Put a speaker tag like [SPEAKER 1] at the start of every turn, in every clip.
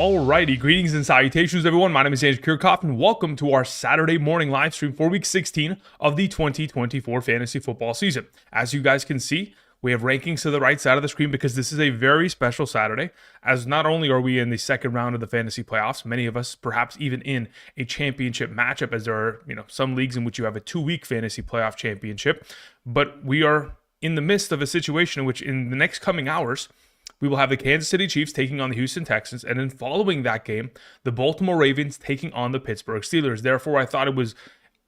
[SPEAKER 1] Alrighty, greetings and salutations everyone. My name is Andrew Kirchhoff and welcome to our Saturday morning live stream for week 16 of the 2024 fantasy football season. As you guys can see, we have rankings to the right side of the screen because this is a very special Saturday, as not only are we in the second round of the fantasy playoffs, many of us perhaps even in a championship matchup, as there are some leagues in which you have a 2-week fantasy playoff championship, but we are in the midst of a situation in which in the next coming hours, we will have the Kansas City Chiefs taking on the Houston Texans, and then following that game, the Baltimore Ravens taking on the Pittsburgh Steelers. Therefore, I thought it was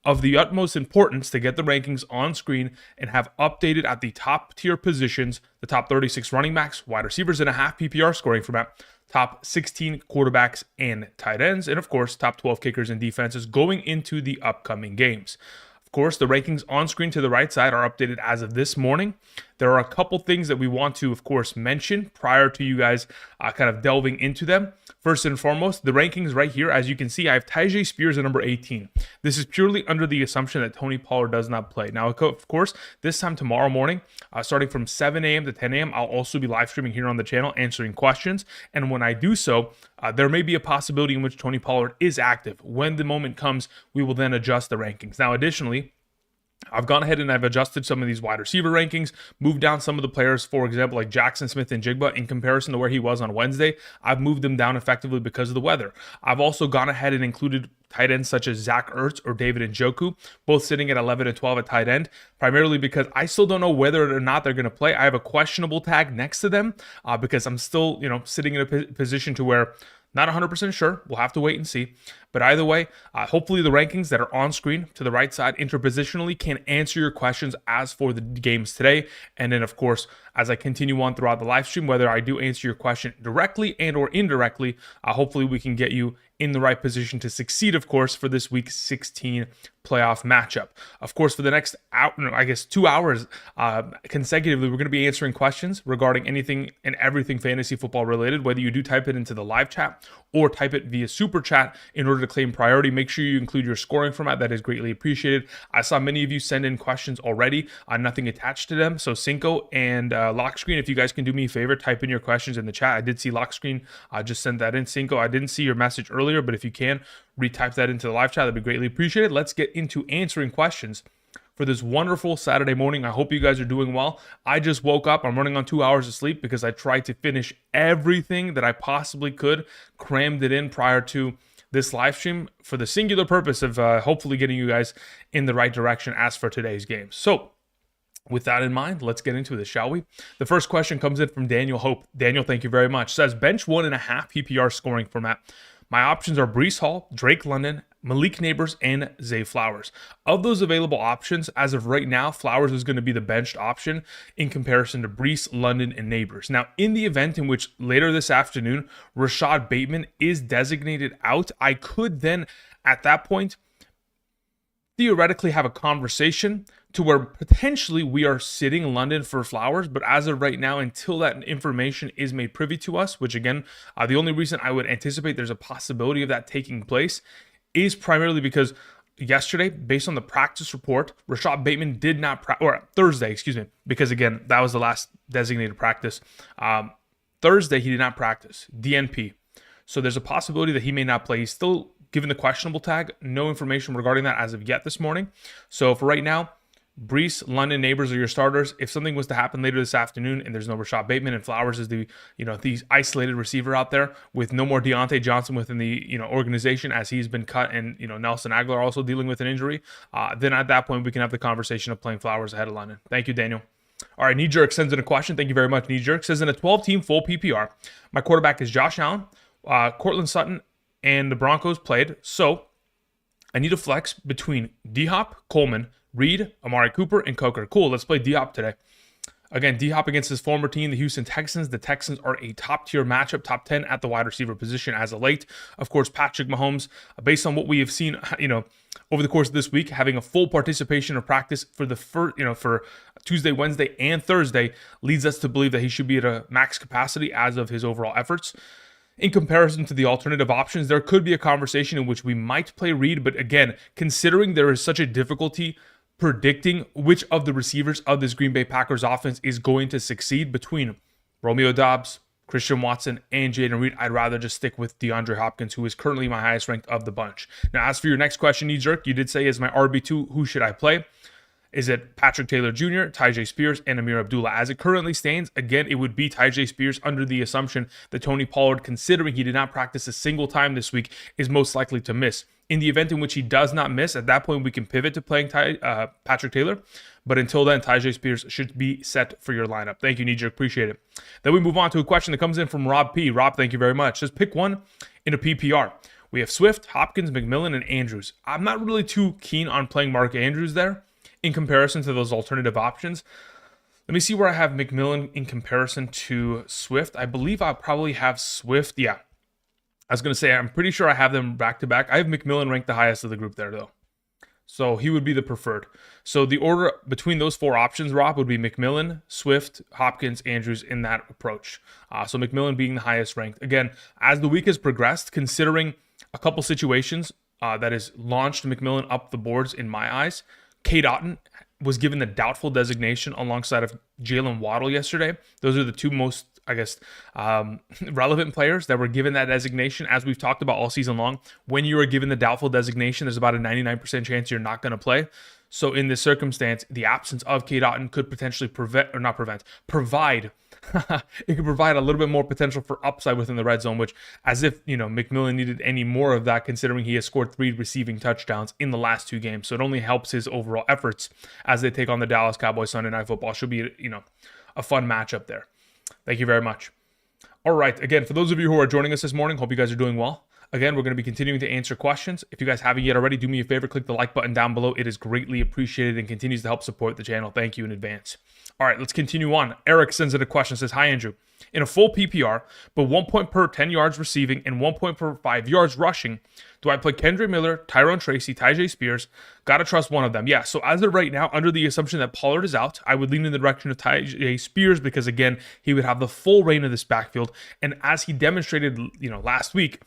[SPEAKER 1] of the utmost importance to get the rankings on screen and have updated at the top tier positions, the top 36 running backs, wide receivers in a half PPR scoring format, top 16 quarterbacks and tight ends, and of course, top 12 kickers and defenses going into the upcoming games. Of course, the rankings on screen to the right side are updated as of this morning. There are a couple things that we want to, of course, mention prior to you guys kind of delving into them. First and foremost, the rankings right here, as you can see, I have Tyjae Spears at number 18. This is purely under the assumption that Tony Pollard does not play. Now, of course, this time tomorrow morning, starting from 7 a.m. to 10 a.m., I'll also be live streaming here on the channel, answering questions. And when I do so, there may be a possibility in which Tony Pollard is active. When the moment comes, we will then adjust the rankings. Now, additionally, I've gone ahead and I've adjusted some of these wide receiver rankings, moved down some of the players, for example, like Jackson Smith and Jigba in comparison to where he was on Wednesday. I've moved them down effectively because of the weather. I've also gone ahead and included tight ends such as Zach Ertz or David Njoku, both sitting at 11 and 12 at tight end, primarily because I still don't know whether or not they're going to play. I have a questionable tag next to them because I'm still, sitting in a position to where not 100% sure. We'll have to wait and see. But either way, hopefully the rankings that are on screen to the right side interpositionally can answer your questions as for the games today. And then, of course, as I continue on throughout the live stream, whether I do answer your question directly and or indirectly, hopefully we can get you in the right position to succeed, of course, for this week 16 playoff matchup. Of course, for the next 2 hours consecutively, we're going to be answering questions regarding anything and everything fantasy football related, whether you do type it into the live chat or type it via super chat in order to claim priority. Make sure you include your scoring format. That is greatly appreciated. I saw many of you send in questions already, nothing attached to them. So Cinco and Lockscreen, if you guys can do me a favor, type in your questions in the chat. I did see Lockscreen just sent that in. Cinco, I didn't see your message earlier, but if you can, retype that into the live chat. That'd be greatly appreciated. Let's get into answering questions for this wonderful Saturday morning. I hope you guys are doing well. I just woke up. I'm running on 2 hours of sleep because I tried to finish everything that I possibly could, crammed it in prior to this live stream for the singular purpose of hopefully getting you guys in the right direction as for today's game. So with that in mind, let's get into this, shall we? The first question comes in from Daniel Hope. Daniel, thank you very much. Says, bench 1.5 PPR scoring format. My options are Breece Hall, Drake London, Malik Neighbors, and Zay Flowers. Of those available options, as of right now, Flowers is going to be the benched option in comparison to Breece, London, and Neighbors. Now, in the event in which later this afternoon, Rashad Bateman is designated out, I could then, at that point, theoretically have a conversation to where potentially we are sitting London for Flowers, but as of right now, until that information is made privy to us, which again, the only reason I would anticipate there's a possibility of that taking place is primarily because yesterday, based on the practice report, Rashad Bateman did not Thursday, because again, that was the last designated practice. Thursday, he did not practice, DNP. So there's a possibility that he may not play. He's still given the questionable tag. No information regarding that as of yet this morning. So for right now, Breece, London, Neighbors are your starters. If something was to happen later this afternoon and there's no Rashad Bateman and Flowers is the isolated receiver out there with no more Deontay Johnson within the organization as he's been cut, and Nelson Aguilar also dealing with an injury, then at that point we can have the conversation of playing Flowers ahead of London. Thank you, Daniel. All right, Knee Jerk sends in a question. Thank you very much, Knee Jerk. Says, in a 12-team full PPR, my quarterback is Josh Allen, Cortland Sutton, and the Broncos played. So I need a flex between D-Hop, Coleman, Reed, Amari Cooper, and Coker. Cool, let's play D-Hop today. Again, D-Hop against his former team, the Houston Texans. The Texans are a top-tier matchup, top 10 at the wide receiver position as of late. Of course, Patrick Mahomes, based on what we have seen, over the course of this week, having a full participation of practice for the for Tuesday, Wednesday, and Thursday, leads us to believe that he should be at a max capacity as of his overall efforts. In comparison to the alternative options, there could be a conversation in which we might play Reed, but again, considering there is such a difficulty predicting which of the receivers of this Green Bay Packers offense is going to succeed between Romeo Doubs, Christian Watson, and Jaden Reed, I'd rather just stick with DeAndre Hopkins, who is currently my highest ranked of the bunch. Now, as for your next question, Knee-Jerk, you did say, is my RB2, who should I play? Is it Patrick Taylor Jr., Tyjae Spears, and Amir Abdullah? As it currently stands, again, it would be Tyjae Spears under the assumption that Tony Pollard, considering he did not practice a single time this week, is most likely to miss. In the event in which he does not miss, at that point, we can pivot to playing Patrick Taylor. But until then, Tyjae Spears should be set for your lineup. Thank you, Knee-Jerk. Appreciate it. Then we move on to a question that comes in from Rob P. Rob, thank you very much. Just pick one in a PPR. We have Swift, Hopkins, McMillan, and Andrews. I'm not really too keen on playing Mark Andrews there in comparison to those alternative options. Let me see where I have McMillan in comparison to Swift. I believe I'll probably have Swift. Yeah. I was going to say, I'm pretty sure I have them back to back. I have McMillan ranked the highest of the group there, though. So he would be the preferred. So the order between those four options, Rob, would be McMillan, Swift, Hopkins, Andrews in that approach. So McMillan being the highest ranked. Again, as the week has progressed, considering a couple situations that has launched McMillan up the boards in my eyes, Cade Otton was given the doubtful designation alongside of Jalen Waddle yesterday. Those are the two most, I guess, relevant players that were given that designation. As we've talked about all season long, when you are given the doubtful designation, there's about a 99% chance you're not going to play. So in this circumstance, the absence of Cade Otton could potentially provide it could provide a little bit more potential for upside within the red zone, which, as if, McMillan needed any more of that, considering he has scored 3 receiving touchdowns in the last 2 games. So it only helps his overall efforts as they take on the Dallas Cowboys Sunday Night Football. Should be, a fun matchup there. Thank you very much. All right. Again, for those of you who are joining us this morning, hope you guys are doing well. Again, we're going to be continuing to answer questions. If you guys haven't yet already, do me a favor, click the like button down below. It is greatly appreciated and continues to help support the channel. Thank you in advance. All right, let's continue on. Eric sends in a question, says, hi, Andrew. In a full PPR, but 1 point per 10 yards receiving and 1 point per 5 yards rushing, do I play Kendre Miller, Tyrone Tracy, Tyjae Spears? Got to trust one of them. Yeah, so as of right now, under the assumption that Pollard is out, I would lean in the direction of Tyjae Spears because, again, he would have the full reign of this backfield. And as he demonstrated, last week,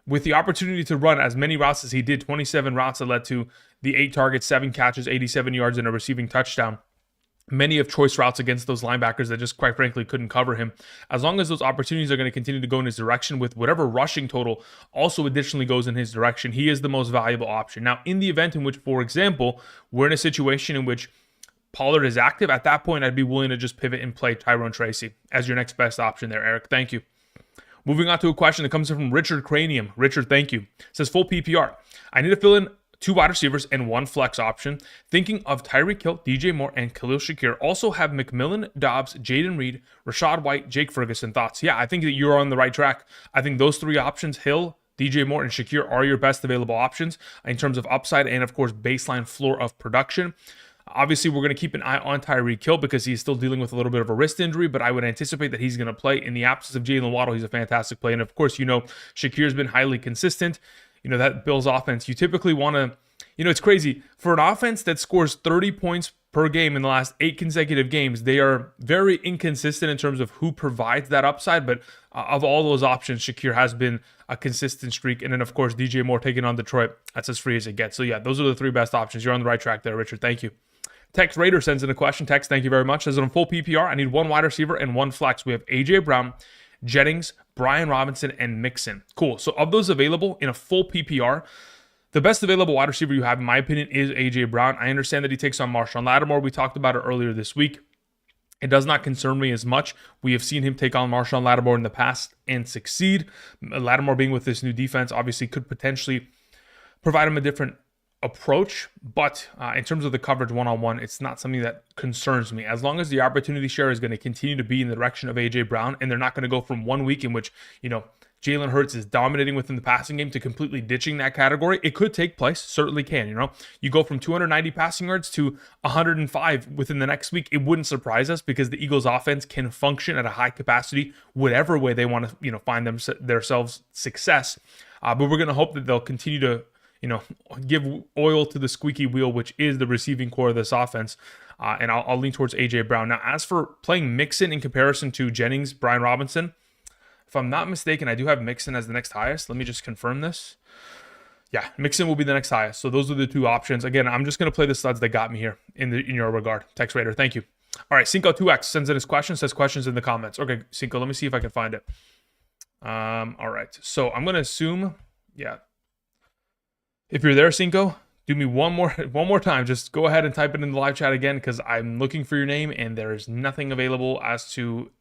[SPEAKER 1] with the opportunity to run as many routes as he did, 27 routes that led to the 8 targets, 7 catches, 87 yards, and a receiving touchdown. Many of choice routes against those linebackers that just quite frankly couldn't cover him. As long as those opportunities are going to continue to go in his direction with whatever rushing total also additionally goes in his direction, he is the most valuable option. Now, in the event in which, for example, we're in a situation in which Pollard is active, at that point, I'd be willing to just pivot and play Tyrone Tracy as your next best option there, Eric. Thank you. Moving on to a question that comes in from Richard Cranium. Richard, thank you. It says, full PPR. I need to fill in 2 wide receivers and 1 flex option. Thinking of Tyreek Hill, DJ Moore, and Khalil Shakir. Also have McMillan, Dobbs, Jaden Reed, Rashad White, Jake Ferguson. Thoughts? Yeah, I think that you're on the right track. I think those 3 options, Hill, DJ Moore, and Shakir, are your best available options in terms of upside and, of course, baseline floor of production. Obviously, we're going to keep an eye on Tyreek Hill because he's still dealing with a little bit of a wrist injury, but I would anticipate that he's going to play. In the absence of Jalen Waddle, he's a fantastic play. And, of course, Shakir's been highly consistent. That Bills offense, you typically want to, it's crazy. For an offense that scores 30 points per game in the last 8 consecutive games, they are very inconsistent in terms of who provides that upside. But of all those options, Shakir has been a consistent streak. And then, of course, DJ Moore taking on Detroit. That's as free as it gets. So, yeah, those are the 3 best options. You're on the right track there, Richard. Thank you. Tex Raider sends in a question. Tex, thank you very much. Says, on full PPR, I need 1 wide receiver and 1 flex. We have A.J. Brown, Jennings, Brian Robinson, and Mixon. Cool. So of those available in a full PPR, the best available wide receiver you have, in my opinion, is A.J. Brown. I understand that he takes on Marshawn Lattimore. We talked about it earlier this week. It does not concern me as much. We have seen him take on Marshawn Lattimore in the past and succeed. Lattimore being with this new defense obviously could potentially provide him a different approach, but in terms of the coverage one-on-one, it's not something that concerns me. As long as the opportunity share is going to continue to be in the direction of A.J. Brown, and they're not going to go from one week in which, Jalen Hurts is dominating within the passing game to completely ditching that category. It could take place, certainly can. You go from 290 passing yards to 105 within the next week. It wouldn't surprise us because the Eagles offense can function at a high capacity, whatever way they want to, find themselves success. But we're going to hope that they'll continue to, give oil to the squeaky wheel, which is the receiving core of this offense. And I'll lean towards A.J. Brown. Now, as for playing Mixon in comparison to Jennings, Brian Robinson, if I'm not mistaken, I do have Mixon as the next highest. Let me just confirm this. Yeah, Mixon will be the next highest. So those are the 2 options. Again, I'm just going to play the studs that got me here in your regard. Tex Raider, thank you. All right, Cinco2X sends in his question, says questions in the comments. Okay, Cinco, let me see if I can find it. All right, so I'm going to assume, yeah. If you're there, Cinco, do me one more time. Just go ahead and type it in the live chat again because I'm looking for your name and there's nothing available as to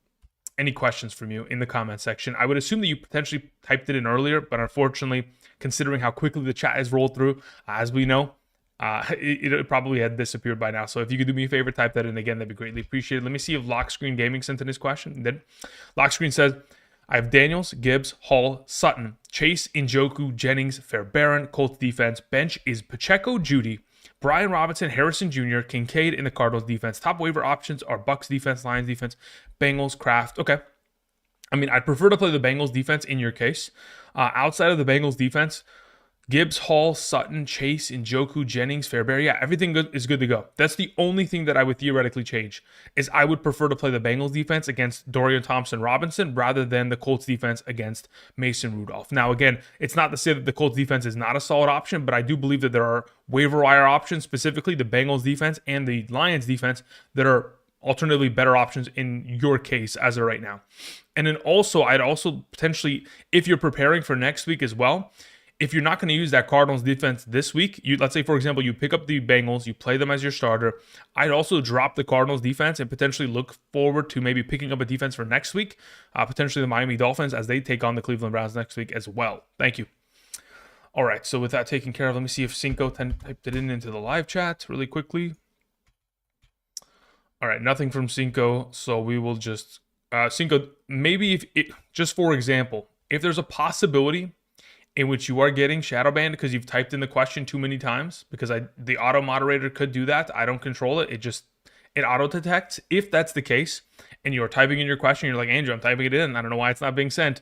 [SPEAKER 1] any questions from you in the comment section. I would assume that you potentially typed it in earlier, but unfortunately, considering how quickly the chat has rolled through, as we know, it probably had disappeared by now. So if you could do me a favor, type that in again, that'd be greatly appreciated. Let me see if Lock Screen Gaming sent in his question. Then Lock Screen says, I have Daniels, Gibbs, Hall, Sutton, Chase, Njoku, Jennings, Fairbairn, Colts defense. Bench is Pacheco, Judy, Brian Robinson, Harrison Jr., Kincaid in the Cardinals defense. Top waiver options are Bucks defense, Lions defense, Bengals, Kraft. Okay. I mean, I'd prefer to play the Bengals defense in your case. Outside of the Bengals defense, Gibbs, Hall, Sutton, Chase, Njoku, Jennings, Fairbairn. Yeah, everything is good to go. That's the only thing that I would theoretically change is I would prefer to play the Bengals defense against Dorian Thompson-Robinson rather than the Colts defense against Mason Rudolph. Now, again, it's not to say that the Colts defense is not a solid option, but I do believe that there are waiver wire options, specifically the Bengals defense and the Lions defense, that are alternatively better options in your case as of right now. And then also, I'd also potentially, if you're preparing for next week as well, if you're not going to use that Cardinals defense this week, let's say, for example, you pick up the Bengals, you play them as your starter, I'd also drop the Cardinals defense and potentially look forward to maybe picking up a defense for next week, potentially the Miami Dolphins as they take on the Cleveland Browns next week as well. Thank you. All right, so with that taken care of, let me see if Cinco typed it into the live chat really quickly. All right, nothing from Cinco, so we will just... Cinco, maybe just for example, if there's a possibility in which you are getting shadow banned because you've typed in the question too many times, because the auto moderator could do that. I don't control it. It auto detects. If that's the case and you're typing in your question, you're like, Andrew, I'm typing it in, I don't know why it's not being sent,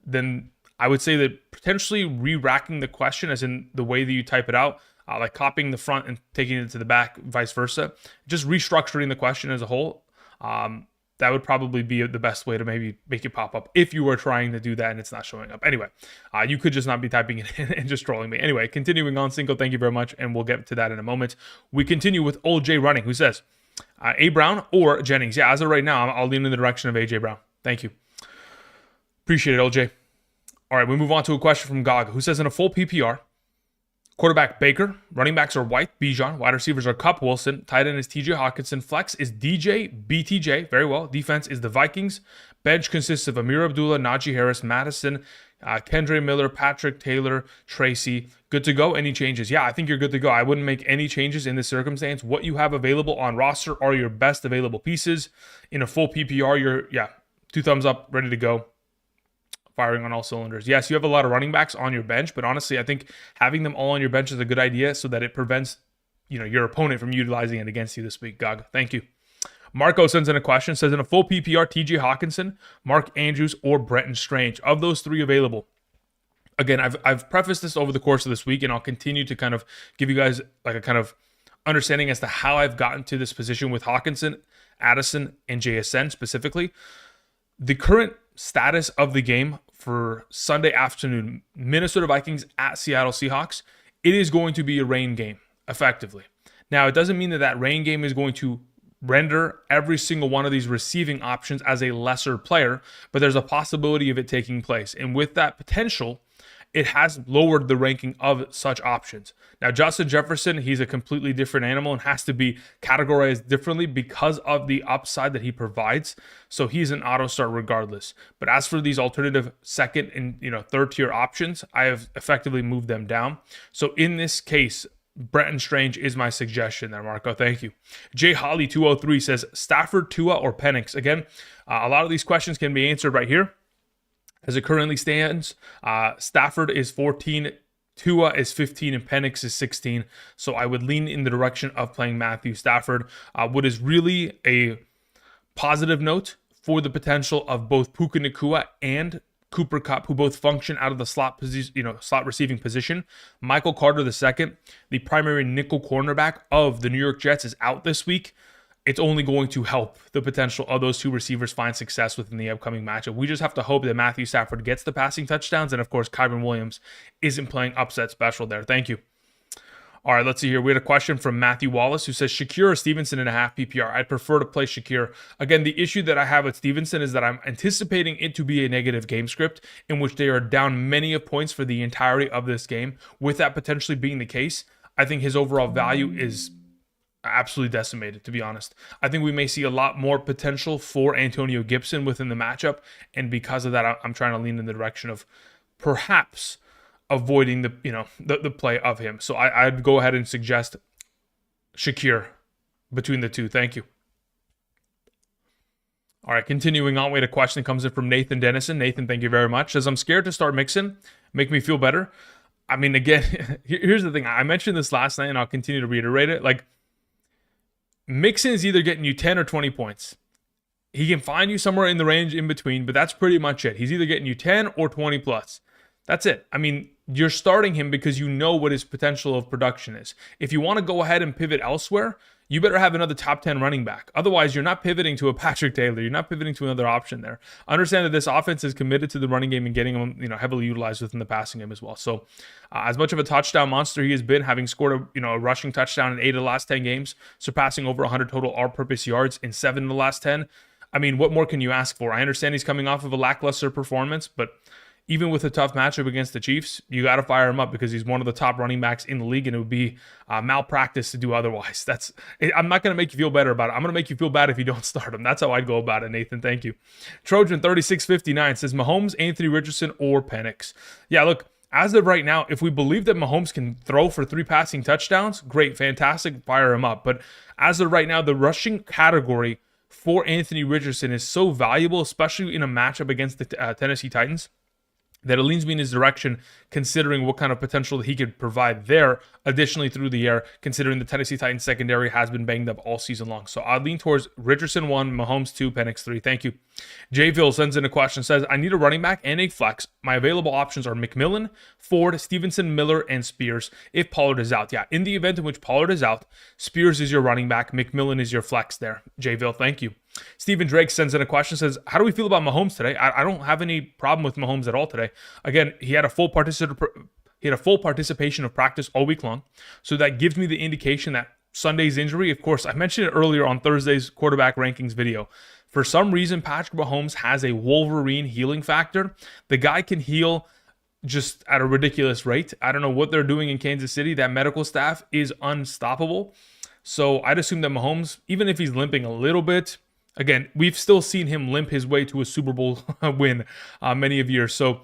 [SPEAKER 1] then I would say that potentially re-racking the question as in the way that you type it out, like copying the front and taking it to the back, vice versa, just restructuring the question as a whole, that would probably be the best way to maybe make it pop up if you were trying to do that and it's not showing up. Anyway, you could just not be typing it in and just trolling me. Anyway, continuing on, Cinco, thank you very much, and we'll get to that in a moment. We continue with Old J Running, who says, A. Brown or Jennings? Yeah, as of right now, I'll lean in the direction of A.J. Brown. Thank you. Appreciate it, OJ. All right, we move on to a question from Gog, who says, in a full PPR, quarterback Baker, running backs are White, Bijan, wide receivers are Kupp, Wilson, tight end is TJ Hawkinson, flex is DJ, BTJ, very well. Defense is the Vikings. Bench consists of Amir Abdullah, Najee Harris, Madison, Kendre Miller, Patrick Taylor, Tracy. Good to go. Any changes? Yeah, I think you're good to go. I wouldn't make any changes in this circumstance. What you have available on roster are your best available pieces. In a full PPR, you're, 2 thumbs up, ready to go. Firing on all cylinders. Yes, you have a lot of running backs on your bench, but honestly, I think having them all on your bench is a good idea so that it prevents, your opponent from utilizing it against you this week. Gog, thank you. Marco sends in a question, says in a full PPR, TJ Hawkinson, Mark Andrews, or Brenton Strange. Of those 3 available, again, I've prefaced this over the course of this week, and I'll continue to kind of give you guys like a kind of understanding as to how I've gotten to this position with Hawkinson, Addison, and JSN specifically. The current status of the game for Sunday afternoon, Minnesota Vikings at Seattle Seahawks, it is going to be a rain game, effectively. Now, it doesn't mean that rain game is going to render every single one of these receiving options as a lesser player, but there's a possibility of it taking place. And with that potential, it has lowered the ranking of such options. Now, Justin Jefferson, he's a completely different animal and has to be categorized differently because of the upside that he provides. So he's an auto start regardless. But as for these alternative second and third tier options, I have effectively moved them down. So in this case, Brenton Strange is my suggestion there, Marco. Thank you. Jay Holly 203 says Stafford, Tua, or Penix. Again, a lot of these questions can be answered right here. As it currently stands, Stafford is 14, Tua is 15, and Penix is 16. So I would lean in the direction of playing Matthew Stafford. What is really a positive note for the potential of both Puka Nacua and Cooper Kupp, who both function out of the slot position, slot receiving position. Michael Carter II, the primary nickel cornerback of the New York Jets, is out this week. It's only going to help the potential of those 2 receivers find success within the upcoming matchup. We just have to hope that Matthew Stafford gets the passing touchdowns, and of course, Kyren Williams isn't playing upset special there. Thank you. All right, let's see here. We had a question from Matthew Wallace who says Shakir or Stevenson in a half PPR. I'd prefer to play Shakir. Again, the issue that I have with Stevenson is that I'm anticipating it to be a negative game script in which they are down many of points for the entirety of this game. With that potentially being the case, I think his overall value is absolutely decimated, to be honest. I think we may see a lot more potential for Antonio Gibson within the matchup, and because of that, I'm trying to lean in the direction of perhaps avoiding the play of him. So I'd go ahead and suggest Shakir between the two. Thank you. All right, continuing on, we had a question that comes in from Nathan Dennison. Nathan, thank you very much. Says, I'm scared to start Mixon. Make me feel better. I mean, again, here's the thing. I mentioned this last night, and I'll continue to reiterate it. Like, Mixon is either getting you 10 or 20 points. He can find you somewhere in the range in between, but that's pretty much it. He's either getting you 10 or 20 plus. That's it. I mean, you're starting him because you know what his potential of production is. If you want to go ahead and pivot elsewhere, you better have another top 10 running back. Otherwise, you're not pivoting to a Patrick Taylor. You're not pivoting to another option there. Understand that this offense is committed to the running game and getting him, heavily utilized within the passing game as well. So, as much of a touchdown monster he has been, having scored a rushing touchdown in 8 of the last 10 games, surpassing over 100 total all-purpose yards in 7 of the last 10. I mean, what more can you ask for? I understand he's coming off of a lackluster performance, but even with a tough matchup against the Chiefs, you got to fire him up because he's one of the top running backs in the league, and it would be malpractice to do otherwise. I'm not going to make you feel better about it. I'm going to make you feel bad if you don't start him. That's how I'd go about it, Nathan. Thank you. Trojan 3659 says Mahomes, Anthony Richardson, or Penix. Yeah, look, as of right now, if we believe that Mahomes can throw for 3 passing touchdowns, great, fantastic, fire him up. But as of right now, the rushing category for Anthony Richardson is so valuable, especially in a matchup against the Tennessee Titans, that it leans me in his direction, considering what kind of potential he could provide there. Additionally, through the air, considering the Tennessee Titans secondary has been banged up all season long. So I'd lean towards Richardson 1, Mahomes 2, Penix 3. Thank you. Jayville sends in a question, says, I need a running back and a flex. My available options are McMillan, Ford, Stevenson, Miller, and Spears if Pollard is out. Yeah, in the event in which Pollard is out, Spears is your running back. McMillan is your flex there. Jayville, thank you. Stephen Drake sends in a question, says, how do we feel about Mahomes today? I don't have any problem with Mahomes at all today. Again, he had a full participation of practice all week long. So that gives me the indication that Sunday's injury, of course, I mentioned it earlier on Thursday's quarterback rankings video. For some reason, Patrick Mahomes has a Wolverine healing factor. The guy can heal just at a ridiculous rate. I don't know what they're doing in Kansas City. That medical staff is unstoppable. So I'd assume that Mahomes, even if he's limping a little bit, again, we've still seen him limp his way to a Super Bowl win many of years. So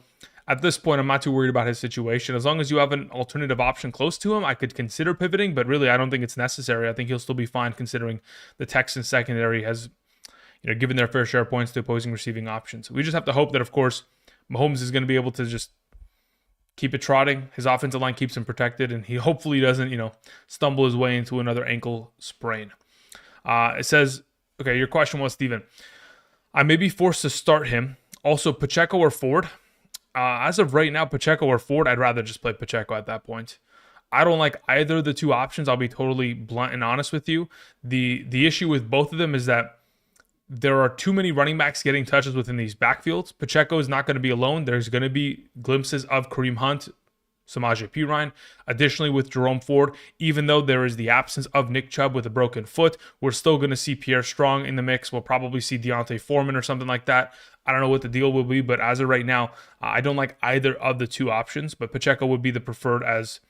[SPEAKER 1] at this point, I'm not too worried about his situation. As long as you have an alternative option close to him, I could consider pivoting, but really, I don't think it's necessary. I think he'll still be fine considering the Texans secondary has, given their fair share of points to opposing receiving options. We just have to hope that, of course, Mahomes is going to be able to just keep it trotting. His offensive line keeps him protected, and he hopefully doesn't, stumble his way into another ankle sprain. It says, okay, your question was, Steven, I may be forced to start him. Also, Pacheco or Ford? As of right now, Pacheco or Ford, I'd rather just play Pacheco at that point. I don't like either of the two options. I'll be totally blunt and honest with you. The issue with both of them is that there are too many running backs getting touches within these backfields. Pacheco is not going to be alone. There's going to be glimpses of Kareem Hunt, Samaje Perine. Additionally, with Jerome Ford, even though there is the absence of Nick Chubb with a broken foot, we're still going to see Pierre Strong in the mix. We'll probably see Deontay Foreman or something like that. I don't know what the deal will be, but as of right now, I don't like either of the two options, but Pacheco would be the preferred, as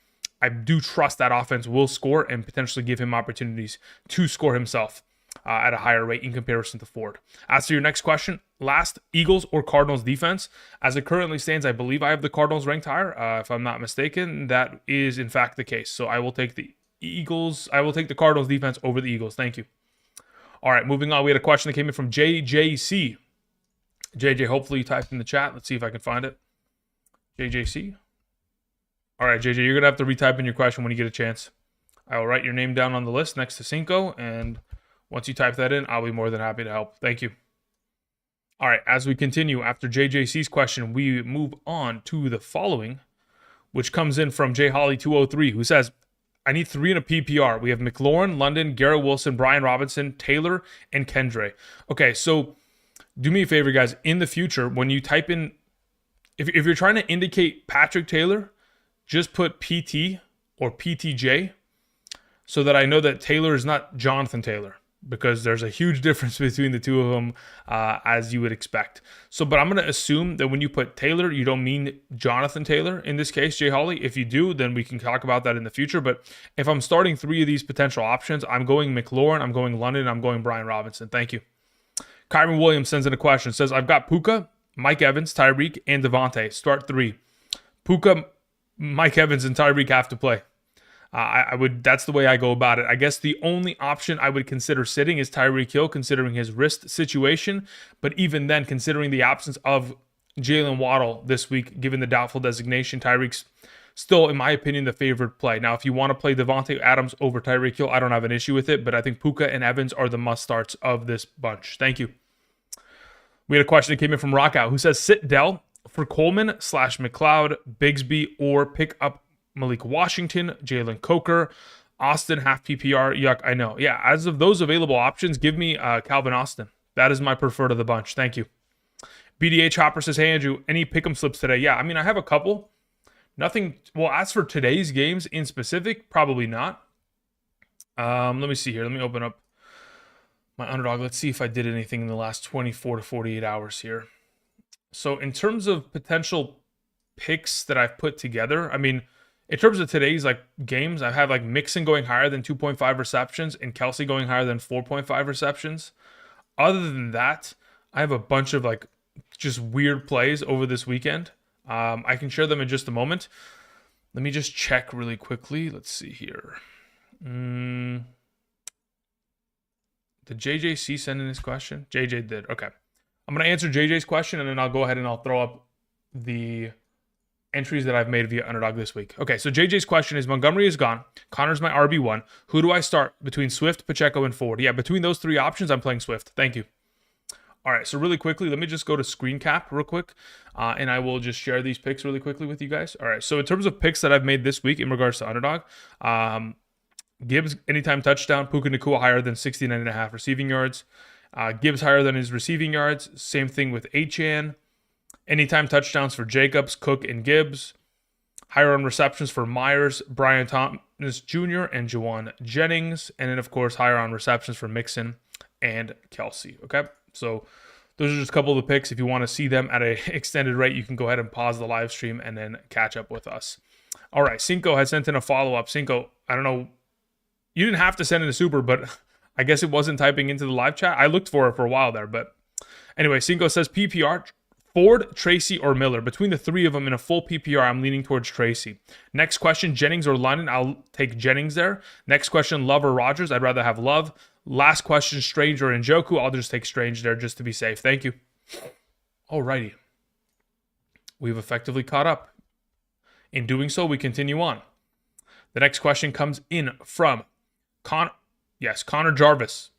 [SPEAKER 1] I do trust that offense will score and potentially give him opportunities to score himself at a higher rate in comparison to Ford. As to your next question, last, Eagles or Cardinals defense? As it currently stands, I believe I have the Cardinals ranked higher. If I'm not mistaken, that is in fact the case. So I will take the Eagles. I will take the Cardinals defense over the Eagles. Thank you. All right, moving on. We had a question that came in from JJC. JJ, hopefully you typed in the chat. Let's see if I can find it. JJC. All right, JJ, you're going to have to retype in your question when you get a chance. I will write your name down on the list next to Cinco, and once you type that in, I'll be more than happy to help. Thank you. All right, as we continue, after JJC's question, we move on to the following, which comes in from JHolly203, who says, I need 3 in a PPR. We have McLaurin, London, Garrett Wilson, Brian Robinson, Taylor, and Kendre. Okay, so do me a favor, guys. In the future, when you type in, if you're trying to indicate Patrick Taylor, just put PT or PTJ, so that I know that Taylor is not Jonathan Taylor, because there's a huge difference between the two of them, as you would expect. So, but I'm going to assume that when you put Taylor, you don't mean Jonathan Taylor in this case, Jay Holly. If you do, then we can talk about that in the future. But if I'm starting 3 of these potential options, I'm going McLaurin, I'm going London, I'm going Brian Robinson. Thank you. Kyron Williams sends in a question. Says, I've got Puka, Mike Evans, Tyreek, and Devontae. Start 3. Puka, Mike Evans, and Tyreek have to play. I would. That's the way I go about it. I guess the only option I would consider sitting is Tyreek Hill, considering his wrist situation. But even then, considering the absence of Jalen Waddle this week, given the doubtful designation, Tyreek's still, in my opinion, the favorite play. Now, if you want to play Devontae Adams over Tyreek Hill, I don't have an issue with it. But I think Puka and Evans are the must-starts of this bunch. Thank you. We had a question that came in from Rockout, who says, sit Dell for Coleman / McLeod, Bigsby, or pick up Malik Washington, Jalen Coker, Austin, half PPR. Yuck, I know. Yeah, as of those available options, give me Calvin Austin. That is my preferred of the bunch. Thank you. BDH Hopper says, hey, Andrew, any pick'em slips today? Yeah, I mean, I have a couple. Nothing. Well, as for today's games in specific, probably not. Let me see here. Let me open up my Underdog. Let's see if I did anything in the last 24 to 48 hours here. So in terms of potential picks that I've put together, I mean, in terms of today's games, I've had Mixon going higher than 2.5 receptions and Kelsey going higher than 4.5 receptions. Other than that, I have a bunch of just weird plays over this weekend. I can share them in just a moment. Let me just check really quickly. Let's see here. Did JJC send in his question? JJ did. Okay. I'm going to answer JJ's question, and then I'll go ahead and I'll throw up the entries that I've made via Underdog this week. Okay, so JJ's question is, Montgomery is gone. Connor's my RB1. Who do I start between Swift, Pacheco, and Ford? Yeah, between those 3 options, I'm playing Swift. Thank you. All right, so really quickly, let me just go to screen cap real quick, and I will just share these picks really quickly with you guys. All right, so in terms of picks that I've made this week in regards to Underdog, Gibbs, anytime touchdown, Puka Nacua higher than 69.5 receiving yards. Gibbs higher than his receiving yards. Same thing with Achane. Anytime touchdowns for Jacobs, Cook, and Gibbs. Higher on receptions for Myers, Brian Thomas Jr., and Juwan Jennings. And then, of course, higher on receptions for Mixon and Kelsey. Okay, so those are just a couple of the picks. If you want to see them at an extended rate, you can go ahead and pause the live stream and then catch up with us. All right, Cinco has sent in a follow-up. Cinco, I don't know. You didn't have to send in a super, but I guess it wasn't typing into the live chat. I looked for it for a while there. But anyway, Cinco says PPR, Ford, Tracy, or Miller. Between the 3 of them in a full PPR, I'm leaning towards Tracy. Next question, Jennings or London. I'll take Jennings there. Next question, Love or Rogers. I'd rather have Love. Last question, Strange or Njoku. I'll just take Strange there just to be safe. Thank you. Alrighty. We've effectively caught up. In doing so, we continue on. The next question comes in from Connor Jarvis,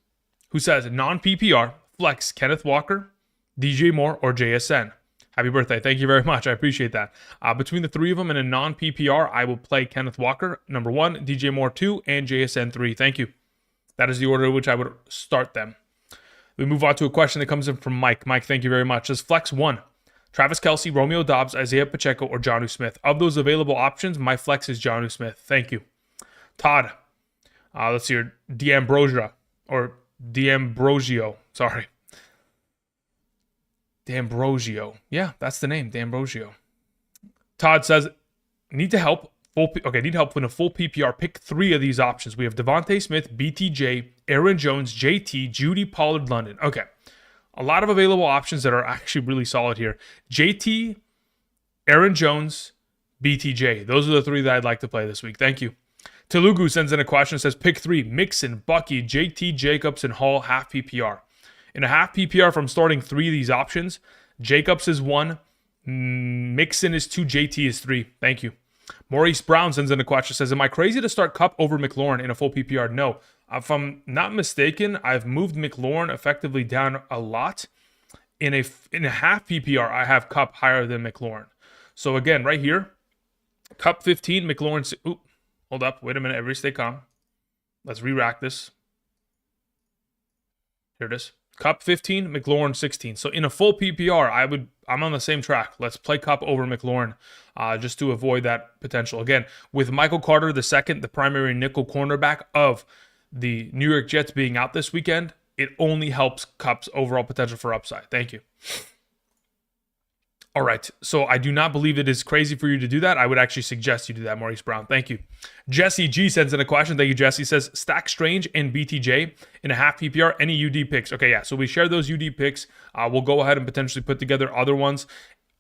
[SPEAKER 1] who says, non-PPR, flex Kenneth Walker, DJ Moore, or JSN. Happy birthday. Thank you very much. I appreciate that. Between the 3 of them in a non-PPR, I will play Kenneth Walker, number 1, DJ Moore 2, and JSN 3. Thank you. That is the order in which I would start them. We move on to a question that comes in from Mike. Mike, thank you very much. Says flex 1, Travis Kelce, Romeo Doubs, Isaiah Pacheco, or Jonnu Smith. Of those available options, my flex is Jonnu Smith. Thank you. Todd, let's see here. D'Ambrosio. Sorry. D'Ambrosio. Yeah, that's the name, D'Ambrosio. Todd says, need help in a full PPR. Pick 3 of these options. We have Devontae Smith, BTJ, Aaron Jones, JT, Judy, Pollard, London. Okay. A lot of available options that are actually really solid here. JT, Aaron Jones, BTJ. Those are the 3 that I'd like to play this week. Thank you. Telugu sends in a question, says pick 3, Mixon, Bucky, JT, Jacobs, and Hall, half PPR. In a half PPR from starting 3 of these options, Jacobs is 1, Mixon is 2, JT is 3. Thank you. Maurice Brown sends in a question, says, am I crazy to start Kupp over McLaurin in a full PPR? No. If I'm not mistaken, I've moved McLaurin effectively down a lot. In a half PPR, I have Kupp higher than McLaurin. So again, right here, Kupp 15, McLaurin... Ooh, hold up. Wait a minute. Everybody stay calm. Let's re-rack this. Here it is. Cup 15, McLaurin 16. So in a full PPR, I'm on the same track. Let's play Cup over McLaurin just to avoid that potential. Again, with Michael Carter the second, the primary nickel cornerback of the New York Jets being out this weekend, it only helps Cup's overall potential for upside. Thank you. All right, so I do not believe it is crazy for you to do that. I would actually suggest you do that, Maurice Brown. Thank you. Jesse G sends in a question. Thank you, Jesse. Says, stack Strange and BTJ in a half PPR. Any UD picks? Okay, yeah, so we share those UD picks. We'll go ahead and potentially put together other ones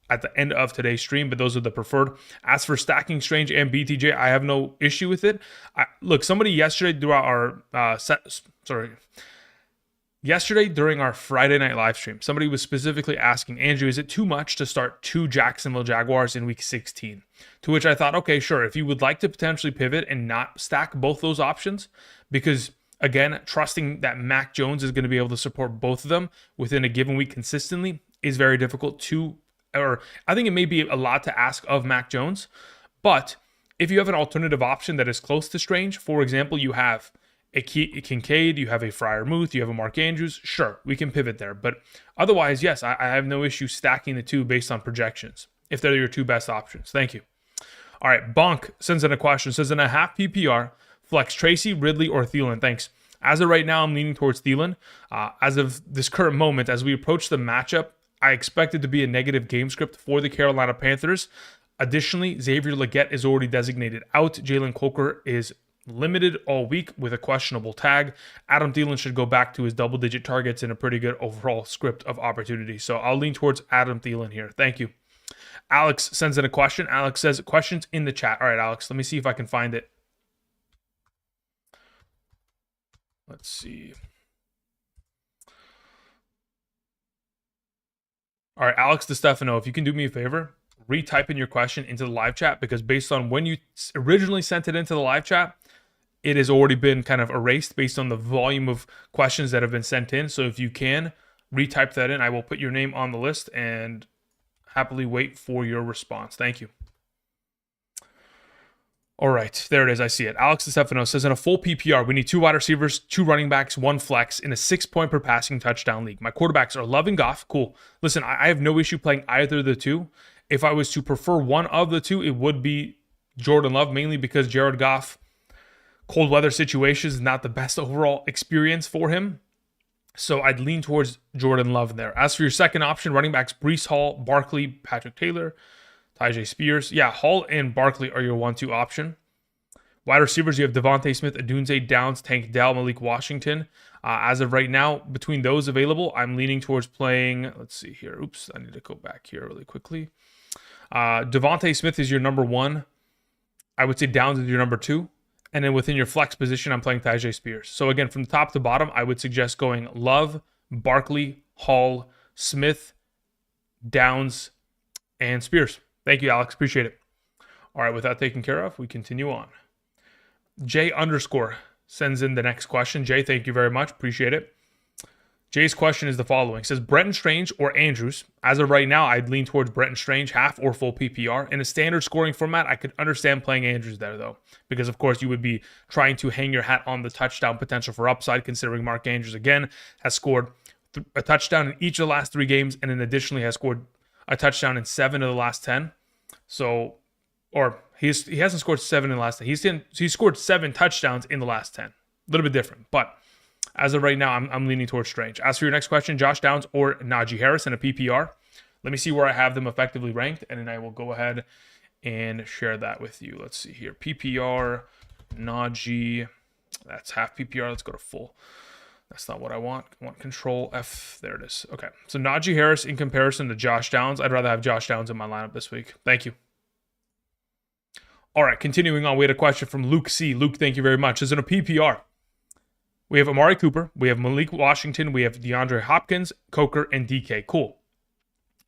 [SPEAKER 1] at the end of today's stream, but those are the preferred. As for stacking Strange and BTJ, I have no issue with it. Look, somebody yesterday throughout our Yesterday, during our Friday night live stream, somebody was specifically asking, Andrew, is it too much to start 2 Jacksonville Jaguars in week 16? To which I thought, okay, sure. If you would like to potentially pivot and not stack both those options, because again, trusting that Mac Jones is going to be able to support both of them within a given week consistently is very difficult or I think it may be a lot to ask of Mac Jones. But if you have an alternative option that is close to Strange, for example, you have a Kincaid, you have a Freiermuth, you have a Mark Andrews, sure, we can pivot there. But otherwise, yes, I have no issue stacking the two based on projections, if they're your two best options. Thank you. All right, Bonk sends in a question. Says, in a half PPR, flex Tracy, Ridley, or Thielen? Thanks. As of right now, I'm leaning towards Thielen. As of this current moment, as we approach the matchup, I expect it to be a negative game script for the Carolina Panthers. Additionally, Xavier Legette is already designated out. Jalen Coker is limited all week with a questionable tag. Adam Thielen should go back to his double-digit targets in a pretty good overall script of opportunity. So I'll lean towards Adam Thielen here. Thank you. Alex sends in a question. Alex says, questions in the chat. All right, Alex, let me see if I can find it. Let's see. All right, Alex DeStefano, if you can do me a favor, retype in your question into the live chat, because based on when you originally sent it into the live chat, it has already been kind of erased based on the volume of questions that have been sent in. So if you can retype that in, I will put your name on the list and happily wait for your response. Thank you. All right, there it is. I see it. Alex DeStefano says, in a full PPR, we need 2 wide receivers, 2 running backs, 1 flex in a 6-point per passing touchdown league. My quarterbacks are Love and Goff. Cool. Listen, I have no issue playing either of the two. If I was to prefer one of the two, it would be Jordan Love, mainly because Jared Goff, cold weather situations is not the best overall experience for him. So I'd lean towards Jordan Love there. As for your second option, running backs, Breece Hall, Barkley, Patrick Taylor, Tyjae Spears. Yeah, Hall and Barkley are your 1-2 option. Wide receivers, you have Devontae Smith, Adunze, Downs, Tank Dell, Malik Washington. As of right now, between those available, I'm leaning towards playing, let's see here. Oops, I need to go back here really quickly. Devontae Smith is your number 1. I would say Downs is your number 2. And then within your flex position, I'm playing Tyjae Spears. So again, from the top to bottom, I would suggest going Love, Barkley, Hall, Smith, Downs, and Spears. Thank you, Alex. Appreciate it. All right, with that taken care of, we continue on. Jay _ sends in the next question. Jay, thank you very much. Appreciate it. Jay's question is the following. It says, Brenton Strange or Andrews? As of right now, I'd lean towards Brenton Strange, half or full PPR. In a standard scoring format, I could understand playing Andrews there, though, because, of course, you would be trying to hang your hat on the touchdown potential for upside, considering Mark Andrews, again, has scored a touchdown in each of the last 3 games, and then additionally has scored a touchdown in 7 of the last 10. So, or he hasn't scored 7 in the last 10. He's scored 7 touchdowns in the last 10. A little bit different, but as of right now, I'm leaning towards Strange. As for your next question, Josh Downs or Najee Harris in a PPR. Let me see where I have them effectively ranked, and then I will go ahead and share that with you. Let's see here. PPR, Najee. That's half PPR. Let's go to full. That's not what I want. I want Control F. There it is. Okay. So Najee Harris in comparison to Josh Downs. I'd rather have Josh Downs in my lineup this week. Thank you. All right. Continuing on, we had a question from Luke C. Luke, thank you very much. Is in a PPR. We have Amari Cooper, we have Malik Washington, we have DeAndre Hopkins, Coker, and DK. Cool.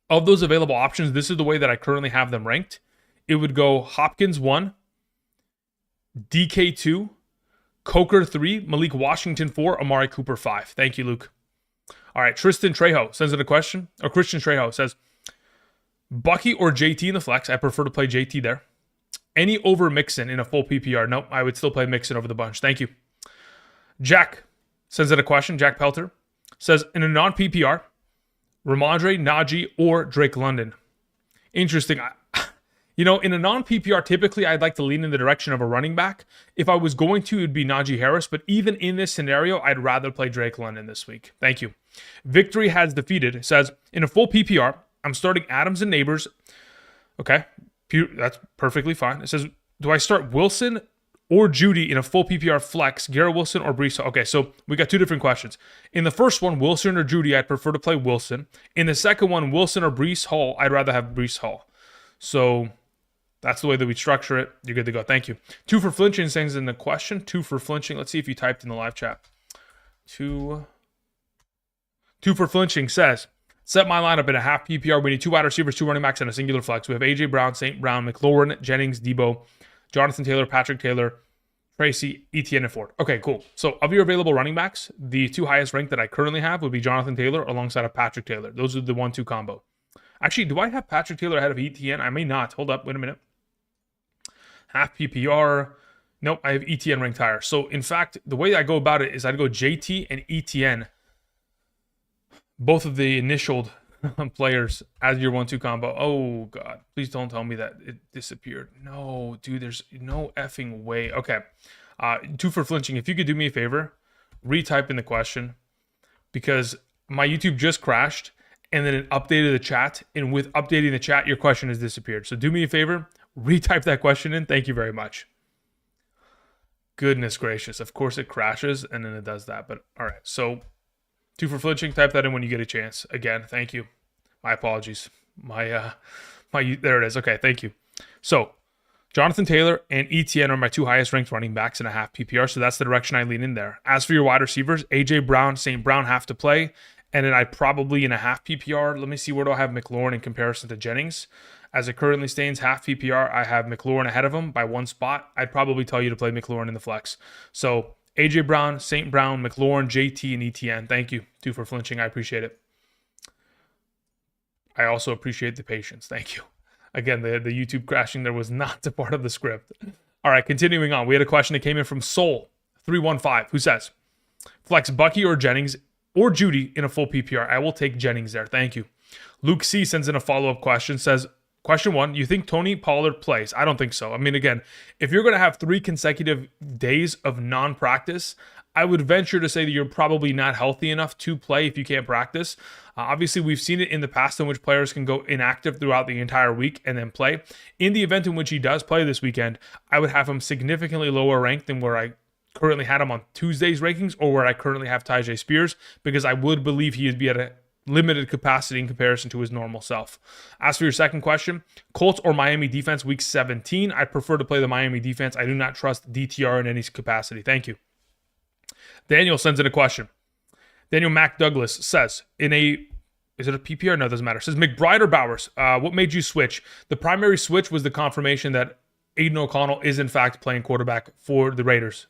[SPEAKER 1] Of those available options, this is the way that I currently have them ranked. It would go Hopkins 1, DK 2, Coker 3, Malik Washington 4, Amari Cooper 5. Thank you, Luke. All right, Tristan Trejo sends in a question. Or Christian Trejo says, Bucky or JT in the flex. I prefer to play JT there. Any over Mixon in a full PPR? Nope, I would still play Mixon over the bunch. Thank you. Jack sends in a question. Jack Pelter Says, in a non-PPR, Ramondre, Najee, or Drake London. Interesting. In a non-PPR, typically I'd like to lean in the direction of a running back. If I was going to, it would be Najee Harris. But even in this scenario, I'd rather play Drake London this week. Thank you. Victory has defeated. It says, in a full PPR, I'm starting Adams and Neighbors. Okay, that's perfectly fine. It says, do I start Wilson or Judy in a full PPR flex, Garrett Wilson or Breece Hall? Okay, so we got two different questions. In the first one, Wilson or Judy, I'd prefer to play Wilson. In the second one, Wilson or Breece Hall, I'd rather have Breece Hall. So that's the way that we structure it. You're good to go. Thank you. 2 for flinching sends in the question. 2 for flinching. Let's see if you typed in the live chat. 2 for flinching says, set my lineup in a half PPR. We need 2 wide receivers, 2 running backs, and a singular flex. We have A.J. Brown, St. Brown, McLaurin, Jennings, Debo, Jonathan Taylor, Patrick Taylor, Tracy, Etienne, and Ford. Okay, cool. So of your available running backs, the 2 highest ranked that I currently have would be Jonathan Taylor alongside of Patrick Taylor. Those are the 1-2 combo. Actually, do I have Patrick Taylor ahead of Etienne? I may not. Hold up. Wait a minute. Half PPR. Nope, I have Etienne ranked higher. So, in fact, the way I go about it is I'd go JT and Etienne, both of the initialed players, as your 1-2 combo. Oh, God. Please don't tell me that it disappeared. No, dude, there's no effing way. Okay. 2 for flinching. If you could do me a favor, retype in the question, because my YouTube just crashed, and then it updated the chat, and with updating the chat, your question has disappeared. So do me a favor, retype that question in. Thank you very much. Goodness gracious. Of course it crashes, and then it does that. But all right, so 2 for flinching, type that in when you get a chance. Again, thank you. My apologies. There it is. Okay, thank you. So Jonathan Taylor and Etienne are my 2 highest ranked running backs in a half PPR, so that's the direction I lean in there. As for your wide receivers, A.J. Brown, St. Brown have to play. And then I probably in a half PPR, let me see, where do I have McLaurin in comparison to Jennings? As it currently stands, half PPR, I have McLaurin ahead of him by 1 spot. I'd probably tell you to play McLaurin in the flex. So A.J. Brown, St. Brown, McLaurin, JT, and Etienne. Thank you. 2 for flinching. I appreciate it. I also appreciate the patience. Thank you. Again, the YouTube crashing there was not a part of the script. All right, continuing on. We had a question that came in from Soul315, who says, flex Bucky or Jennings or Judy in a full PPR. I will take Jennings there. Thank you. Luke C sends in a follow-up question. Says, question 1, you think Tony Pollard plays? I don't think so. I mean, again, if you're going to have 3 consecutive days of non-practice, I would venture to say that you're probably not healthy enough to play if you can't practice. Obviously, we've seen it in the past in which players can go inactive throughout the entire week and then play. In the event in which he does play this weekend, I would have him significantly lower ranked than where I currently had him on Tuesday's rankings or where I currently have Tyjae Spears, because I would believe he would be at a limited capacity in comparison to his normal self. As for your second question, Colts or Miami defense week 17, I prefer to play the Miami defense. I do not trust DTR in any capacity. Thank you. Daniel sends in a question. Daniel Mac Douglas says, is it a PPR? No, it doesn't matter. Says, McBride or Bowers? What made you switch? The primary switch was the confirmation that Aiden O'Connell is in fact playing quarterback for the Raiders.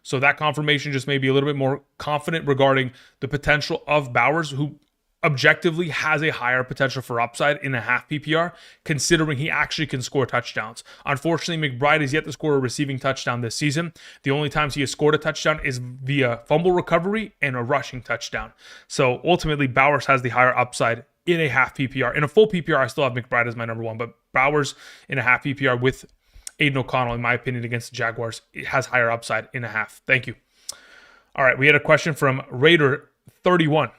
[SPEAKER 1] So that confirmation just made me a little bit more confident regarding the potential of Bowers, who objectively has a higher potential for upside in a half PPR, considering he actually can score touchdowns. Unfortunately, McBride has yet to score a receiving touchdown this season. The only times he has scored a touchdown is via fumble recovery and a rushing touchdown. So ultimately, Bowers has the higher upside in a half PPR. In a full PPR, I still have McBride as my number 1, but Bowers in a half PPR with Aiden O'Connell, in my opinion, against the Jaguars, it has higher upside in a half. Thank you. All right, we had a question from Raider31,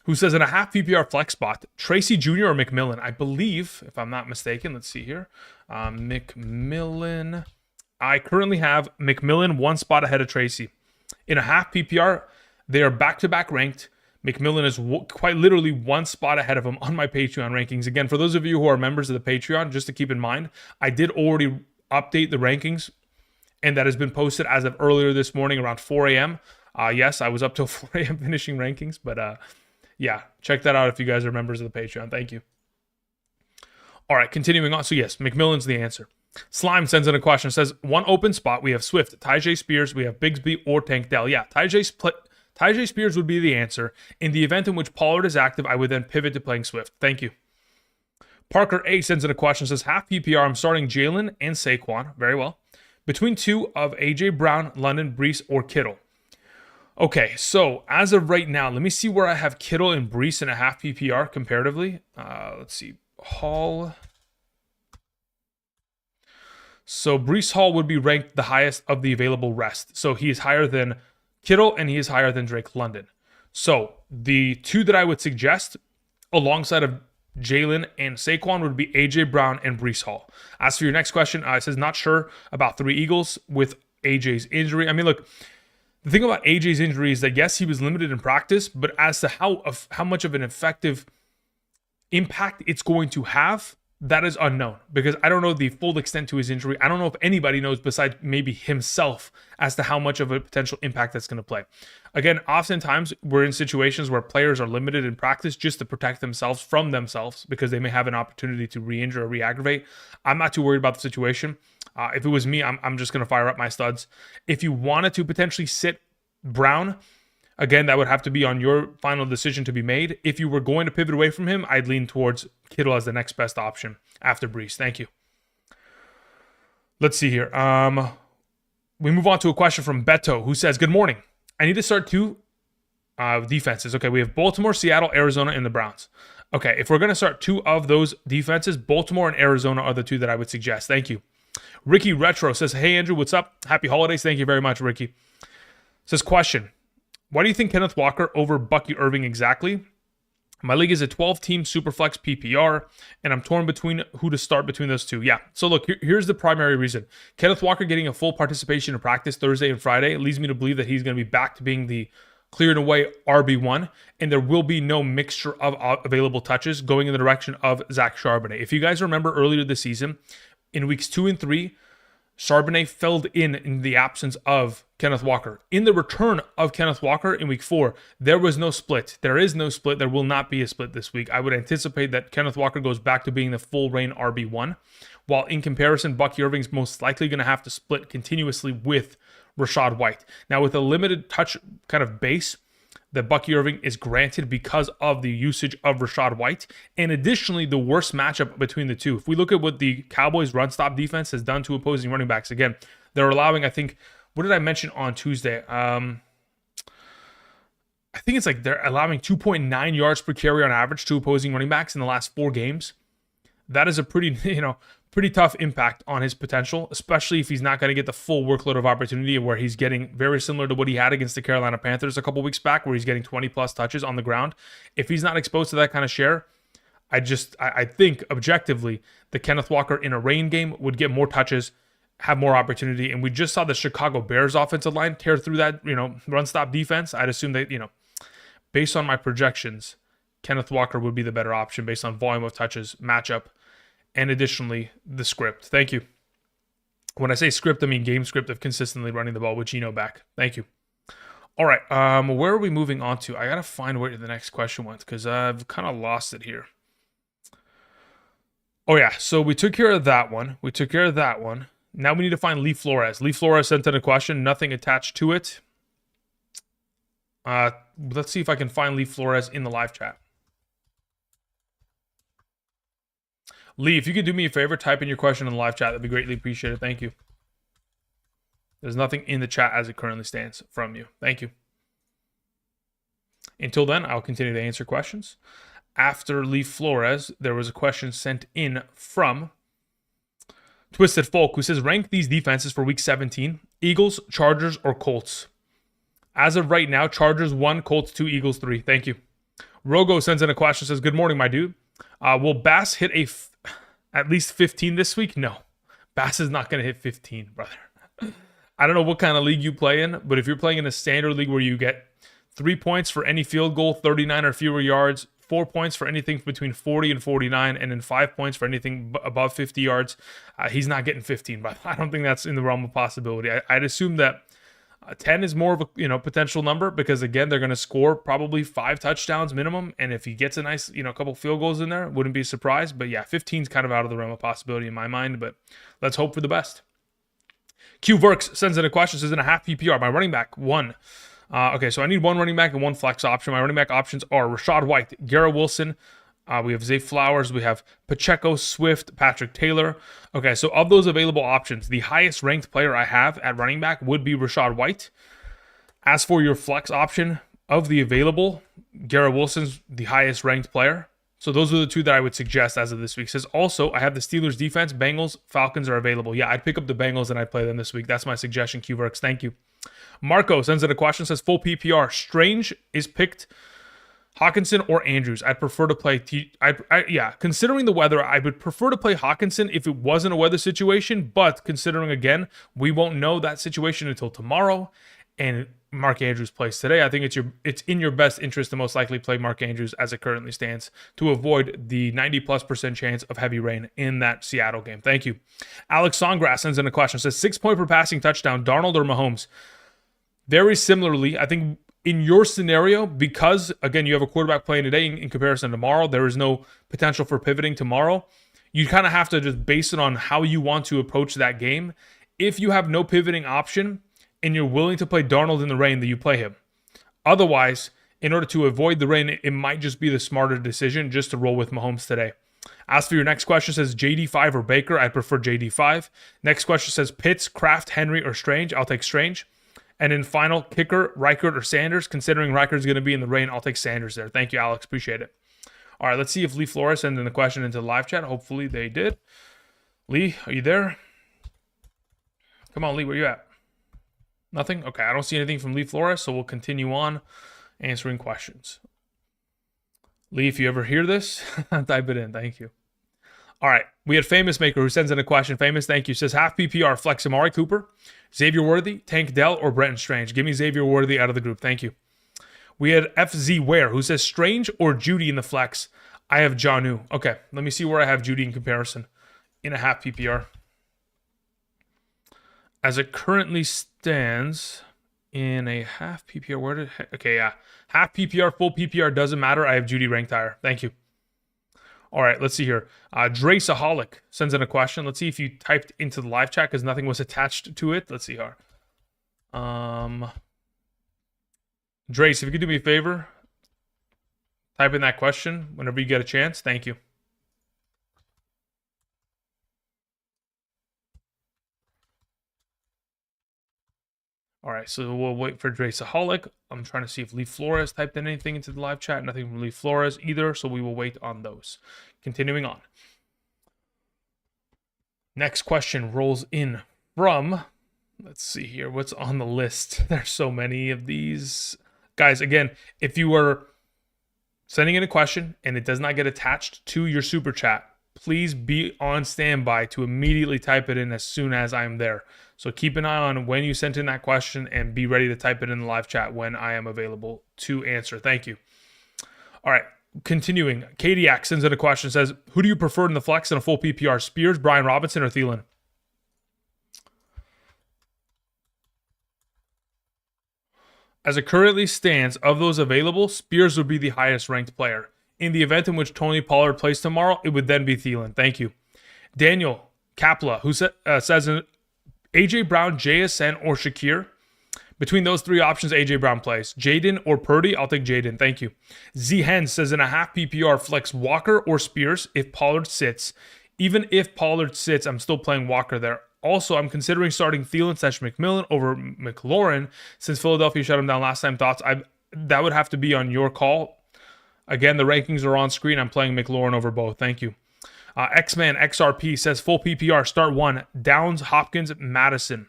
[SPEAKER 1] who says, in a half PPR flex spot, Tracy Jr. or McMillan? I believe, if I'm not mistaken, let's see here. McMillan. I currently have McMillan 1 spot ahead of Tracy. In a half PPR, they are back-to-back ranked. McMillan is quite literally 1 spot ahead of him on my Patreon rankings. Again, for those of you who are members of the Patreon, just to keep in mind, I did already update the rankings, and that has been posted as of earlier this morning around 4 a.m. Yes, I was up till 4 a.m. finishing rankings, but yeah, check that out if you guys are members of the Patreon. Thank you. All right, continuing on. So yes, McMillan's the answer. Slime sends in a question. Says, 1 open spot. We have Swift, Tyjae Spears, we have Bigsby or Tank Dell. Yeah, Tyjae Spears would be the answer. In the event in which Pollard is active, I would then pivot to playing Swift. Thank you. Parker A sends in a question. Says, half PPR, I'm starting Jalen and Saquon. Very well. Between 2 of A.J. Brown, London, Breece, or Kittle. Okay, so as of right now, let me see where I have Kittle and Brees in a half PPR comparatively. Let's see. Hall. So Brees Hall would be ranked the highest of the available rest. So he is higher than Kittle and he is higher than Drake London. So the two that I would suggest alongside of Jalen and Saquon would be AJ Brown and Brees Hall. As for your next question, it says not sure about 3 Eagles with AJ's injury. I mean, look, the thing about AJ's injury is that yes, he was limited in practice, but as to how much of an effective impact it's going to have, that is unknown because I don't know the full extent to his injury. I don't know if anybody knows besides maybe himself as to how much of a potential impact that's going to play. Again, oftentimes we're in situations where players are limited in practice just to protect themselves from themselves because they may have an opportunity to re-injure or re-aggravate. I'm not too worried about the situation. If it was me, I'm just going to fire up my studs. If you wanted to potentially sit Brown, again, that would have to be on your final decision to be made. If you were going to pivot away from him, I'd lean towards Kittle as the next best option after Brees. Thank you. Let's see here. We move on to a question from Beto, who says, good morning. I need to start 2 defenses. Okay, we have Baltimore, Seattle, Arizona, and the Browns. Okay, if we're going to start 2 of those defenses, Baltimore and Arizona are the 2 that I would suggest. Thank you. Ricky Retro says, hey, Andrew, what's up? Happy holidays. Thank you very much, Ricky. Says, question. Why do you think Kenneth Walker over Bucky Irving exactly? My league is a 12-team Superflex PPR, and I'm torn between who to start between those 2. Yeah, so look, here's the primary reason. Kenneth Walker getting a full participation in practice Thursday and Friday leads me to believe that he's going to be back to being the clear and away RB1, and there will be no mixture of available touches going in the direction of Zach Charbonnet. If you guys remember earlier this season, in weeks 2 and 3, Charbonnet filled in the absence of Kenneth Walker. In the return of Kenneth Walker in week 4, there was no split. There is no split. There will not be a split this week. I would anticipate that Kenneth Walker goes back to being the full reign RB1, while in comparison, Bucky Irving's most likely going to have to split continuously with Rachaad White. Now, with a limited touch kind of base that Bucky Irving is granted because of the usage of Rachaad White, and additionally, the worst matchup between the 2. If we look at what the Cowboys run-stop defense has done to opposing running backs, again, they're allowing, I think, what did I mention on Tuesday? I think it's like they're allowing 2.9 yards per carry on average to opposing running backs in the last 4 games. That is a pretty tough impact on his potential, especially if he's not going to get the full workload of opportunity where he's getting very similar to what he had against the Carolina Panthers a couple weeks back, where he's getting 20-plus touches on the ground. If he's not exposed to that kind of share, I think objectively the Kenneth Walker in a rain game would get more touches, have more opportunity, and we just saw the Chicago Bears offensive line tear through that, run-stop defense. I'd assume that, based on my projections, Kenneth Walker would be the better option based on volume of touches, matchup, and additionally, the script. Thank you. When I say script, I mean game script of consistently running the ball with Geno back. Thank you. All right, where are we moving on to? I got to find where the next question went because I've kind of lost it here. Oh, yeah, so we took care of that one. Now we need to find Lee Flores. Lee Flores sent in a question, nothing attached to it. Let's see if I can find Lee Flores in the live chat. Lee, if you could do me a favor, type in your question in the live chat. That'd be greatly appreciated. Thank you. There's nothing in the chat as it currently stands from you. Thank you. Until then, I'll continue to answer questions. After Lee Flores, there was a question sent in from Twisted Folk, who says, rank these defenses for week 17, Eagles, Chargers, or Colts. As of right now, Chargers 1, Colts 2, Eagles 3. Thank you. Rogo sends in a question, says, good morning, my dude. Will Bass hit at least 15 this week? No. Bass is not going to hit 15, brother. I don't know what kind of league you play in, but if you're playing in a standard league where you get 3 points for any field goal, 39 or fewer yards, 4 points for anything between 40 and 49, and then 5 points for anything above 50 yards, he's not getting 15, but I don't think that's in the realm of possibility. I'd assume that 10 is more of a potential number because, again, they're going to score probably 5 touchdowns minimum, and if he gets a nice couple field goals in there, wouldn't be a surprise. But yeah, 15 is kind of out of the realm of possibility in my mind, but let's hope for the best. Q Verks sends in a question, says in a half PPR, my running back, 1. Okay, so I need 1 running back and 1 flex option. My running back options are Rachaad White, Garrett Wilson, we have Zay Flowers, we have Pacheco, Swift, Patrick Taylor. Okay, so of those available options, the highest ranked player I have at running back would be Rachaad White. As for your flex option of the available, Garrett Wilson's the highest ranked player. So those are the two that I would suggest as of this week. It says also, I have the Steelers defense, Bengals, Falcons are available. Yeah, I'd pick up the Bengals and I'd play them this week. That's my suggestion, QVerks. Thank you. Marco sends in a question, says full PPR. Strange is picked Hawkinson or Andrews. I'd prefer to play considering the weather, I would prefer to play Hawkinson if it wasn't a weather situation, but considering again, we won't know that situation until tomorrow and Mark Andrews plays today. I think it's in your best interest to most likely play Mark Andrews as it currently stands to avoid the 90+% chance of heavy rain in that Seattle game. Thank you. Alex Songgrass sends in a question. Says 6 point per passing touchdown, Darnold or Mahomes? Very similarly, I think in your scenario, because again, you have a quarterback playing today in comparison to tomorrow, there is no potential for pivoting tomorrow. You kind of have to just base it on how you want to approach that game. If you have no pivoting option, and you're willing to play Darnold in the rain, that you play him. Otherwise, in order to avoid the rain, it might just be the smarter decision just to roll with Mahomes today. As for your next question, says JD5 or Baker. I prefer JD5. Next question says Pitts, Kraft, Henry, or Strange. I'll take Strange. And then final, kicker, Reichert or Sanders. Considering Reichert's going to be in the rain, I'll take Sanders there. Thank you, Alex. Appreciate it. All right, let's see if Lee Flores sent in the question into the live chat. Hopefully they did. Lee, are you there? Come on, Lee, where you at? Nothing? Okay, I don't see anything from Lee Flores, so we'll continue on answering questions. Lee, if you ever hear this, type it in. Thank you. All right, we had Famous Maker who sends in a question. Famous, thank you. Says half PPR, flex Amari Cooper, Xavier Worthy, Tank Dell, or Brenton Strange. Give me Xavier Worthy out of the group. Thank you. We had FZ Ware who says Strange or Judy in the flex. I have Jonnu. Okay, let me see where I have Judy in comparison in a half PPR. As it currently stands in a half PPR, half PPR, full PPR doesn't matter. I have Judy ranked higher. Thank you. All right, let's see here. Dre Saholic sends in a question. Let's see if you typed into the live chat because nothing was attached to it. Let's see here. Drace, if you could do me a favor, type in that question whenever you get a chance. Thank you. All right, so we'll wait for Dre Saholic. I'm trying to see if Lee Flores typed in anything into the live chat. Nothing from Lee Flores either, so we will wait on those. Continuing on. Next question rolls in from, let's see here, what's on the list? There's so many of these. Guys, again, if you are sending in a question and it does not get attached to your super chat, please be on standby to immediately type it in as soon as I'm there. So keep an eye on when you sent in that question and be ready to type it in the live chat when I am available to answer. Thank you. All right, continuing. Kadiak sends in a question, says, who do you prefer in the flex in a full PPR? Spears, Brian Robinson, or Thielen? As it currently stands, of those available, Spears would be the highest ranked player. In the event in which Tony Pollard plays tomorrow, it would then be Thielen. Thank you. Daniel Kapla, who says AJ Brown, JSN, or Shakir. Between those three options, AJ Brown plays. Jaden or Purdy, I'll take Jaden. Thank you. Z Hen says in a half PPR, flex Walker or Spears if Pollard sits. Even if Pollard sits, I'm still playing Walker there. Also, I'm considering starting Thielen/McMillan over McLaurin since Philadelphia shut him down last time. Thoughts? That would have to be on your call. Again, the rankings are on screen. I'm playing McLaurin over both. Thank you. X-Man XRP says full PPR, start one. Downs, Hopkins, Madison.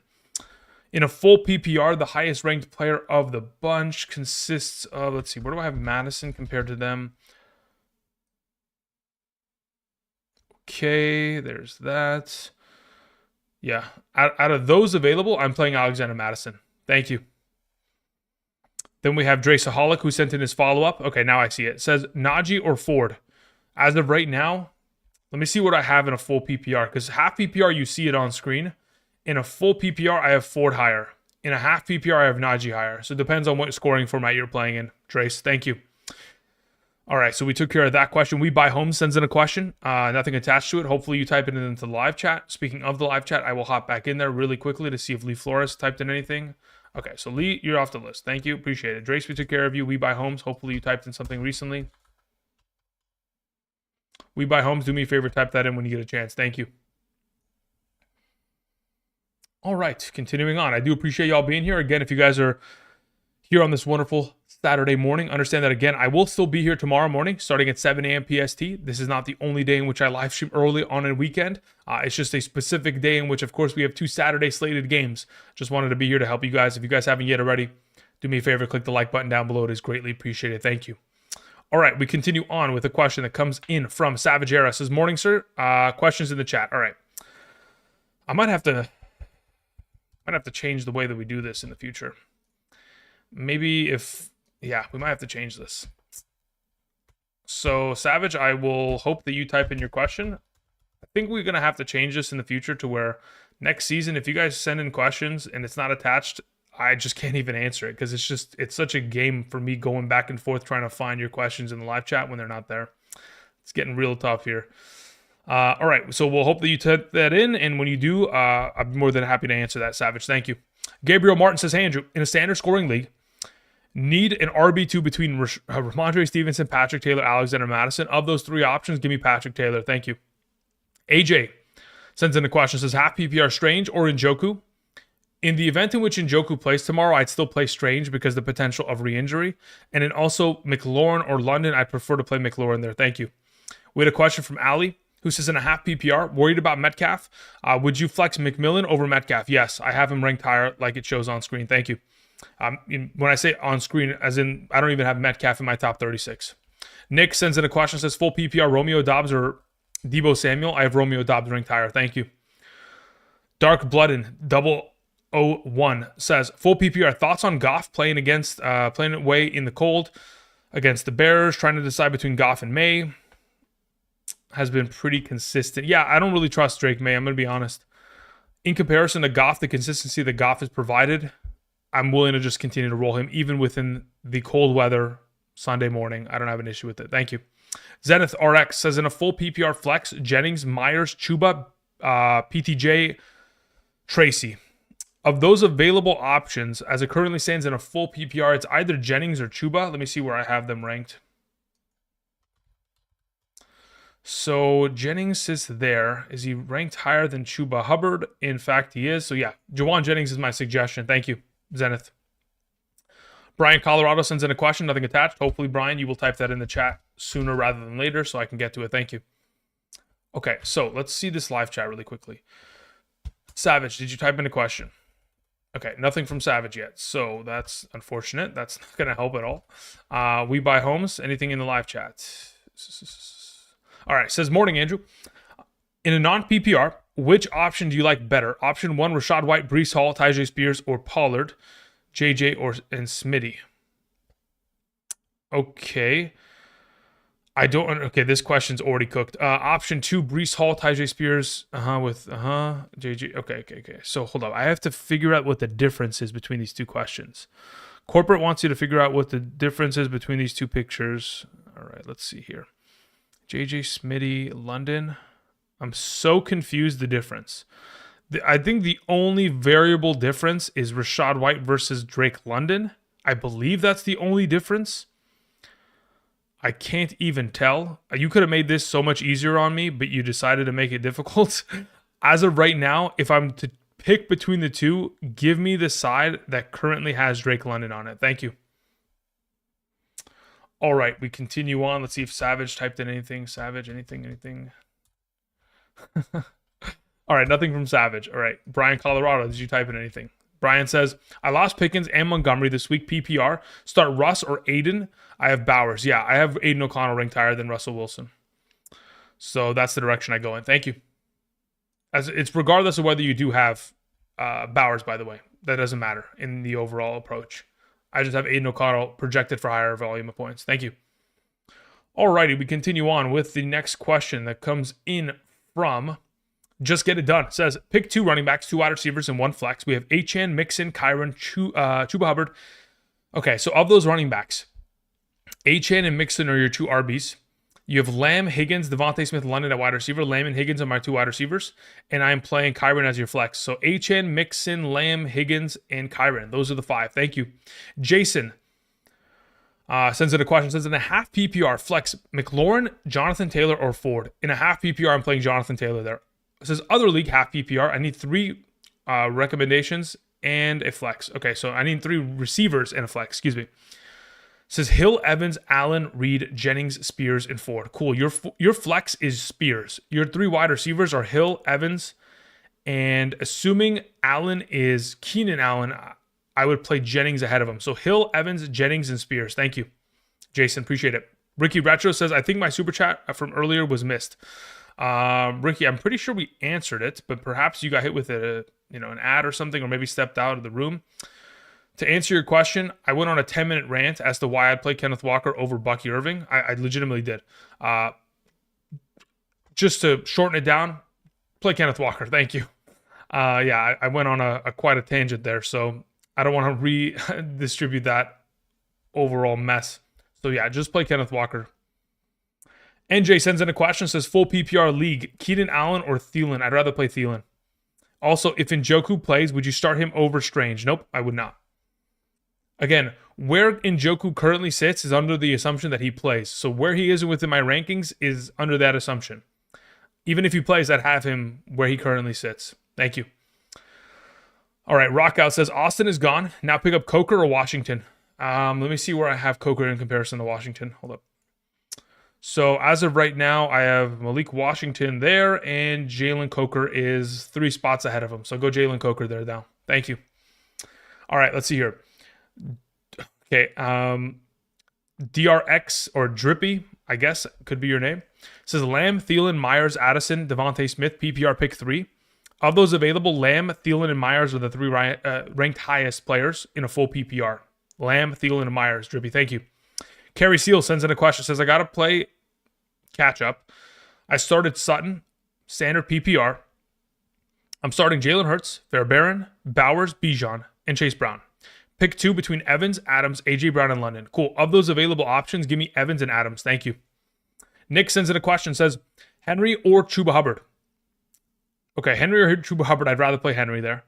[SPEAKER 1] In a full PPR, the highest ranked player of the bunch consists of, let's see, where do I have Madison compared to them? Okay, there's that. Yeah, out of those available, I'm playing Alexander Madison. Thank you. Then we have Dre Saholic, who sent in his follow-up. Okay, now I see it. It says Najee or Ford. As of right now, let me see what I have in a full PPR. Because half PPR, you see it on screen. In a full PPR, I have Ford higher. In a half PPR, I have Najee higher. So it depends on what scoring format you're playing in. Trace, thank you. All right, so we took care of that question. We Buy Homes sends in a question. Nothing attached to it. Hopefully you type it into the live chat. Speaking of the live chat, I will hop back in there really quickly to see if Lee Flores typed in anything. Okay, so Lee, you're off the list. Thank you. Appreciate it. Drace, we took care of you. We Buy Homes. Hopefully you typed in something recently. We Buy Homes. Do me a favor. Type that in when you get a chance. Thank you. All right, continuing on. I do appreciate y'all being here. Again, if you guys are here on this wonderful Saturday morning. Understand that, again, I will still be here tomorrow morning starting at 7 a.m. PST. This is not the only day in which I live stream early on a weekend. It's just a specific day in which, of course, we have 2 Saturday slated games. Just wanted to be here to help you guys. If you guys haven't yet already, do me a favor, click the like button down below. It is greatly appreciated. Thank you. All right, we continue on with a question that comes in from Savage Era. It says, morning, sir. Questions in the chat. All right. I might have to change the way that we do this in the future. Maybe we might have to change this. So, Savage, I will hope that you type in your question. I think we're going to have to change this in the future to where next season, if you guys send in questions and it's not attached, I just can't even answer it because it's such a game for me going back and forth trying to find your questions in the live chat when they're not there. It's getting real tough here. All right, so we'll hope that you type that in, and when you do, I'd be more than happy to answer that, Savage. Thank you. Gabriel Martin says, hey, Andrew, in a standard scoring league, need an RB2 between Ramondre Stevenson, Patrick Taylor, Alexander Madison. Of those 3 options, give me Patrick Taylor. Thank you. AJ sends in a question, says, half PPR Strange or Njoku? In the event in which Njoku plays tomorrow, I'd still play Strange because of the potential of re-injury. And then also McLaurin or London, I'd prefer to play McLaurin there. Thank you. We had a question from Ali, who says in a half PPR, worried about Metcalf. Would you flex McMillan over Metcalf? Yes, I have him ranked higher like it shows on screen. Thank you. When I say on screen, as in I don't even have Metcalf in my top 36. Nick sends in a question, says full PPR, Romeo Dobbs or Deebo Samuel. I have Romeo Dobbs ranked higher. Thank you. Dark Blooded 001 says full PPR, thoughts on Goff playing away in the cold against the Bears, trying to decide between Goff and May. Has been pretty consistent. Yeah, I don't really trust Drake May. I'm going to be honest. In comparison to Goff, the consistency that Goff has provided, I'm willing to just continue to roll him even within the cold weather Sunday morning. I don't have an issue with it. Thank you. Zenith RX says in a full PPR flex, Jennings, Myers, Chuba, PTJ, Tracy. Of those available options, as it currently stands in a full PPR, it's either Jennings or Chuba. Let me see where I have them ranked. So Jennings is there. Is he ranked higher than Chuba Hubbard? In fact, he is. So yeah, Jawan Jennings is my suggestion. Thank you, Zenith. Brian Colorado sends in a question, nothing attached. Hopefully, Brian, you will type that in the chat sooner rather than later so I can get to it. Thank you. Okay, so let's see this live chat really quickly. Savage, did you type in a question? Okay, nothing from Savage yet. So that's unfortunate. That's not going to help at all. We buy homes. Anything in the live chat? All right, says, morning, Andrew. In a non-PPR, which option do you like better? Option 1, Rashad White, Breece Hall, Tyjae Spears, or Pollard, JJ, and Smitty. Okay. Okay, this question's already cooked. Option 2, Breece Hall, Tyjae Spears, JJ. Okay. So hold up. I have to figure out what the difference is between these two questions. Corporate wants you to figure out what the difference is between these two pictures. All right, let's see here. JJ, Smitty, London. I'm so confused the difference. I think the only variable difference is Rashad White versus Drake London. I believe that's the only difference. I can't even tell. You could have made this so much easier on me, but you decided to make it difficult. As of right now, if I'm to pick between the two, give me the side that currently has Drake London on it. Thank you. All right, we continue on. Let's see if Savage typed in anything. Savage, anything. All right, nothing from Savage. All right, Brian Colorado, did you type in anything? Brian says, I lost Pickens and Montgomery this week, PPR. Start Russ or Aiden. I have Bowers. Yeah, I have Aiden O'Connell ranked higher than Russell Wilson. So that's the direction I go in. Thank you. As it's regardless of whether you do have Bowers, by the way. That doesn't matter in the overall approach. I just have Aiden O'Connell projected for higher volume of points. Thank you. Alrighty, we continue on with the next question that comes in from Just Get It Done. It says, pick 2 running backs, 2 wide receivers, and 1 flex. We have Achane, Mixon, Kyron, Chuba Hubbard. Okay, so of those running backs, Achane and Mixon are your 2 RBs. You have Lamb, Higgins, Devontae Smith, London at wide receiver. Lamb and Higgins are my 2 wide receivers. And I'm playing Kyron as your flex. So Achane, Mixon, Lamb, Higgins, and Kyron. Those are the 5. Thank you. Jason sends in a question. Says, in a half PPR, flex McLaurin, Jonathan Taylor, or Ford. In a half PPR, I'm playing Jonathan Taylor there. It says, other league, half PPR. I need 3 recommendations and a flex. Okay, so I need 3 receivers and a flex. Excuse me. It says Hill, Evans, Allen, Reed, Jennings, Spears, and Ford. Cool. Your flex is Spears. Your 3 wide receivers are Hill, Evans, and assuming Allen is Keenan Allen, I would play Jennings ahead of him. So Hill, Evans, Jennings, and Spears. Thank you, Jason. Appreciate it. Ricky Retro says, I think my super chat from earlier was missed. Ricky, I'm pretty sure we answered it, but perhaps you got hit with an ad or something, or maybe stepped out of the room. To answer your question, I went on a 10-minute rant as to why I'd play Kenneth Walker over Bucky Irving. I legitimately did. Just to shorten it down, play Kenneth Walker. Thank you. I went on a quite a tangent there, so I don't want to redistribute that overall mess. So yeah, just play Kenneth Walker. NJ sends in a question, says full PPR league, Keenan Allen or Thielen? I'd rather play Thielen. Also, if Njoku plays, would you start him over Strange? Nope, I would not. Again, where Njoku currently sits is under the assumption that he plays. So where he is within my rankings is under that assumption. Even if he plays, I'd have him where he currently sits. Thank you. All right, Rockout says Austin is gone. Now pick up Coker or Washington. Let me see where I have Coker in comparison to Washington. Hold up. So as of right now, I have Malik Washington there, and Jalen Coker is 3 spots ahead of him. So go Jalen Coker there now. Thank you. All right, let's see here. Okay, DRX or Drippy, I guess could be your name. It says Lamb, Thielen, Myers, Addison, Devontae Smith, PPR pick 3. Of those available, Lamb, Thielen, and Myers are the 3 ranked highest players in a full PPR. Lamb, Thielen, and Myers. Drippy, thank you. Kerry Seal sends in a question. Says, I got to play catch up. I started Sutton, standard PPR. I'm starting Jalen Hurts, Fairbairn, Bowers, Bijan, and Chase Brown. Pick 2 between Evans, Adams, AJ Brown, and London. Cool. Of those available options, give me Evans and Adams. Thank you. Nick sends in a question. Says, Henry or Chuba Hubbard? Okay, Henry or Chuba Hubbard. I'd rather play Henry there.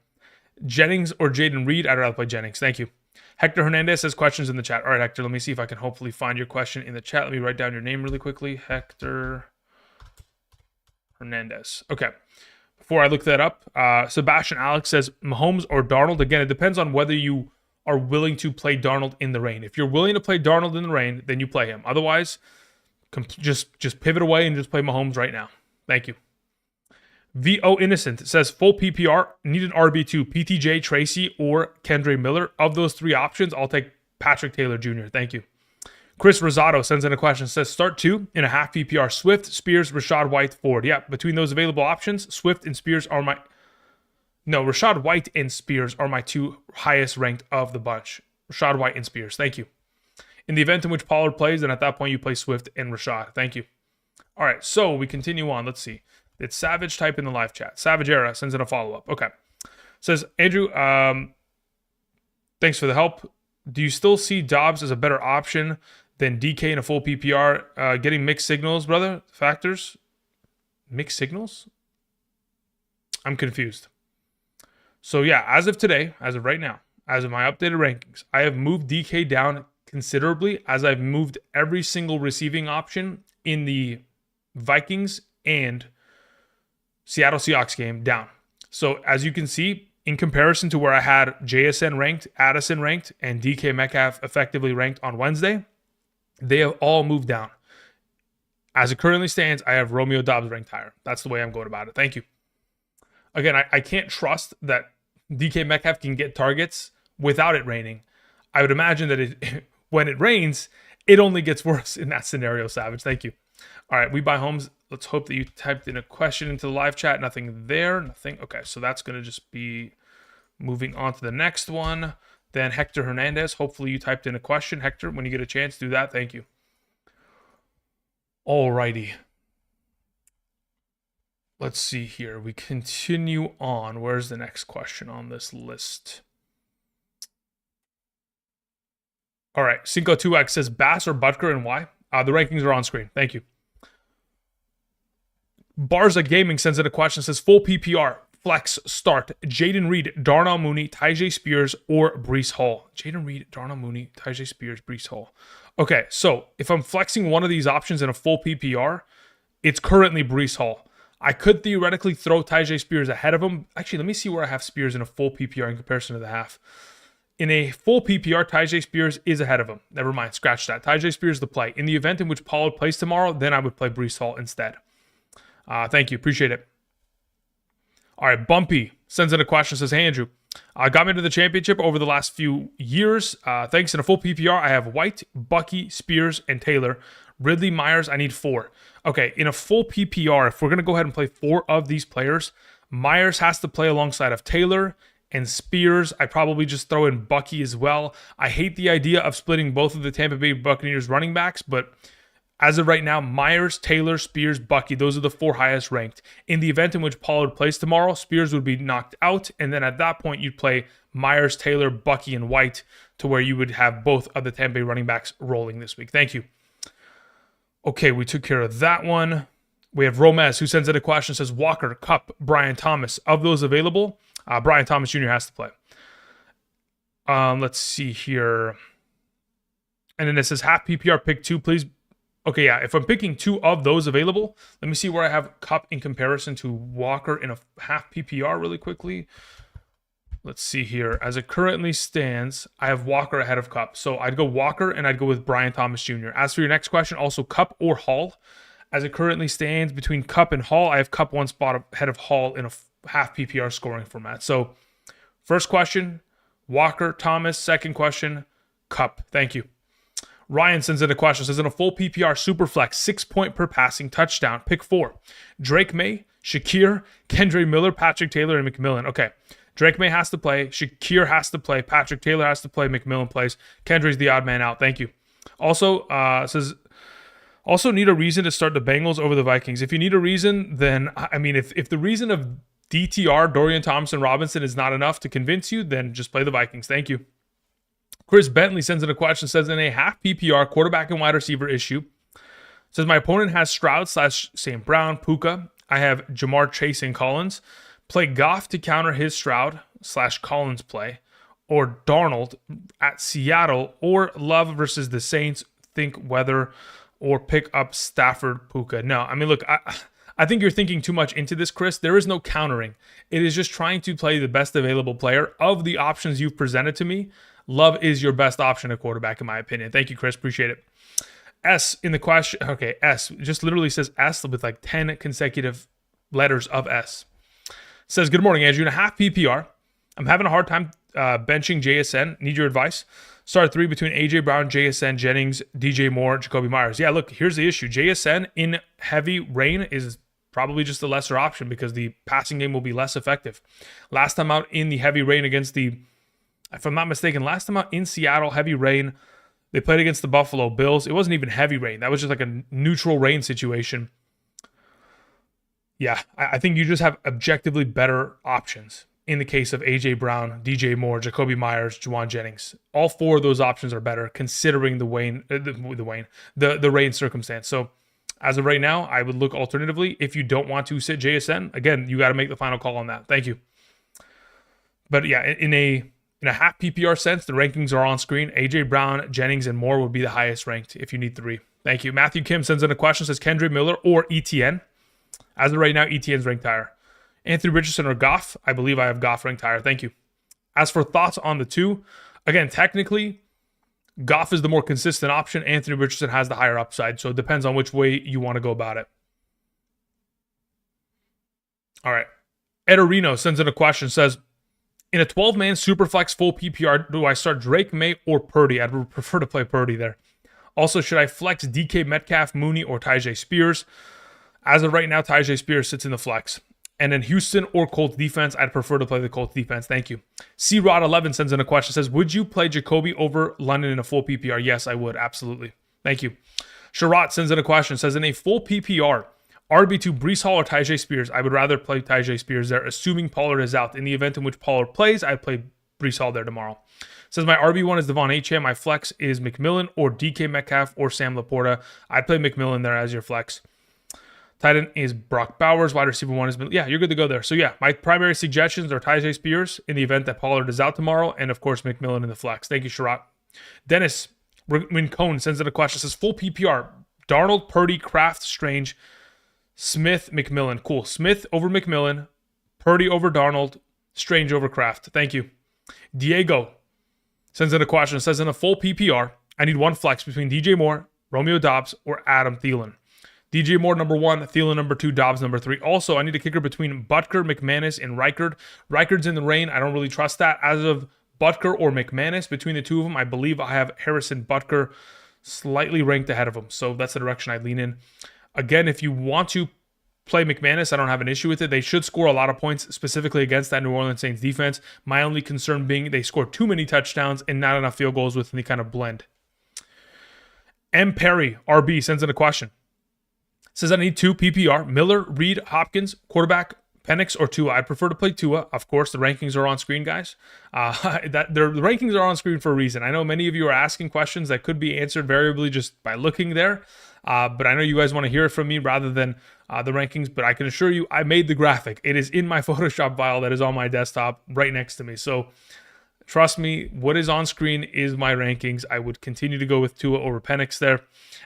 [SPEAKER 1] Jennings or Jaden Reed. I'd rather play Jennings. Thank you. Hector Hernandez has questions in the chat. All right, Hector, let me see if I can hopefully find your question in the chat. Let me write down your name really quickly. Hector Hernandez. Okay. Before I look that up, Sebastian Alex says Mahomes or Darnold. Again, it depends on whether you are willing to play Darnold in the rain. If you're willing to play Darnold in the rain, then you play him. Otherwise, just pivot away and just play Mahomes right now. Thank you. VO Innocent says full PPR, need an RB2, PTJ, Tracy, or Kendre Miller. Of those 3 options, I'll take Patrick Taylor Jr. Thank you. Chris Rosado sends in a question, says start 2 in a half PPR, Swift, Spears, Rashad White, Ford. Yeah, between those available options, Swift and Spears are Rashad White and Spears are my 2 highest ranked of the bunch. Rashad White and Spears. Thank you. In the event in which Pollard plays, then at that point you play Swift and Rashad. Thank you. All right, so we continue on. Let's see. Did Savage type in the live chat? Savage Era sends in a follow-up. Okay. Says, Andrew, thanks for the help. Do you still see Dobbs as a better option than DK in a full PPR? Getting mixed signals, brother? Factors? Mixed signals? I'm confused. So yeah, as of today, as of right now, as of my updated rankings, I have moved DK down considerably as I've moved every single receiving option in the Vikings and Seattle Seahawks game down. So as you can see, in comparison to where I had JSN ranked, Addison ranked, and DK Metcalf effectively ranked on Wednesday, they have all moved down. As it currently stands, I have Romeo Dobbs ranked higher. That's the way I'm going about it. Thank you. Again, I can't trust that DK Metcalf can get targets without it raining. I would imagine that when it rains, it only gets worse in that scenario, Savage. Thank you. All right, we buy homes. Let's hope that you typed in a question into the live chat. Nothing there. Nothing. Okay, so that's going to just be moving on to the next one. Then Hector Hernandez. Hopefully you typed in a question. Hector, when you get a chance, do that. Thank you. All righty. Let's see here. We continue on. Where's the next question on this list? All right. Cinco2X says Bass or Butker and why? The rankings are on screen. Thank you. Barza Gaming sends in a question. Says full PPR. Flex start. Jaden Reed, Darnell Mooney, Tyjae Spears, or Breece Hall. Jaden Reed, Darnell Mooney, Tyjae Spears, Breece Hall. Okay, so if I'm flexing one of these options in a full PPR, it's currently Breece Hall. I could theoretically throw Tyjae Spears ahead of him. Actually, let me see where I have Spears in a full PPR in comparison to the half. In a full PPR, Tyjae Spears is ahead of him. Never mind, scratch that. Tyjae Spears the play. In the event in which Pollard plays tomorrow, then I would play Breece Hall instead. Thank you, appreciate it. All right, Bumpy sends in a question, says, hey, Andrew, got me to the championship over the last few years. Thanks. In a full PPR, I have White, Bucky, Spears, and Taylor. Ridley, Myers, I need 4. Okay, in a full PPR, if we're going to go ahead and play 4 of these players, Myers has to play alongside of Taylor and Spears. I probably just throw in Bucky as well. I hate the idea of splitting both of the Tampa Bay Buccaneers running backs, but as of right now, Myers, Taylor, Spears, Bucky, those are the 4 highest ranked. In the event in which Pollard plays tomorrow, Spears would be knocked out, and then at that point, you'd play Myers, Taylor, Bucky, and White to where you would have both of the Tampa Bay running backs rolling this week. Thank you. Okay, we took care of that one. We have Romez, who sends in a question, says, Walker, Kupp, Brian Thomas. Of those available, Brian Thomas Jr. has to play. Let's see here. And then it says, half PPR, pick 2, please. Okay, yeah, if I'm picking 2 of those available, let me see where I have Kupp in comparison to Walker in a half PPR really quickly. Let's see here. As it currently stands, I have Walker ahead of Kupp. So I'd go Walker and I'd go with Brian Thomas Jr. As for your next question, also Kupp or Hall. As it currently stands between Kupp and Hall, I have Kupp 1 spot ahead of Hall in a half PPR scoring format. So first question, Walker, Thomas. Second question, Kupp. Thank you. Ryan sends in a question, says, in a full PPR Superflex, 6-point per passing touchdown, pick 4. Drake May, Shakir, Kendre Miller, Patrick Taylor, and McMillan. Okay, Drake May has to play, Shakir has to play, Patrick Taylor has to play, McMillan plays. Kendre's the odd man out. Thank you. Also, says, also need a reason to start the Bengals over the Vikings. If you need a reason, then, I mean, if the reason of DTR, Dorian Thompson-Robinson, is not enough to convince you, then just play the Vikings. Thank you. Chris Bentley sends in a question, says, in a half PPR quarterback and wide receiver issue, says, my opponent has Stroud / St. Brown, Puka. I have Jamar Chase and Collins. Play Goff to counter his Stroud / Collins play, or Darnold at Seattle, or Love versus the Saints, think weather, or pick up Stafford, Puka. No, I mean, look, I think you're thinking too much into this, Chris. There is no countering. It is just trying to play the best available player. Of the options you've presented to me, Love is your best option at quarterback, in my opinion. Thank you, Chris. Appreciate it. S in the question. Okay, S. Just literally says S with like 10 consecutive letters of S. Says, good morning, Andrew. In a half PPR, I'm having a hard time benching JSN. Need your advice. Start 3 between A.J. Brown, JSN, Jennings, DJ Moore, Jacoby Myers. Yeah, look, here's the issue. JSN in heavy rain is probably just the lesser option because the passing game will be less effective. Last time out in the heavy rain against the, if I'm not mistaken, last time out in Seattle, heavy rain, they played against the Buffalo Bills. It wasn't even heavy rain. That was just like a neutral rain situation. Yeah, I think you just have objectively better options in the case of A.J. Brown, DJ Moore, Jacoby Myers, Juwan Jennings. All 4 of those options are better considering the rain circumstance. So as of right now, I would look alternatively. If you don't want to sit JSN, again, you got to make the final call on that. Thank you. But yeah, in a half PPR sense, the rankings are on screen. A.J. Brown, Jennings, and Moore would be the highest ranked if you need 3. Thank you. Matthew Kim sends in a question, says Kendre Miller or ETN. As of right now, ETN's ranked higher. Anthony Richardson or Goff? I believe I have Goff ranked higher. Thank you. As for thoughts on the 2, again, technically, Goff is the more consistent option. Anthony Richardson has the higher upside, so it depends on which way you want to go about it. All right. Ed Areno sends in a question, says, in a 12-man Superflex full PPR, do I start Drake May or Purdy? I'd prefer to play Purdy there. Also, should I flex DK Metcalf, Mooney, or Tyjae Spears? As of right now, Tyjae Spears sits in the flex. And then Houston or Colts defense, I'd prefer to play the Colts defense. Thank you. C-Rod11 sends in a question, says, would you play Jacoby over London in a full PPR? Yes, I would. Absolutely. Thank you. Sharat sends in a question, says, in a full PPR, RB2 Breece Hall or Tyjae Spears? I would rather play Tyjae Spears there, assuming Pollard is out. In the event in which Pollard plays, I'd play Breece Hall there tomorrow. Says, my RB1 is Devon Achane. My flex is McMillan or DK Metcalf or Sam Laporta. I'd play McMillan there as your flex. Tight end is Brock Bowers. Wide receiver 1 has been, yeah, you're good to go there. So yeah, my primary suggestions are Tyjae Spears in the event that Pollard is out tomorrow, and of course McMillan in the flex. Thank you, Sharat. Dennis Wincone sends in a question, says, full PPR, Darnold, Purdy, Kraft, Strange, Smith, McMillan. Cool. Smith over McMillan. Purdy over Darnold. Strange over Kraft. Thank you. Diego sends in a question. Says, in a full PPR, I need one flex between DJ Moore, Romeo Doubs, or Adam Thielen. DJ Moore number 1, Thielen number 2, Dobbs number 3. Also, I need a kicker between Butker, McManus, and Reichard. Reichard's in the rain. I don't really trust that. As of Butker or McManus, between the two of them, I believe I have Harrison Butker slightly ranked ahead of him. So that's the direction I lean in. Again, if you want to play McManus, I don't have an issue with it. They should score a lot of points, specifically against that New Orleans Saints defense. My only concern being they score too many touchdowns and not enough field goals with any kind of blend. M. Perry, RB, sends in a question. Says, I need 2 PPR, Miller, Reed, Hopkins, quarterback, Penix, or Tua. I'd prefer to play Tua. Of course, the rankings are on screen, guys. The rankings are on screen for a reason. I know many of you are asking questions that could be answered variably just by looking there. But I know you guys want to hear it from me rather than the rankings. But I can assure you, I made the graphic. It is in my Photoshop file that is on my desktop right next to me. So trust me, what is on screen is my rankings. I would continue to go with Tua over Penix there.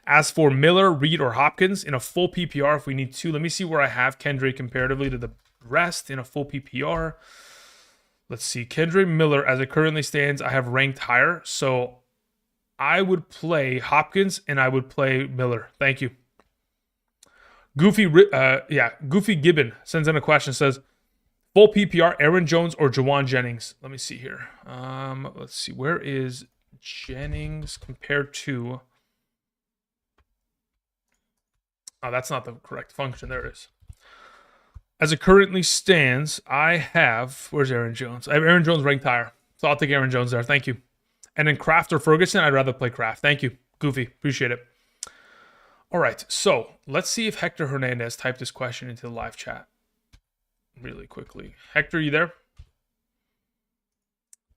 [SPEAKER 1] As for Miller, Reed, or Hopkins in a full PPR, if we need 2, let me see where I have Kendrick comparatively to the rest in a full PPR. Let's see. Kendrick Miller, as it currently stands, I have ranked higher. So I would play Hopkins and I would play Miller. Thank you. Goofy Gibbon sends in a question, says, full PPR, Aaron Jones or Jawan Jennings? Let me see here. Let's see. Where is Jennings compared to... Oh, that's not the correct function. There it is. As it currently stands, I have... Where's Aaron Jones? I have Aaron Jones ranked higher. So I'll take Aaron Jones there. Thank you. And then Kraft or Ferguson, I'd rather play Kraft. Thank you. Goofy. Appreciate it. All right. So let's see if Hector Hernandez typed this question into the live chat really quickly. Hector, you there?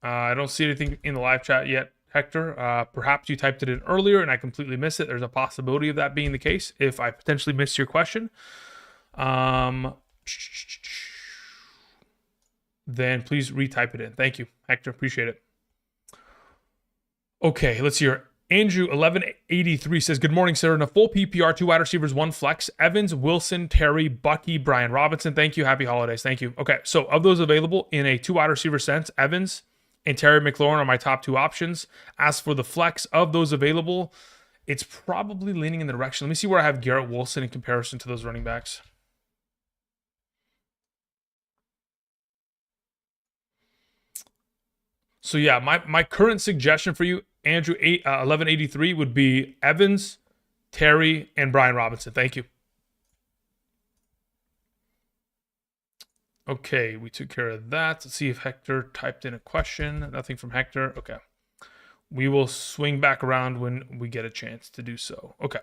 [SPEAKER 1] I don't see anything in the live chat yet, Hector. Perhaps you typed it in earlier and I completely missed it. There's a possibility of that being the case if I potentially missed your question. Then please retype it in. Thank you, Hector. Appreciate it. Okay, let's hear. Andrew 1183 says, good morning, sir. In a full PPR, 2 wide receivers, 1 flex. Evans, Wilson, Terry, Bucky, Brian Robinson. Thank you. Happy holidays. Thank you. Okay, so of those available in a 2 wide receiver sense, Evans and Terry McLaurin are my top 2 options. As for the flex of those available, it's probably leaning in the direction. Let me see where I have Garrett Wilson in comparison to those running backs. So yeah, my current suggestion for you, Andrew 1183, would be Evans, Terry, and Brian Robinson. Thank you. Okay, we took care of that. Let's see if Hector typed in a question. Nothing from Hector. Okay. We will swing back around when we get a chance to do so. Okay.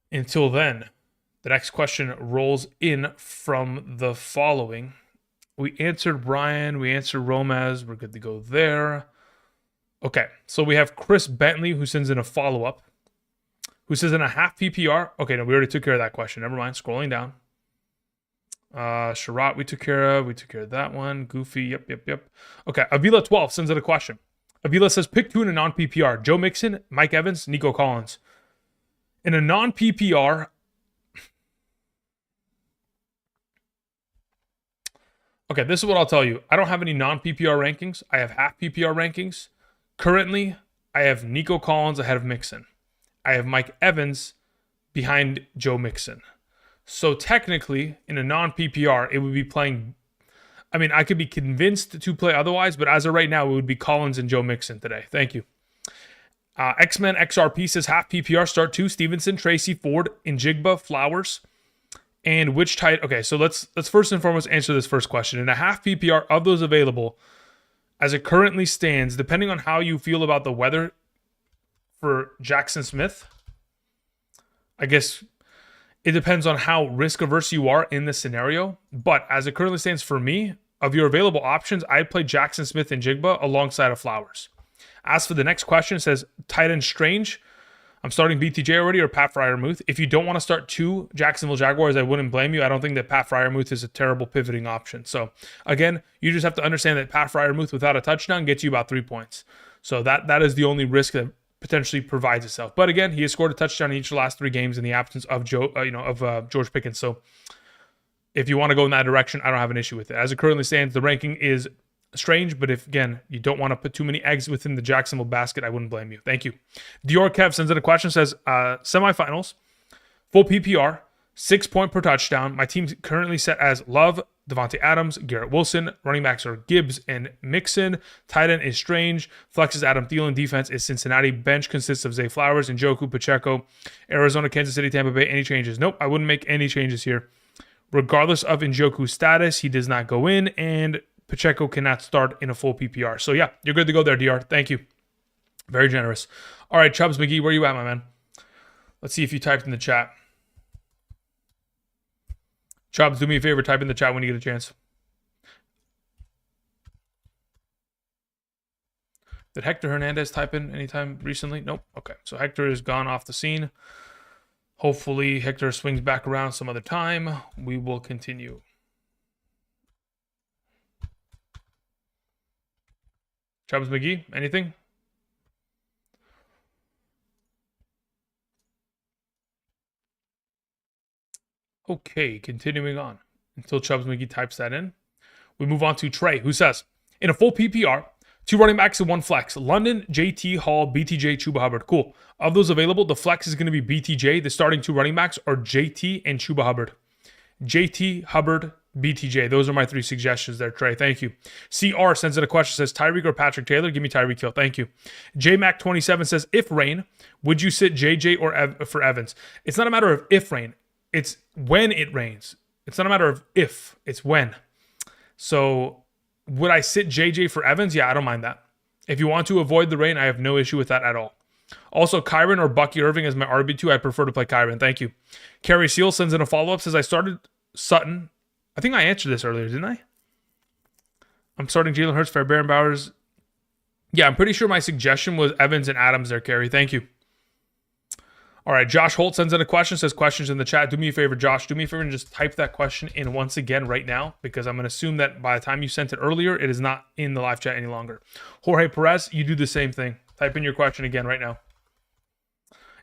[SPEAKER 1] Until then, the next question rolls in from the following. We answered Brian. We answered Romez. We're good to go there. Okay, so we have Chris Bentley who sends in a follow-up. Who says in a half PPR. Okay, no, we already took care of that question. Never mind. Scrolling down. Sherrod, we took care of. We took care of that one. Goofy. Yep. Okay, Avila 12 sends in a question. Avila says, pick 2 in a non-PPR. Joe Mixon, Mike Evans, Nico Collins. In a non-PPR... Okay, this is what I'll tell you. I don't have any non-PPR rankings. I have half PPR rankings. Currently, I have Nico Collins ahead of Mixon. I have Mike Evans behind Joe Mixon. So technically, in a non-PPR, it would be playing... I mean, I could be convinced to play otherwise, but as of right now, it would be Collins and Joe Mixon today. Thank you. X-Men XRP says half PPR, start 2, Stevenson, Tracy, Ford, Njigba, Flowers. And which tight? Okay, so let's first and foremost answer this first question. In a half PPR of those available, as it currently stands, depending on how you feel about the weather for Jackson Smith, I guess it depends on how risk averse you are in this scenario. But as it currently stands for me, of your available options, I'd play Jackson Smith and Jigba alongside of Flowers. As for the next question, it says tight end Strange. I'm starting BTJ already or Pat Freiermuth. If you don't want to start 2 Jacksonville Jaguars, I wouldn't blame you. I don't think that Pat Freiermuth is a terrible pivoting option. So again, you just have to understand that Pat Freiermuth without a touchdown gets you about 3 points. So that is the only risk that potentially provides itself. But again, he has scored a touchdown in each of the last 3 games in the absence of George Pickens. So if you want to go in that direction, I don't have an issue with it. As it currently stands, the ranking is strange, but if, again, you don't want to put too many eggs within the Jacksonville basket, I wouldn't blame you. Thank you. Dior Kev sends in a question, says, semifinals, full PPR, 6 point per touchdown. My team's currently set as Love, Devontae Adams, Garrett Wilson. Running backs are Gibbs and Mixon. Tight end is Strange. Flex is Adam Thielen. Defense is Cincinnati. Bench consists of Zay Flowers, Njoku, Pacheco. Arizona, Kansas City, Tampa Bay. Any changes? Nope, I wouldn't make any changes here. Regardless of Njoku's status, he does not go in, and Pacheco cannot start in a full PPR. So yeah, you're good to go there, DR. Thank you. Very generous. All right, Chubbs McGee, where you at, my man? Let's see if you typed in the chat. Chubbs, do me a favor, type in the chat when you get a chance. Did Hector Hernandez type in anytime recently? Nope. Okay, so Hector is gone off the scene. Hopefully Hector swings back around some other time. We will continue. Chubbs McGee, anything? Okay, continuing on until Chubbs McGee types that in. We move on to Trey, who says, in a full PPR, 2 running backs and 1 flex. London, JT, Hall, BTJ, Chuba Hubbard. Cool. Of those available, the flex is going to be BTJ. The starting 2 running backs are JT and Chuba Hubbard. JT, Hubbard, BTJ. Those are my 3 suggestions there, Trey. Thank you. CR sends in a question, says, Tyreek or Patrick Taylor? Give me Tyreek Hill. Thank you. JMac27 says, if rain, would you sit JJ or for Evans? It's not a matter of if rain. It's when it rains. It's not a matter of if. It's when. So would I sit JJ for Evans? Yeah, I don't mind that. If you want to avoid the rain, I have no issue with that at all. Also, Kyron or Bucky Irving as my RB2. I prefer to play Kyron. Thank you. Kerry Seal sends in a follow-up. Says, I started Sutton. I think I answered this earlier, didn't I? I'm starting Jalen Hurts, Fairbairn Bowers. Yeah, I'm pretty sure my suggestion was Evans and Adams there, Kerry. Thank you. All right, Josh Holt sends in a question, says questions in the chat. Do me a favor, Josh. Do me a favor and just type that question in once again right now, because I'm going to assume that by the time you sent it earlier, it is not in the live chat any longer. Jorge Perez, you do the same thing. Type in your question again right now.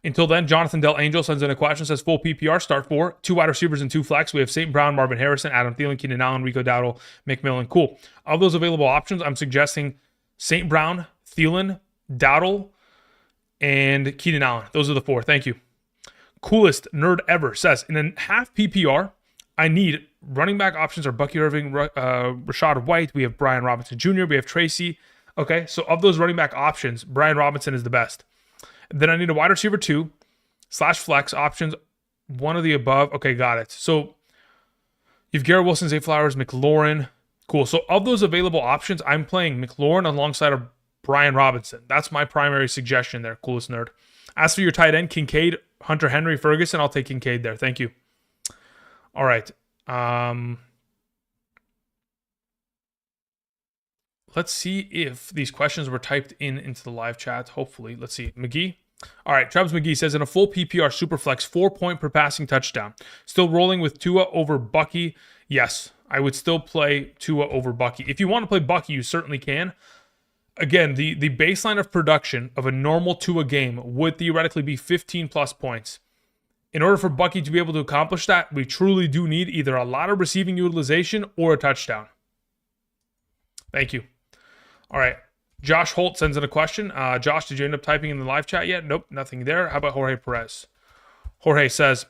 [SPEAKER 1] Until then, Jonathan Del Angel sends in a question, says full PPR, start 4, 2 wide receivers and 2 flex. We have St. Brown, Marvin Harrison, Adam Thielen, Keenan Allen, Rico Dowdle, McMillan. Cool. Of those available options, I'm suggesting St. Brown, Thielen, Dowdle, and Keenan Allen. Those are the 4. Thank you. Coolest nerd ever says, in a half PPR, I need running back options are Bucky Irving, Rashad White. We have Brian Robinson Jr. We have Tracy. Okay, so of those running back options, Brian Robinson is the best. Then I need a wide receiver 2 / flex options. One of the above. Okay, got it. So you've Garrett Wilson, Zay Flowers, McLaurin. Cool. So of those available options, I'm playing McLaurin alongside of Brian Robinson. That's my primary suggestion there, coolest nerd. As for your tight end, Kincaid, Hunter Henry, Ferguson, I'll take Kincaid there. Thank you. All right. Let's see if these questions were typed into the live chat. Hopefully. Let's see. McGee. All right. Travis McGee says, in a full PPR Superflex, 4 point per passing touchdown. Still rolling with Tua over Bucky? Yes. I would still play Tua over Bucky. If you want to play Bucky, you certainly can. Again, the baseline of production of a normal Tua game would theoretically be 15 plus points. In order for Bucky to be able to accomplish that, we truly do need either a lot of receiving utilization or a touchdown. Thank you. All right. Josh Holt sends in a question. Josh, did you end up typing in the live chat yet? Nope, nothing there. How about Jorge Perez? Jorge says,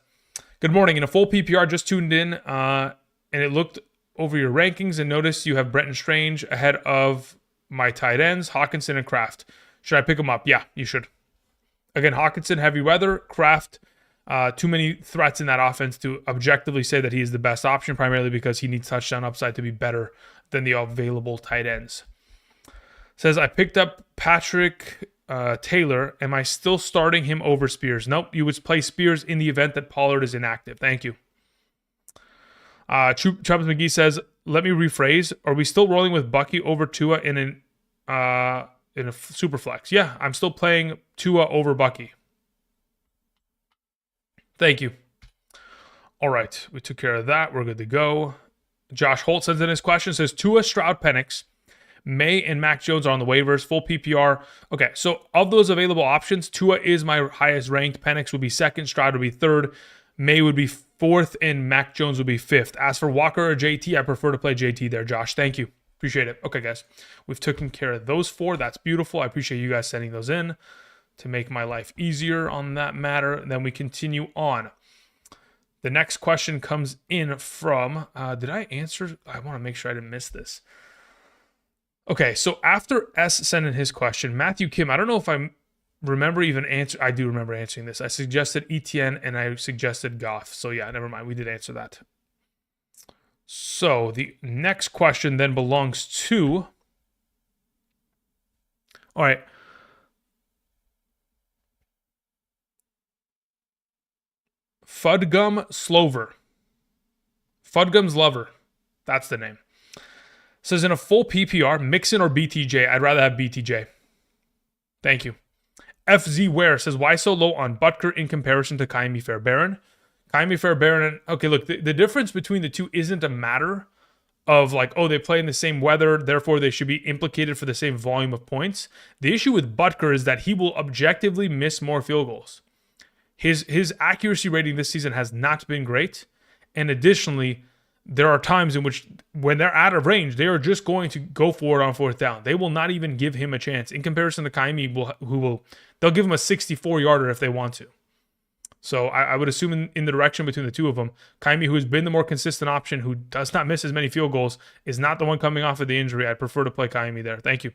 [SPEAKER 1] good morning. In a full PPR, just tuned in, and it looked over your rankings and noticed you have Brenton Strange ahead of my tight ends, Hawkinson and Kraft. Should I pick them up? Yeah, you should. Again, Hawkinson, heavy weather. Kraft, too many threats in that offense to objectively say that he is the best option, primarily because he needs touchdown upside to be better than the available tight ends. Says, I picked up Patrick Taylor. Am I still starting him over Spears? Nope, you would play Spears in the event that Pollard is inactive. Thank you. Travis McGee says, let me rephrase. Are we still rolling with Bucky over Tua in a super flex? Yeah, I'm still playing Tua over Bucky. Thank you. All right, we took care of that. We're good to go. Josh Holt sends in his question. Says, Tua, Stroud, Penix, May and Mac Jones are on the waivers, full PPR. Okay, so of those available options, Tua is my highest ranked. Penix would be second, Stroud would be third, May would be fourth, and Mac Jones would be fifth. As for Walker or JT, I prefer to play JT there, Josh. Thank you. Appreciate it. Okay, guys, we've taken care of those 4. That's beautiful. I appreciate you guys sending those in to make my life easier on that matter. And then we continue on. The next question comes in from, did I answer? I want to make sure I didn't miss this. Okay, so after S sent in his question, Matthew Kim, I don't know if I remember even answer. I do remember answering this. I suggested ETN and I suggested Goff. So yeah, never mind. We did answer that. So the next question then belongs to, all right. Fudgum Slover. Fudgum's Lover. That's the name. Says in a full PPR, Mixon or BTJ? I'd rather have BTJ. Thank you. FZ Ware says, why so low on Butker in comparison to Kaimi Fairbairn? Kaimi Fairbairn, okay, look, the difference between the two isn't a matter of like, oh, they play in the same weather, therefore they should be implicated for the same volume of points. The issue with Butker is that he will objectively miss more field goals. His accuracy rating this season has not been great. And additionally, there are times in which when they're out of range, they are just going to go for it on 4th down. They will not even give him a chance in comparison to Kaimi, they'll give him a 64-yarder if they want to. So I would assume in the direction between the two of them, Kaimi, who has been the more consistent option, who does not miss as many field goals, is not the one coming off of the injury. I'd prefer to play Kaimi there. Thank you.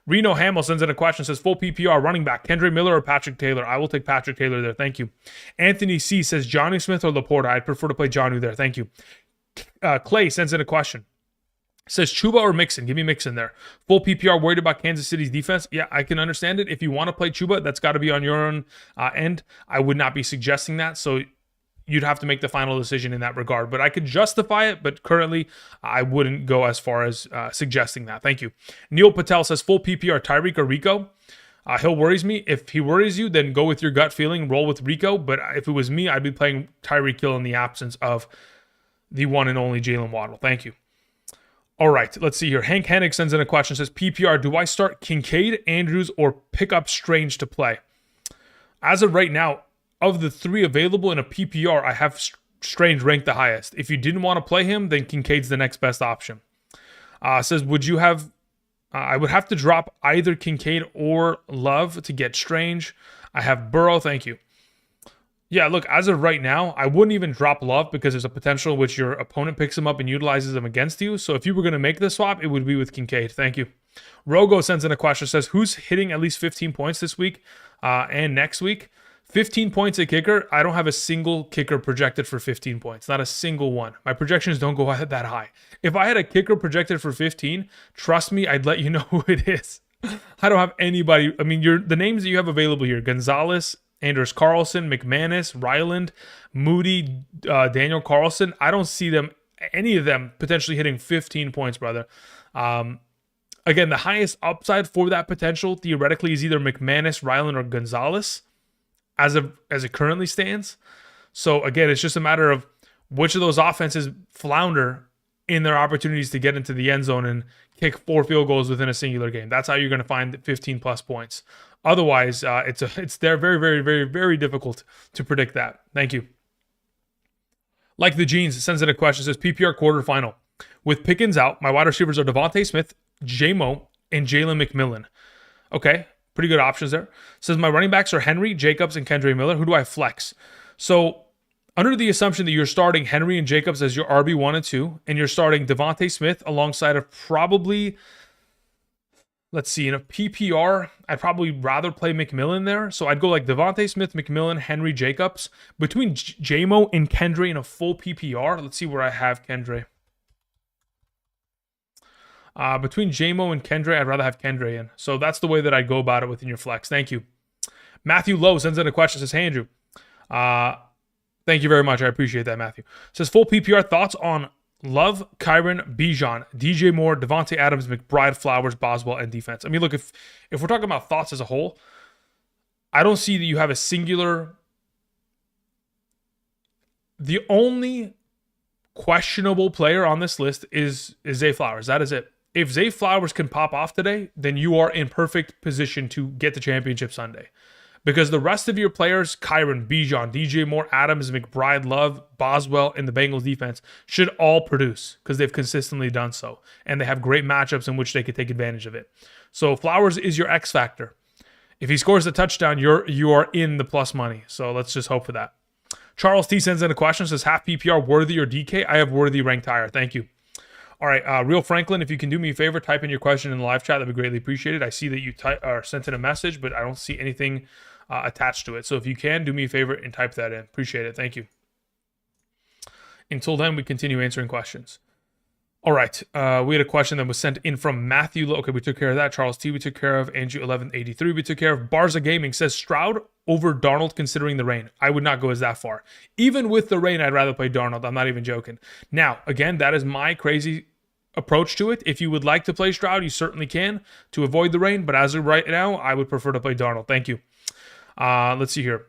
[SPEAKER 1] Reno Hamill sends in a question, says full PPR running back, Kendre Miller or Patrick Taylor? I will take Patrick Taylor there. Thank you. Anthony C says Johnny Smith or Laporta? I'd prefer to play Johnny there. Thank you. Clay sends in a question. Says Chuba or Mixon? Give me Mixon there. Full PPR, worried about Kansas City's defense? Yeah, I can understand it. If you want to play Chuba, that's got to be on your own end. I would not be suggesting that. So you'd have to make the final decision in that regard. But I could justify it, but currently I wouldn't go as far as suggesting that. Thank you. Neil Patel says full PPR, Tyreek or Rico? Hill worries me. If he worries you, then go with your gut feeling, roll with Rico. But if it was me, I'd be playing Tyreek Hill in the absence of the one and only Jalen Waddle. Thank you. All right, let's see here. Hank Hennig sends in a question, says, PPR, do I start Kincaid, Andrews, or pick up Strange to play? As of right now, of the 3 available in a PPR, I have Strange ranked the highest. If you didn't want to play him, then Kincaid's the next best option. Says, would you have... I would have to drop either Kincaid or Love to get Strange. I have Burrow, thank you. Yeah, look, as of right now, I wouldn't even drop Love because there's a potential in which your opponent picks him up and utilizes him against you. So if you were going to make the swap, it would be with Kincaid. Thank you. Rogo sends in a question, says, who's hitting at least 15 points this week and next week? 15 points a kicker. I don't have a single kicker projected for 15 points. Not a single one. My projections don't go that high. If I had a kicker projected for 15, trust me, I'd let you know who it is. I don't have anybody. I mean, the names that you have available here, Gonzalez, Anders Carlson, McManus, Ryland, Moody, Daniel Carlson. I don't see any of them potentially hitting 15 points, brother. Again, the highest upside for that potential theoretically is either McManus, Ryland, or Gonzalez as it currently stands. So again, it's just a matter of which of those offenses flounder in their opportunities to get into the end zone and kick 4 field goals within a singular game. That's how you're going to find 15 plus points. Otherwise, it's very, very, very, very difficult to predict that. Thank you. Like the Jeans sends in a question, says PPR quarterfinal. With Pickens out, my wide receivers are Devontae Smith, J-Mo, and Jalen McMillan. Okay, pretty good options there. Says my running backs are Henry, Jacobs, and Kendre Miller. Who do I flex? So under the assumption that you're starting Henry and Jacobs as your RB1 and 2, and you're starting Devontae Smith alongside of probably... Let's see, in a PPR, I'd probably rather play McMillan there. So I'd go like Devontae Smith, McMillan, Henry, Jacobs. Between J-Mo and Kendre in a full PPR, let's see where I have Kendre. Between J-Mo and Kendre, I'd rather have Kendre in. So that's the way that I'd go about it within your flex. Thank you. Matthew Lowe sends in a question, says, hey, Andrew. Thank you very much. I appreciate that, Matthew. Says, full PPR thoughts on Love, Kyron, Bijan, DJ Moore, Devontae Adams, McBride, Flowers, Boswell, and defense. I mean, look, if we're talking about thoughts as a whole, I don't see that you have a singular... The only questionable player on this list is Zay Flowers. That is it. If Zay Flowers can pop off today, then you are in perfect position to get the championship Sunday. Because the rest of your players, Kyron, Bijan, DJ Moore, Adams, McBride, Love, Boswell, and the Bengals defense should all produce because they've consistently done so. And they have great matchups in which they could take advantage of it. So Flowers is your X factor. If he scores a touchdown, you are in the plus money. So let's just hope for that. Charles T sends in a question, says half PPR Worthy or DK? I have Worthy ranked higher. Thank you. All right, Real Franklin, if you can do me a favor, type in your question in the live chat. That'd be greatly appreciated. I see that you sent in a message, but I don't see anything attached to it. So if you can, do me a favor and type that in. Appreciate it. Thank you. Until then, we continue answering questions. All right, we had a question that was sent in from Matthew. Okay, we took care of that. Charles T, we took care of. Andrew 1183, we took care of. Barza Gaming says Stroud over Darnold considering the rain. I would not go as that far. Even with the rain, I'd rather play Darnold. I'm not even joking. Now, again, that is my crazy approach to it. If you would like to play Stroud, you certainly can to avoid the rain. But as of right now, I would prefer to play Darnold. Thank you. Let's see here.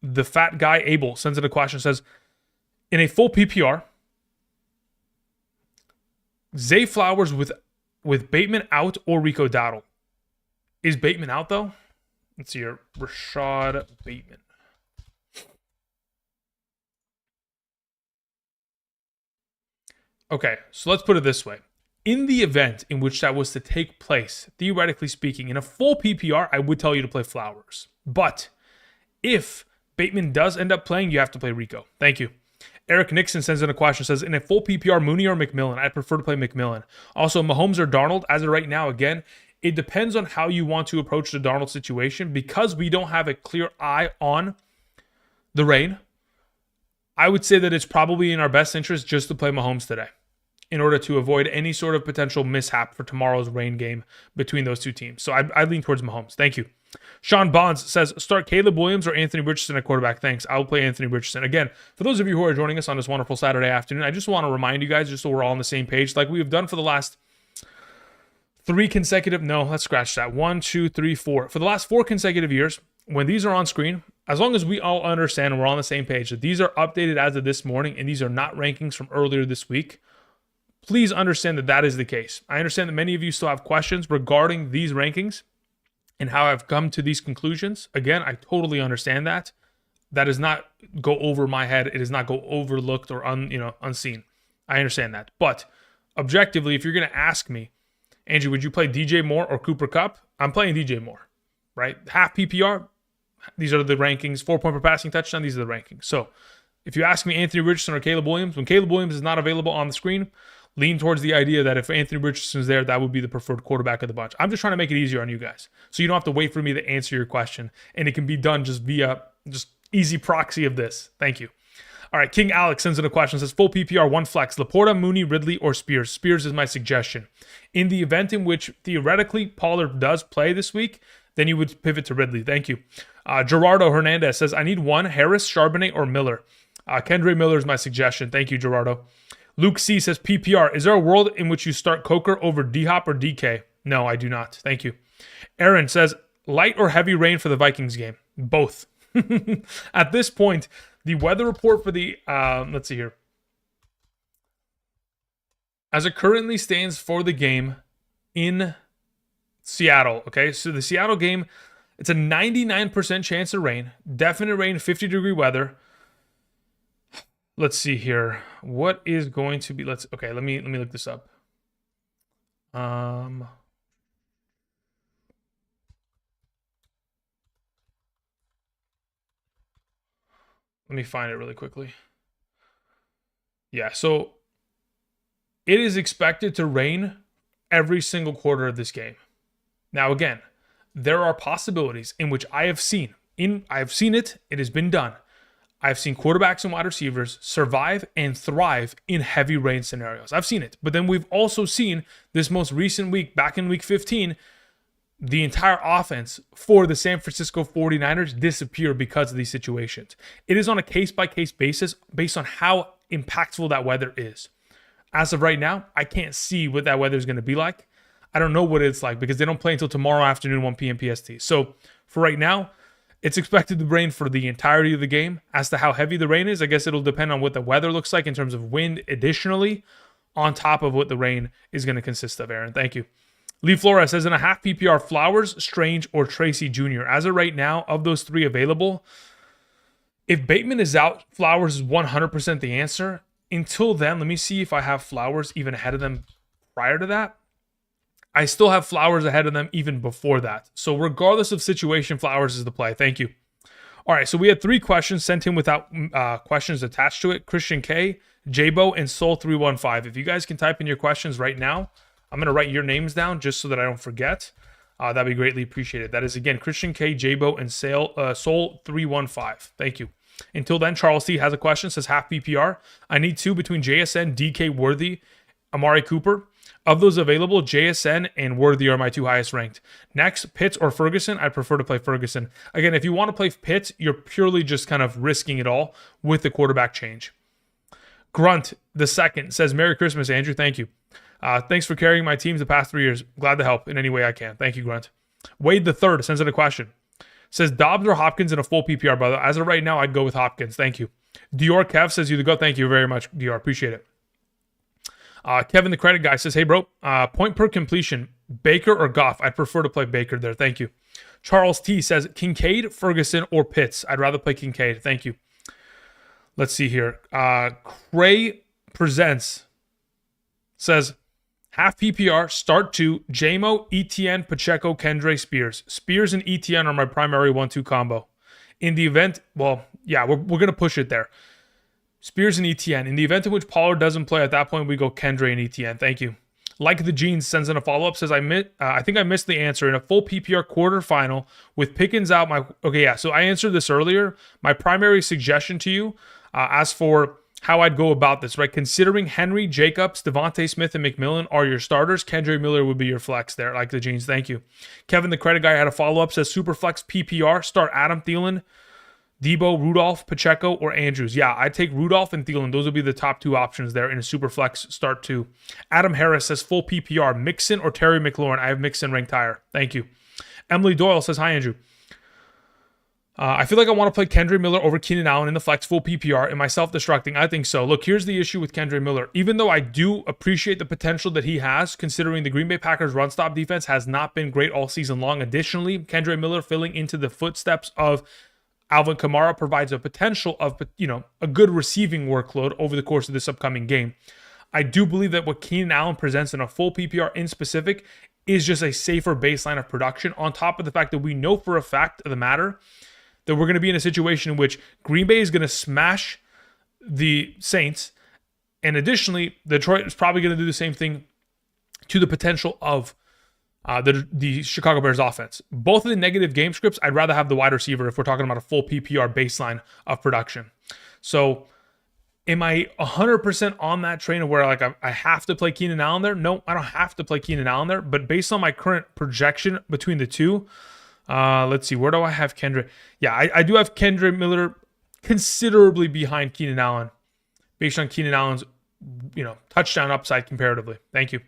[SPEAKER 1] The fat guy Abel sends in a question, says, in a full PPR, Zay Flowers with Bateman out or Rico Dowdle. Is Bateman out, though? Let's see here. Rashad Bateman. Okay, so let's put it this way. In the event in which that was to take place, theoretically speaking, in a full PPR, I would tell you to play Flowers. But if Bateman does end up playing, you have to play Rico. Thank you. Eric Nixon sends in a question, says, in a full PPR, Mooney or McMillan? I'd prefer to play McMillan. Also, Mahomes or Darnold? As of right now, again, it depends on how you want to approach the Darnold situation. Because we don't have a clear eye on the rain, I would say that it's probably in our best interest just to play Mahomes today in order to avoid any sort of potential mishap for tomorrow's rain game between those two teams. So I lean towards Mahomes. Thank you. Sean Bonds says, start Caleb Williams or Anthony Richardson at quarterback. Thanks. I'll play Anthony Richardson. Again, for those of you who are joining us on this wonderful Saturday afternoon, I just want to remind you guys, just so we're all on the same page, like we have done for the last 3 consecutive, no, let's scratch that. 1, 2, 3, 4. For the last 4 consecutive years, when these are on screen, as long as we all understand and we're on the same page, that these are updated as of this morning and these are not rankings from earlier this week, please understand that that is the case. I understand that many of you still have questions regarding these rankings and how I've come to these conclusions. Again, I totally understand that. That does not go over my head. It does not go overlooked or unseen. I understand that. But objectively, if you're going to ask me, Andrew, would you play DJ Moore or Cooper Kupp? I'm playing DJ Moore, right? Half PPR, these are the rankings. 4 point per passing touchdown, these are the rankings. So if you ask me Anthony Richardson or Caleb Williams, when Caleb Williams is not available on the screen, lean towards the idea that if Anthony Richardson is there, that would be the preferred quarterback of the bunch. I'm just trying to make it easier on you guys. So you don't have to wait for me to answer your question. And it can be done just via just easy proxy of this. Thank you. All right, King Alex sends in a question, says, full PPR, 1 flex, Laporta, Mooney, Ridley, or Spears? Spears is my suggestion. In the event in which, theoretically, Pollard does play this week, then you would pivot to Ridley. Thank you. Gerardo Hernandez says, I need one, Harris, Charbonnet, or Miller. Kendre Miller is my suggestion. Thank you, Gerardo. Luke C says, PPR, is there a world in which you start Coker over D-Hop or DK? No, I do not. Thank you. Aaron says, light or heavy rain for the Vikings game? Both. At this point, the weather report for the, let's see here. As it currently stands for the game in Seattle, okay? So the Seattle game, it's a 99% chance of rain. Definite rain, 50-degree weather. Let's see here. What is going to be, okay, let me look this up. Let me find it really quickly. Yeah, so it is expected to rain every single quarter of this game. Now, again, there are possibilities in which I have seen it has been done. I've seen quarterbacks and wide receivers survive and thrive in heavy rain scenarios. I've seen it. But then we've also seen this most recent week, back in week 15, the entire offense for the San Francisco 49ers disappear because of these situations. It is on a case-by-case basis based on how impactful that weather is. As of right now, I can't see what that weather is going to be like. I don't know what it's like because they don't play until tomorrow afternoon, 1 p.m. PST. So for right now, it's expected to rain for the entirety of the game. As to how heavy the rain is, I guess it'll depend on what the weather looks like in terms of wind additionally. on top of what the rain is going to consist of, Aaron. Thank you. Lee Flores says in a half PPR, Flowers, Strange, or Tracy Jr. As of right now, of those three available, if Bateman is out, Flowers is 100% the answer. Until then, let me see if I have Flowers even ahead of them prior to that. I still have Flowers ahead of them even before that. So regardless of situation, Flowers is the play. Thank you. All right, so we had 3 questions sent in without questions attached to it. Christian K, Jabo, and Soul315. If you guys can type in your questions right now, I'm going to write your names down just so that I don't forget. That'd be greatly appreciated. That is, again, Christian K, Jabo, and Soul315. Thank you. Until then, Charles T has a question. Says half PPR. I need 2 between JSN, DK, Worthy, Amari Cooper. Of those available, JSN and Worthy are my 2 highest ranked. Next, Pitts or Ferguson. I prefer to play Ferguson. Again, if you want to play Pitts, you're purely just kind of risking it all with the quarterback change. Grunt the second says, Merry Christmas, Andrew. Thank you. Thanks for carrying my teams the past 3 years. Glad to help in any way I can. Thank you, Grunt. Wade the third sends in a question. Says Dobbs or Hopkins in a full PPR, brother. As of right now, I'd go with Hopkins. Thank you. Dior Kev says you to go. Thank you very much, Dior. Appreciate it. Kevin, the credit guy, says, hey, bro, point per completion, Baker or Goff? I'd prefer to play Baker there. Thank you. Charles T says, Kincaid, Ferguson, or Pitts? I'd rather play Kincaid. Thank you. Let's see here. Cray Presents says, half PPR, start 2, JMO, ETN, Pacheco, Kendre, Spears. Spears and ETN are my primary 1-2 combo. In the event, well, yeah, we're going to push it there. Spears and ETN. In the event in which Pollard doesn't play, at that point, we go Kendre and ETN. Thank you. Like the Jeans sends in a follow-up, says, I think I missed the answer. In a full PPR quarterfinal with Pickens out, so I answered this earlier. My primary suggestion to you, as for how I'd go about this, right? Considering Henry, Jacobs, Devontae Smith, and McMillan are your starters, Kendre Miller would be your flex there. Like the Jeans, thank you. Kevin, the credit guy, had a follow-up, says, Superflex PPR, start Adam Thielen, Debo, Rudolph, Pacheco, or Andrews. Yeah, I'd take Rudolph and Thielen. Those would be the top 2 options there in a super flex start 2. Adam Harris says full PPR, Mixon or Terry McLaurin. I have Mixon ranked higher. Thank you. Emily Doyle says, hi, Andrew. I feel like I want to play Kendre Miller over Keenan Allen in the flex full PPR. Am I self-destructing? I think so. Look, here's the issue with Kendre Miller. Even though I do appreciate the potential that he has, considering the Green Bay Packers run-stop defense has not been great all season long. Additionally, Kendre Miller filling into the footsteps of Alvin Kamara provides a potential of, a good receiving workload over the course of this upcoming game. I do believe that what Keenan Allen presents in a full PPR in specific is just a safer baseline of production, on top of the fact that we know for a fact of the matter that we're going to be in a situation in which Green Bay is going to smash the Saints, and additionally, Detroit is probably going to do the same thing to the potential of the Chicago Bears offense. Both of the negative game scripts, I'd rather have the wide receiver if we're talking about a full PPR baseline of production. So am I 100% on that train of where I have to play Keenan Allen there? No, I don't have to play Keenan Allen there, but based on my current projection between the two, let's see, where do I have Kendre? Yeah, I do have Kendre Miller considerably behind Keenan Allen based on Keenan Allen's touchdown upside comparatively. Thank you.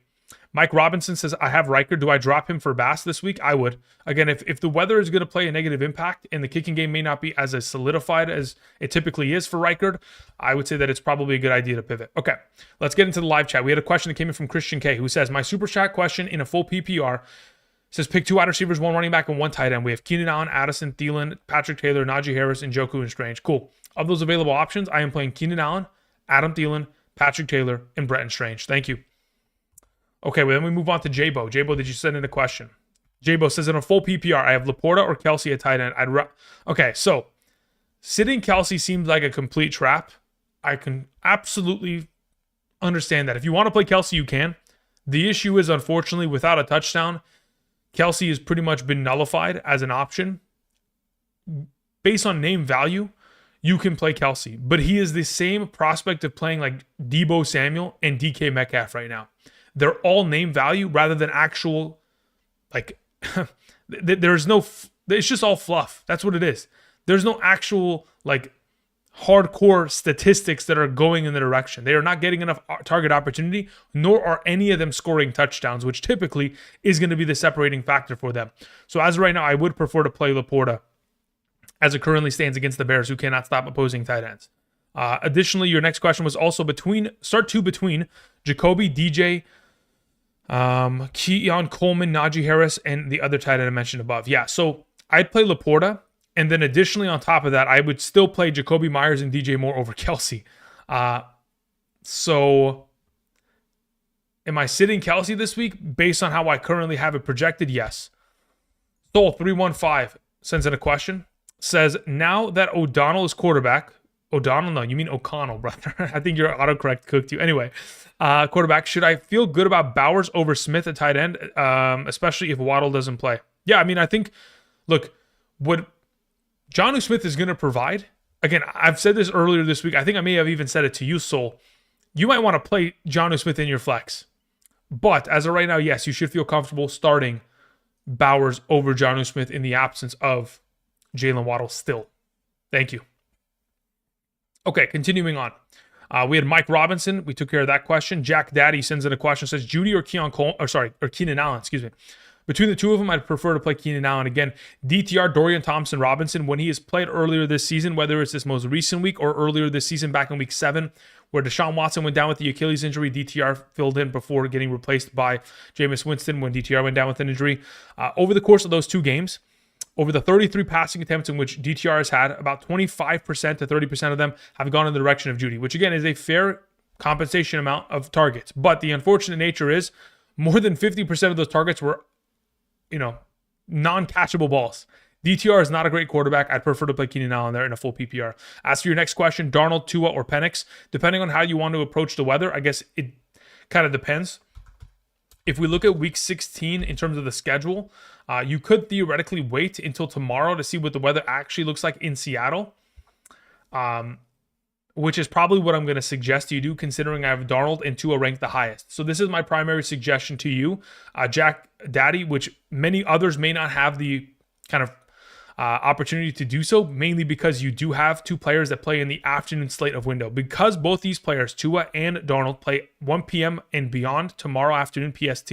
[SPEAKER 1] Mike Robinson says, I have Riker. Do I drop him for Bass this week? I would. Again, if the weather is going to play a negative impact and the kicking game may not be as solidified as it typically is for Riker, I would say that it's probably a good idea to pivot. Okay, let's get into the live chat. We had a question that came in from Christian K, who says, my super chat question in a full PPR says, pick 2 wide receivers, 1 running back, and 1 tight end. We have Keenan Allen, Addison, Thielen, Patrick Taylor, Najee Harris, and Njoku and Strange. Cool. Of those available options, I am playing Keenan Allen, Adam Thielen, Patrick Taylor, and Bretton Strange. Thank you. Okay, well, then we move on to Jabo. Jabo, did you send in a question? Jabo says, in a full PPR, I have Laporta or Kelsey at tight end. Okay, so sitting Kelsey seems like a complete trap. I can absolutely understand that. If you want to play Kelsey, you can. The issue is, unfortunately, without a touchdown, Kelsey has pretty much been nullified as an option. Based on name value, you can play Kelsey, but he is the same prospect of playing like Debo Samuel and DK Metcalf right now. They're all name value rather than actual, there's no, it's just all fluff. That's what it is. There's no actual, hardcore statistics that are going in the direction. They are not getting enough target opportunity, nor are any of them scoring touchdowns, which typically is going to be the separating factor for them. So as of right now, I would prefer to play Laporta as it currently stands against the Bears, who cannot stop opposing tight ends. Additionally, your next question was also between Jacoby, DJ, Keon Coleman, Najee Harris, and the other tight end I mentioned above. Yeah, so I'd play Laporta, and then additionally on top of that, I would still play Jacoby Myers and DJ Moore over Kelsey. So am I sitting Kelsey this week based on how I currently have it projected? Yes. Soul315 sends in a question. Says, now that O'Donnell is quarterback, O'Donnell? No, you mean O'Connell, brother. I think your autocorrect cooked you. Anyway, quarterback, should I feel good about Bowers over Smith at tight end, especially if Waddle doesn't play? Yeah, I mean, I think, look, what Jonnu Smith is going to provide, again, I've said this earlier this week. I think I may have even said it to you, Soul. You might want to play Jonnu Smith in your flex. But as of right now, yes, you should feel comfortable starting Bowers over Jonnu Smith in the absence of Jalen Waddle still. Thank you. Okay, continuing on. We had Mike Robinson. We took care of that question. Jack Daddy sends in a question. Says Judy or Keenan Allen, excuse me. Between the two of them, I'd prefer to play Keenan Allen. Again, DTR, Dorian Thompson-Robinson, when he has played earlier this season, whether it's this most recent week or earlier this season back in week 7, where Deshaun Watson went down with the Achilles injury, DTR filled in before getting replaced by Jameis Winston when DTR went down with an injury. Over the course of those 2 games, over the 33 passing attempts in which DTR has had, about 25% to 30% of them have gone in the direction of Judy, which again is a fair compensation amount of targets. But the unfortunate nature is more than 50% of those targets were, non-catchable balls. DTR is not a great quarterback. I'd prefer to play Keenan Allen there in a full PPR. As for your next question, Darnold, Tua, or Penix, depending on how you want to approach the weather, I guess it kind of depends. If we look at week 16 in terms of the schedule, you could theoretically wait until tomorrow to see what the weather actually looks like in Seattle, which is probably what I'm going to suggest you do, considering I have Darnold and Tua ranked the highest. So this is my primary suggestion to you, Jack Daddy, which many others may not have the kind of opportunity to do so, mainly because you do have 2 players that play in the afternoon slate of window. Because both these players, Tua and Darnold, play 1 p.m. and beyond tomorrow afternoon PST,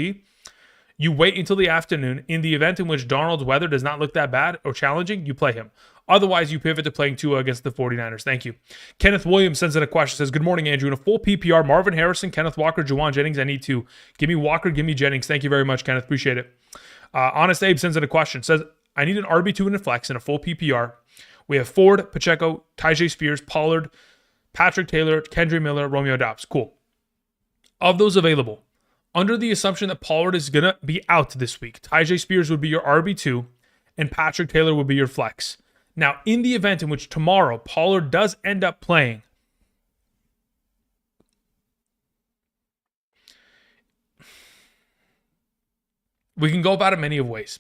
[SPEAKER 1] you wait until the afternoon. In the event in which Darnold's weather does not look that bad or challenging, you play him. Otherwise, you pivot to playing Tua against the 49ers. Thank you. Kenneth Williams sends in a question. Says, good morning, Andrew. In a full PPR, Marvin Harrison, Kenneth Walker, Juwan Jennings, I need 2. Give me Walker, give me Jennings. Thank you very much, Kenneth. Appreciate it. Honest Abe sends in a question. Says, I need an RB2 in a flex in a full PPR. We have Ford, Pacheco, Tyjae Spears, Pollard, Patrick Taylor, Kendre Miller, Romeo Doubs. Cool. Of those available, under the assumption that Pollard is going to be out this week, Tyjae Spears would be your RB2 and Patrick Taylor would be your flex. Now, in the event in which tomorrow Pollard does end up playing, we can go about it many of ways.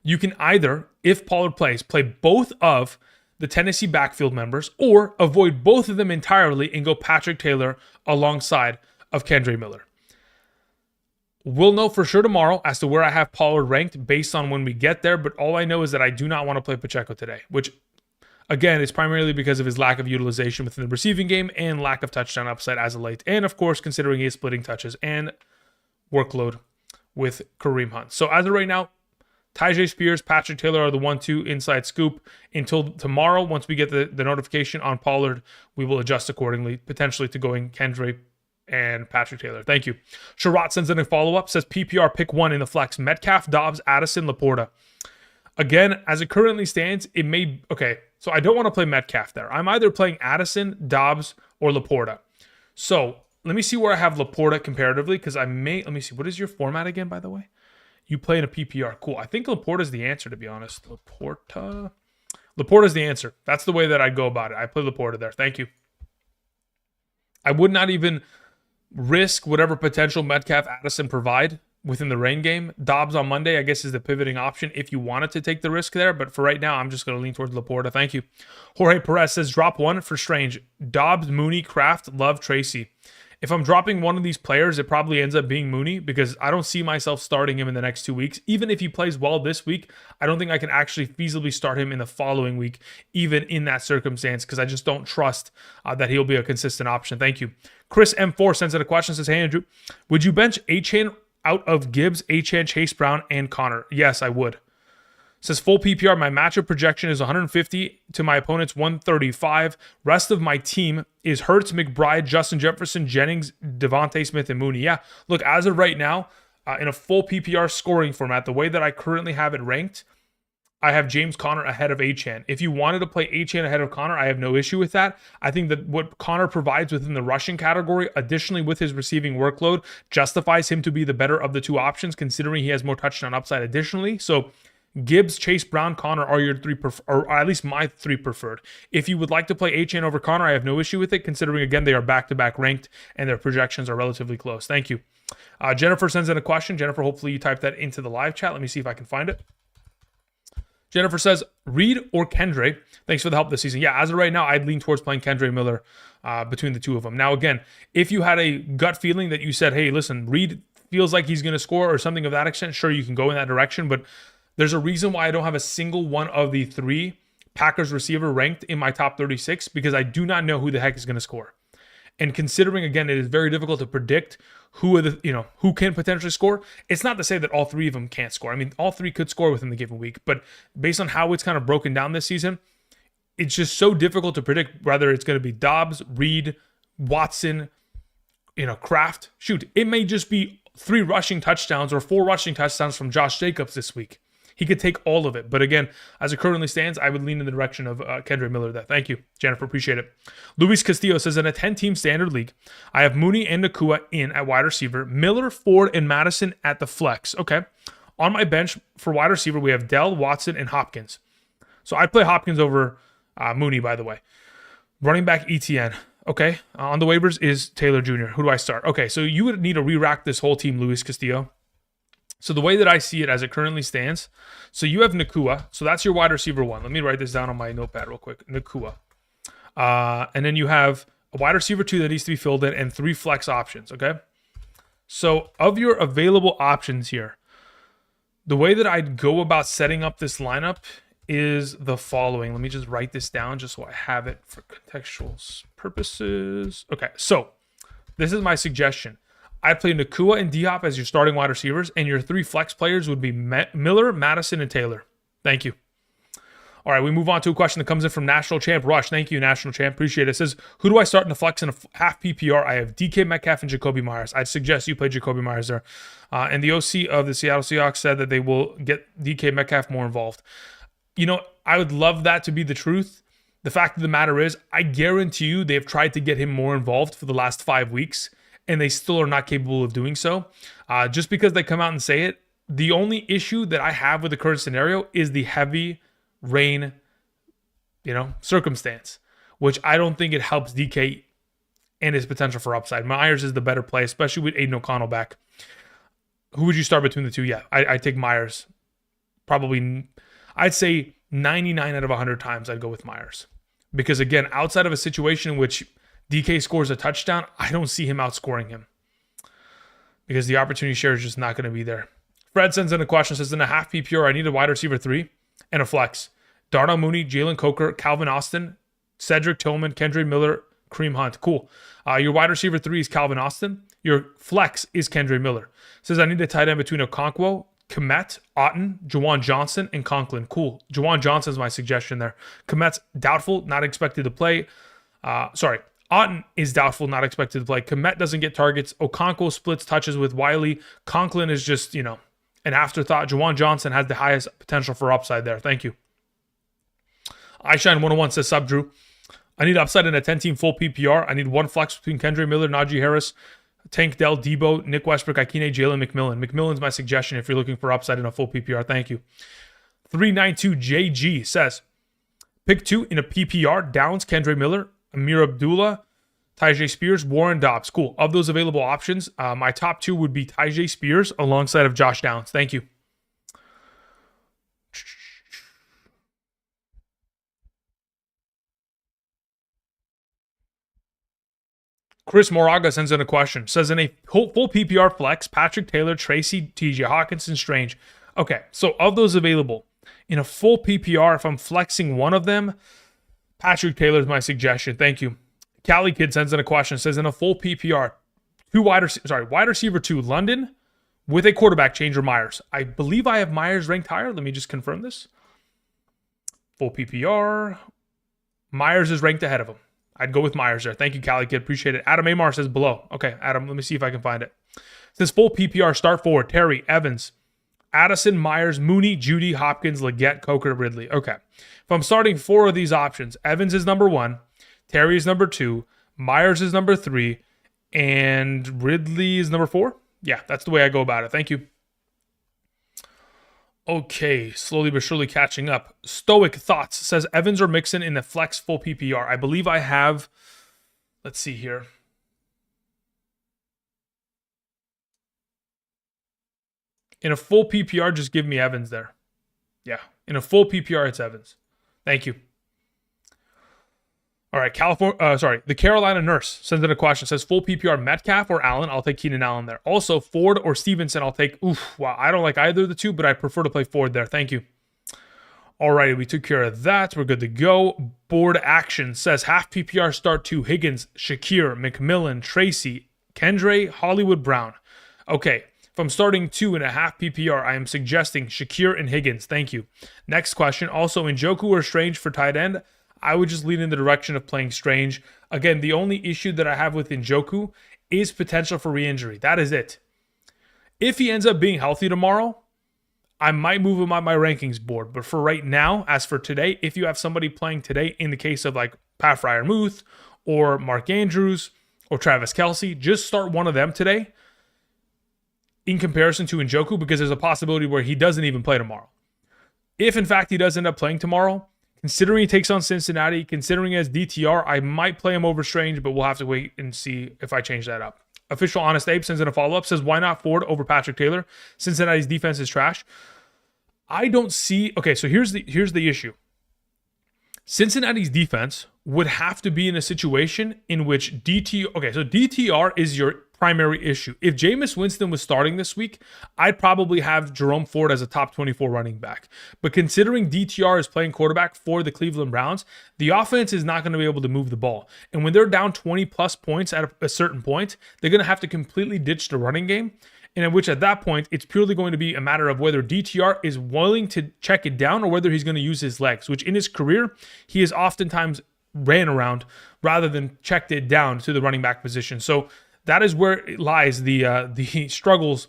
[SPEAKER 1] You can either, if Pollard plays, play both of the Tennessee backfield members or avoid both of them entirely and go Patrick Taylor alongside of Kendre Miller. We'll know for sure tomorrow as to where I have Pollard ranked based on when we get there, but all I know is that I do not want to play Pacheco today, which, again, is primarily because of his lack of utilization within the receiving game and lack of touchdown upside as of late, and of course, considering he is splitting touches and workload with Kareem Hunt. So as of right now, Tyjae Spears, Patrick Taylor are the 1-2 inside scoop. Until tomorrow, once we get the notification on Pollard, we will adjust accordingly, potentially to going Kendre and Patrick Taylor. Thank you. Sherrod sends in a follow-up, says PPR pick 1 in the flex. Metcalf, Dobbs, Addison, Laporta. Again, as it currently stands, it may... Okay, so I don't want to play Metcalf there. I'm either playing Addison, Dobbs, or Laporta. So let me see where I have Laporta comparatively, because I may... Let me see. What is your format again, by the way? You play in a PPR. Cool. I think Laporta's the answer, to be honest. Laporta's the answer. That's the way that I'd go about it. I play Laporta there. Thank you. I would not even risk whatever potential Metcalf Addison provide within the rain game. Dobbs on Monday, I guess, is the pivoting option if you wanted to take the risk there. But for right now, I'm just going to lean towards Laporta. Thank you. Jorge Perez says, drop 1 for Strange. Dobbs, Mooney, Kraft, Love, Tracy. If I'm dropping one of these players, it probably ends up being Mooney because I don't see myself starting him in the next 2 weeks. Even if he plays well this week, I don't think I can actually feasibly start him in the following week, even in that circumstance, because I just don't trust that he'll be a consistent option. Thank you. Chris M4 sends in a question, says, hey, Andrew, would you bench Achane out of Gibbs, Achane, Chase Brown, and Connor? Yes, I would. Says full PPR, my matchup projection is 150 to my opponent's 135. Rest of my team is Hurts, McBride, Justin Jefferson, Jennings, Devontae Smith, and Mooney. Yeah, look, as of right now, in a full PPR scoring format, the way that I currently have it ranked, I have James Conner ahead of Achane. If you wanted to play Achane ahead of Conner, I have no issue with that. I think that what Conner provides within the rushing category, additionally with his receiving workload, justifies him to be the better of the two options, considering he has more touchdown upside additionally. So Gibbs, Chase Brown, Connor are your three, or at least my three preferred. If you would like to play Achane over Connor, I have no issue with it, considering, again, they are back-to-back ranked and their projections are relatively close. Thank you. Jennifer sends in a question. Jennifer, hopefully you type that into the live chat. Let me see if I can find it. Jennifer says, Reed or Kendre? Thanks for the help this season. Yeah, as of right now, I'd lean towards playing Kendre Miller between the two of them. Now, again, if you had a gut feeling that you said, hey, listen, Reed feels like he's going to score or something of that extent, sure, you can go in that direction, but there's a reason why I don't have a single one of the three Packers receiver ranked in my top 36, because I do not know who the heck is going to score. And considering, again, it is very difficult to predict who can potentially score. It's not to say that all three of them can't score. I mean, all three could score within the given week, but based on how it's kind of broken down this season, it's just so difficult to predict whether it's going to be Dobbs, Reed, Watson, Kraft. Shoot, it may just be 3 rushing touchdowns or 4 rushing touchdowns from Josh Jacobs this week. He could take all of it. But again, as it currently stands, I would lean in the direction of Kendre Miller there. Thank you, Jennifer. Appreciate it. Luis Castillo says, in a 10-team standard league, I have Mooney and Nakua in at wide receiver, Miller, Ford, and Madison at the flex. Okay. On my bench for wide receiver, we have Dell, Watson, and Hopkins. So I'd play Hopkins over Mooney, by the way. Running back ETN. Okay. On the waivers is Taylor Jr. Who do I start? Okay, so you would need to re-rack this whole team, Luis Castillo. So the way that I see it as it currently stands, so you have Nakua. So that's your wide receiver one. Let me write this down on my notepad real quick. Nakua. And then you have a wide receiver 2 that needs to be filled in and 3 flex options, okay? So of your available options here, the way that I'd go about setting up this lineup is the following. Let me just write this down just so I have it for contextual purposes. Okay, so this is my suggestion. I'd play Nakua and Diop as your starting wide receivers, and your 3 flex players would be Miller, Madison, and Taylor. Thank you. All right, we move on to a question that comes in from National Champ Rush. Thank you, National Champ. Appreciate it. It says, who do I start in the flex in a half PPR? I have DK Metcalf and Jacoby Myers. I'd suggest you play Jacoby Myers there. And the OC of the Seattle Seahawks said that they will get DK Metcalf more involved. I would love that to be the truth. The fact of the matter is, I guarantee you they've tried to get him more involved for the last 5 weeks, and they still are not capable of doing so. Just because they come out and say it, the only issue that I have with the current scenario is the heavy rain, circumstance, which I don't think it helps DK and his potential for upside. Myers is the better play, especially with Aiden O'Connell back. Who would you start between the two? Yeah, I take Myers. Probably, I'd say 99 out of 100 times I'd go with Myers. Because again, outside of a situation in which DK scores a touchdown, I don't see him outscoring him because the opportunity share is just not going to be there. Fred sends in a question, says, in a half PPR, I need a wide receiver 3 and a flex. Darnell Mooney, Jalen Coker, Calvin Austin, Cedric Tillman, Kendre Miller, Kareem Hunt. Cool. Your wide receiver 3 is Calvin Austin. Your flex is Kendre Miller. Says, I need a tight end between Okonkwo, Kmet, Otten, Juwan Johnson, and Conklin. Cool. Juwan Johnson is my suggestion there. Kmet's doubtful, not expected to play. Otten is doubtful, not expected to play. Kmet doesn't get targets. Okonkwo splits touches with Wiley. Conklin is just, an afterthought. Juwan Johnson has the highest potential for upside there. Thank you. iShine101 says, sub Drew. I need upside in a 10-team full PPR. I need 1 flex between Kendre Miller, Najee Harris, Tank Dell, Debo, Nick Westbrook, Ikene, Jalen McMillan. McMillan's my suggestion if you're looking for upside in a full PPR. Thank you. 392JG says, pick 2 in a PPR. Downs, Kendre Miller, Amir Abdullah, Tyjae Spears, Warren Dobbs. Cool. Of those available options, my top 2 would be Tyjae Spears alongside of Josh Downs. Thank you. Chris Moraga sends in a question. Says, in a full PPR flex, Patrick Taylor, Tracy, TJ Hawkinson, Strange. Okay, so of those available, in a full PPR, if I'm flexing one of them, Patrick Taylor is my suggestion. Thank you. Cali Kid sends in a question. Says, in a full PPR, wide receiver 2, London, with a quarterback change or Myers. I believe I have Myers ranked higher. Let me just confirm this. Full PPR. Myers is ranked ahead of him. I'd go with Myers there. Thank you, Cali Kid. Appreciate it. Adam Amar says below. Okay, Adam, let me see if I can find it. Since full PPR, start forward. Terry, Evans, Addison, Myers, Mooney, Judy, Hopkins, Leggett, Coker, Ridley. Okay. If I'm starting 4 of these options, Evans is number 1, Terry is number 2, Myers is number 3, and Ridley is number 4. Yeah, that's the way I go about it. Thank you. Okay, slowly but surely catching up. Stoic Thoughts says Evans or Mixon in the flex full PPR. I believe I have, let's see here. In a full PPR, just give me Evans there. Yeah, in a full PPR, it's Evans. Thank you. All right, the Carolina Nurse sends in a question. Says full PPR Metcalf or Allen. I'll take Keenan Allen there. Also, Ford or Stevenson. I'll take. Wow, I don't like either of the two, but I prefer to play Ford there. Thank you. All righty, we took care of that. We're good to go. Board Action says half PPR start 2. Higgins, Shakir, McMillan, Tracy, Kendre, Hollywood Brown. Okay, if I'm starting 2.5 PPR, I am suggesting Shakir and Higgins. Thank you. Next question. Also, Njoku or Strange for tight end. I would just lean in the direction of playing Strange. Again, the only issue that I have with Njoku is potential for re-injury. That is it. If he ends up being healthy tomorrow, I might move him on my rankings board. But for right now, as for today, if you have somebody playing today in the case of like Pat Freiermuth or Mark Andrews or Travis Kelce, just start one of them today in comparison to Njoku, because there's a possibility where he doesn't even play tomorrow. If in fact he does end up playing tomorrow, considering he takes on Cincinnati, considering as DTR, I might play him over Strange, but we'll have to wait and see if I change that up. Official Honest Abe sends in a follow-up, says, why not Ford over Patrick Taylor? Cincinnati's defense is trash. I don't see... Okay, so here's the issue. Cincinnati's defense would have to be in a situation in which DTR... Okay, so DTR is your primary issue. If Jameis Winston was starting this week, I'd probably have Jerome Ford as a top 24 running back. But considering DTR is playing quarterback for the Cleveland Browns, the offense is not going to be able to move the ball. And when they're down 20 plus points at a certain point, they're going to have to completely ditch the running game. And in which at that point, it's purely going to be a matter of whether DTR is willing to check it down or whether he's going to use his legs, which in his career, he has oftentimes ran around rather than checked it down to the running back position. So that is where it lies the struggles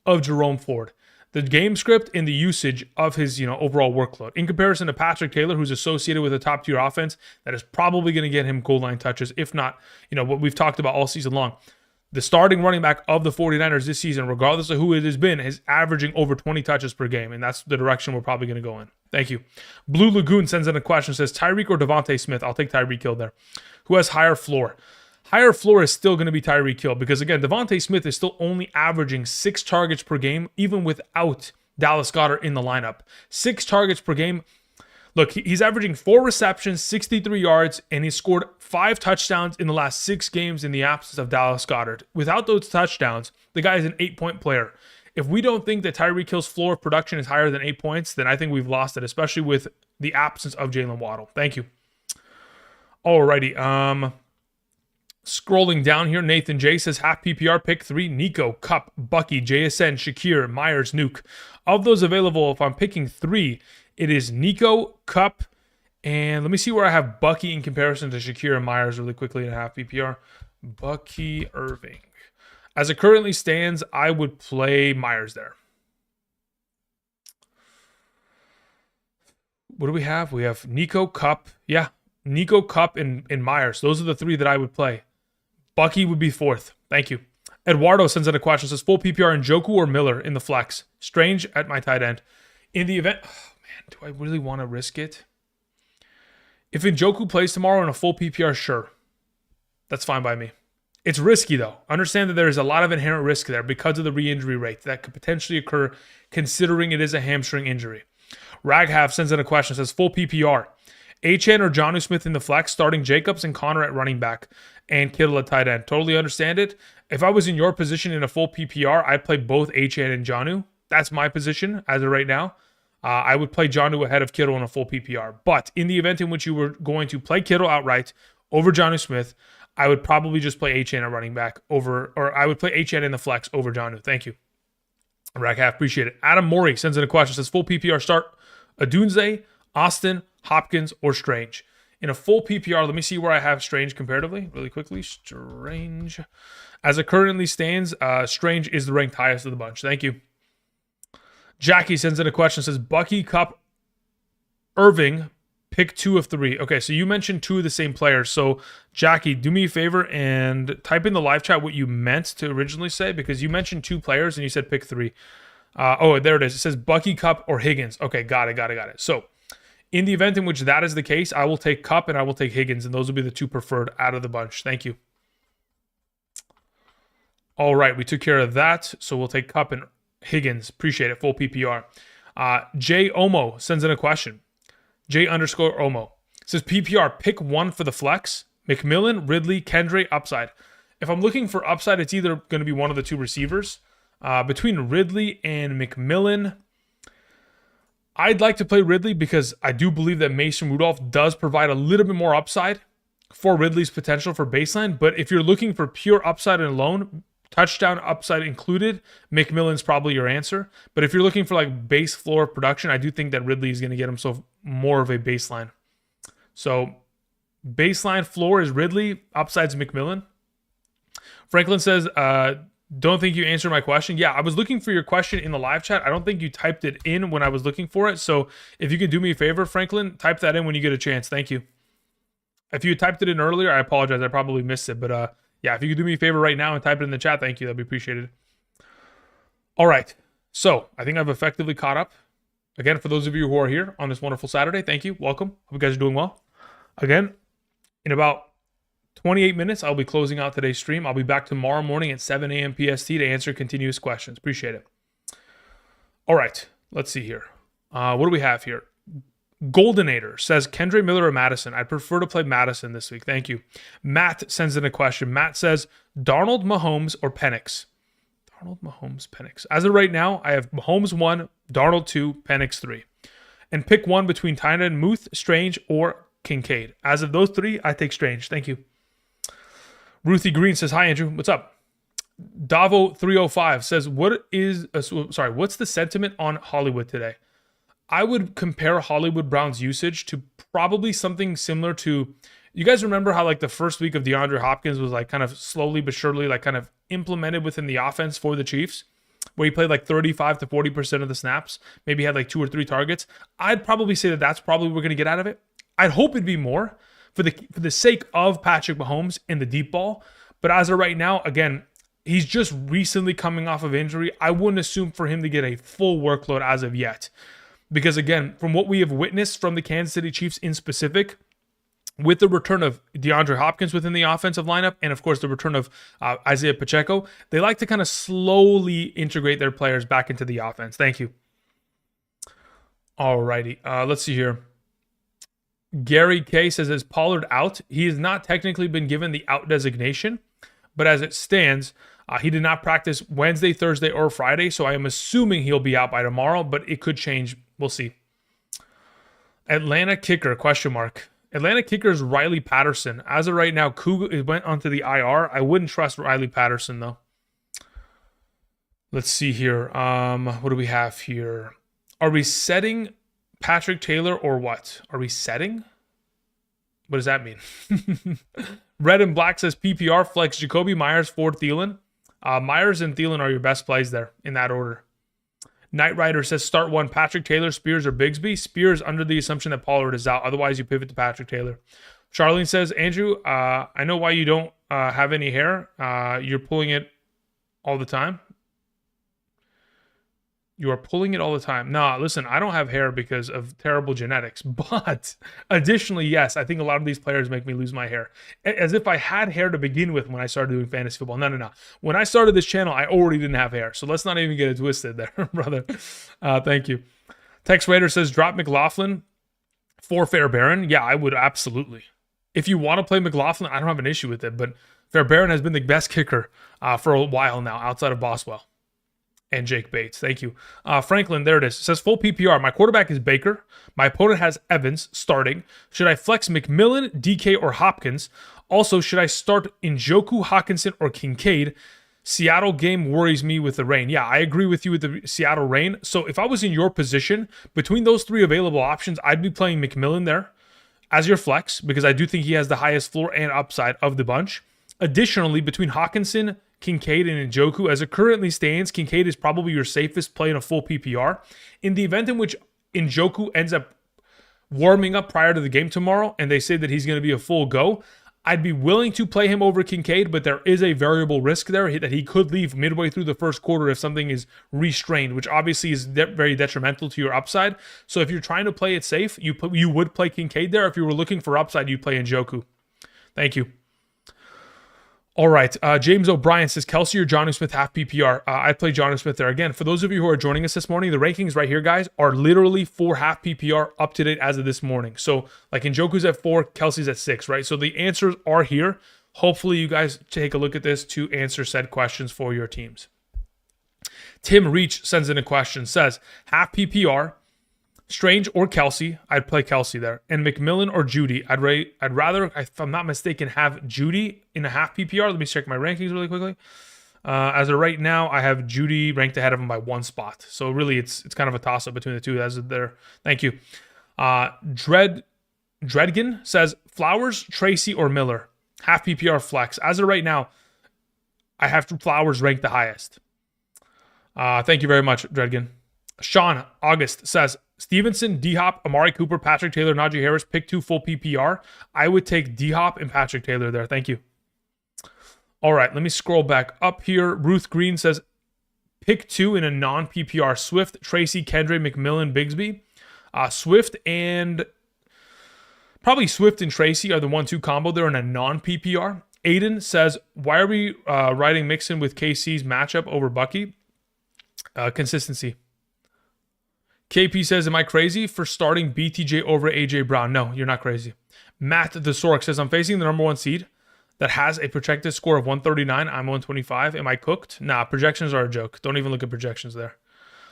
[SPEAKER 1] of Jerome Ford. The game script and the usage of his overall workload. In comparison to Patrick Taylor, who's associated with a top-tier offense, that is probably going to get him goal line touches, if not, what we've talked about all season long. The starting running back of the 49ers this season, regardless of who it has been, is averaging over 20 touches per game, and that's the direction we're probably going to go in. Thank you. Blue Lagoon sends in a question, says Tyreek or Devontae Smith. I'll take Tyreek Hill there. Who has higher floor? Higher floor is still going to be Tyreek Hill because, again, Devontae Smith is still only averaging 6 targets per game, even without Dallas Goedert in the lineup. 6 targets per game. Look, he's averaging 4 receptions, 63 yards, and he scored 5 touchdowns in the last 6 games in the absence of Dallas Goedert. Without those touchdowns, the guy is an 8-point player. If we don't think that Tyreek Hill's floor of production is higher than 8 points, then I think we've lost it, especially with the absence of Jalen Waddle. Thank you. Alrighty. Scrolling down here, Nathan J says half PPR pick 3, Nico, Cup, Bucky, JSN, Shakir, Myers, Nuke. Of those available, if I'm picking 3, it is Nico, Cup, and let me see where I have Bucky in comparison to Shakir and Myers really quickly in a half PPR. Bucky, Irving. As it currently stands, I would play Myers there. What do we have? We have Nico, Cup. Yeah, Nico, Cup, and Myers. Those are the 3 that I would play. Bucky would be 4th. Thank you. Eduardo sends in a question. Says full PPR Njoku or Miller in the flex. Strange at my tight end. In the event... Oh, man, do I really want to risk it? If Njoku plays tomorrow in a full PPR, sure. That's fine by me. It's risky, though. Understand that there is a lot of inherent risk there because of the re-injury rate that could potentially occur considering it is a hamstring injury. Raghav sends in a question. Says full PPR. HN or Jonnu Smith in the flex, starting Jacobs and Connor at running back and Kittle at tight end. Totally understand it. If I was in your position in a full PPR, I'd play both HN and Jonnu. That's my position as of right now. I would play Jonnu ahead of Kittle in a full PPR. But in the event in which you were going to play Kittle outright over Jonnu Smith, I would probably just play HN at running back over, or I would play HN in the flex over Jonnu. Thank you. Rack half, appreciate it. Adam Morey sends in a question. Says full PPR start Adunze, Austin, Hopkins, or Strange. In a full PPR, let me see where I have Strange comparatively really quickly. Strange. As it currently stands, Strange is the ranked highest of the bunch. Thank you. Jackie sends in a question. Says Bucky, Cup, Irving, pick 2 of 3. Okay, so you mentioned 2 of the same players. So, Jackie, do me a favor and type in the live chat what you meant to originally say, because you mentioned 2 players and you said pick 3. Oh, there it is. It says Bucky, Cup, or Higgins. Okay, got it. So, in the event in which that is the case, I will take Cup and I will take Higgins, and those will be the 2 preferred out of the bunch. Thank you. All right, we took care of that. So, we'll take Cup and Higgins. Appreciate it. Full PPR. J Omo sends in a question. J_Omo says PPR, pick 1 for the flex. McMillan, Ridley, Kendre, upside. If I'm looking for upside, it's either going to be one of the 2 receivers. Between Ridley and McMillan, I'd like to play Ridley because I do believe that Mason Rudolph does provide a little bit more upside for Ridley's potential for baseline. But if you're looking for pure upside and alone, touchdown upside included, McMillan's probably your answer. But if you're looking for like base floor production, I do think that Ridley is going to get himself more of a baseline. So baseline floor is Ridley, upside's McMillan. Franklin says, don't think you answered my question. Yeah, I was looking for your question in the live chat. I don't think you typed it in when I was looking for it. So if you could do me a favor, Franklin, type that in when you get a chance. Thank you. If you typed it in earlier, I apologize. I probably missed it. But yeah, if you could do me a favor right now and type it in the chat, thank you. That'd be appreciated. All right. So I think I've effectively caught up. Again, for those of you who are here on this wonderful Saturday, thank you. Welcome. Hope you guys are doing well. Again, in about 28 minutes, I'll be closing out today's stream. I'll be back tomorrow morning at 7 a.m. PST to answer continuous questions. Appreciate it. All right. Let's see here. What do we have here? Goldenator says, Kendre Miller or Madison? I'd prefer to play Madison this week. Thank you. Matt sends in a question. Matt says, Darnold, Mahomes, or Penix? Darnold, Mahomes, Penix. As of right now, I have Mahomes 1, Darnold 2, Penix 3. And pick 1 between Tynan, Muth, Strange, or Kincaid. As of those 3, I take Strange. Thank you. Ruthie Green says, hi, Andrew. What's up? Davo305 says, what's the sentiment on Hollywood today? I would compare Hollywood Brown's usage to probably something similar to, you guys remember how like the first week of DeAndre Hopkins was like kind of slowly but surely like kind of implemented within the offense for the Chiefs, where he played like 35 to 40% of the snaps, maybe had like 2 or 3 targets. I'd probably say that that's probably what we're going to get out of it. I'd hope it'd be more for the sake of Patrick Mahomes and the deep ball. But as of right now, again, he's just recently coming off of injury. I wouldn't assume for him to get a full workload as of yet. Because again, from what we have witnessed from the Kansas City Chiefs in specific, with the return of DeAndre Hopkins within the offensive lineup, and of course the return of Isaiah Pacheco, they like to kind of slowly integrate their players back into the offense. Thank you. Alrighty, let's see here. Gary K says, is Pollard out? He has not technically been given the out designation, but as it stands, he did not practice Wednesday, Thursday, or Friday, so I am assuming he'll be out by tomorrow, but it could change. We'll see. Atlanta kicker, question mark. Atlanta kicker is Riley Patterson. As of right now, Kuga went onto the IR. I wouldn't trust Riley Patterson, though. Let's see here. What do we have here? Are we setting Patrick Taylor or what? Are we setting? What does that mean? Red and Black says PPR flex Jacoby Myers, Ford Thielen. Myers and Thielen are your best plays there in that order. Knight Rider says start 1 Patrick Taylor, Spears, or Bigsby. Spears under the assumption that Pollard is out. Otherwise, you pivot to Patrick Taylor. Charlene says, Andrew, I know why you don't have any hair. You're pulling it all the time. You are pulling it all the time. Nah, listen, I don't have hair because of terrible genetics. But additionally, yes, I think a lot of these players make me lose my hair. As if I had hair to begin with when I started doing fantasy football. No. When I started this channel, I already didn't have hair. So let's not even get it twisted there, brother. Thank you. Tex Raider says, drop McLaughlin for Fairbairn. Yeah, I would absolutely. If you want to play McLaughlin, I don't have an issue with it. But Fairbairn has been the best kicker for a while now outside of Boswell and Jake Bates. Thank you. Franklin, there it is. It says full PPR. My quarterback is Baker. My opponent has Evans starting. Should I flex McMillan, DK, or Hopkins? Also, should I start Njoku, Hawkinson, or Kincaid? Seattle game worries me with the rain. Yeah, I agree with you with the Seattle rain. So if I was in your position, between those three available options, I'd be playing McMillan there as your flex because I do think he has the highest floor and upside of the bunch. Additionally, between Hawkinson, Kincaid, and Njoku, as it currently stands, Kincaid is probably your safest play in a full PPR. In the event in which Njoku ends up warming up prior to the game tomorrow and they say that he's going to be a full go, I'd be willing to play him over Kincaid, but there is a variable risk there that he could leave midway through the first quarter if something is restrained, which obviously is very detrimental to your upside. So if you're trying to play it safe, you would play Kincaid there. If you were looking for upside, you'd play Njoku. Thank you. All right. James O'Brien says, Kelsey or Jonnu Smith half PPR. I'd play Jonnu Smith there. Again, for those of you who are joining us this morning, the rankings right here, guys, are literally for half PPR up to date as of this morning. So like Njoku's at 4, Kelsey's at 6, right? So the answers are here. Hopefully you guys take a look at this to answer said questions for your teams. Tim Reach sends in a question, says, half PPR, Strange or Kelsey, I'd play Kelsey there. And McMillan or Judy, I'd rather, if I'm not mistaken, have Judy in a half PPR. Let me check my rankings really quickly. As of right now, I have Judy ranked ahead of him by 1 spot. So really, it's kind of a toss-up between the two. As there, thank you. Dredgen says, Flowers, Tracy, or Miller? Half PPR flex. As of right now, I have Flowers ranked the highest. Thank you very much, Dredgen. Sean August says, Stevenson, D-Hop, Amari Cooper, Patrick Taylor, Najee Harris, pick 2 full PPR. I would take D-Hop and Patrick Taylor there. Thank you. All right, let me scroll back up here. Ruth Green says, pick 2 in a non-PPR. Swift, Tracy, Kendre, McMillan, Bigsby. Swift and Tracy are the 1-2 combo. They're in a non-PPR. Aiden says, why are we riding Mixon with KC's matchup over Bucky? Consistency. KP says, am I crazy for starting BTJ over AJ Brown? No, you're not crazy. Matt the Sork says, I'm facing the number 1 seed that has a projected score of 139. I'm 125. Am I cooked? Nah, projections are a joke. Don't even look at projections there.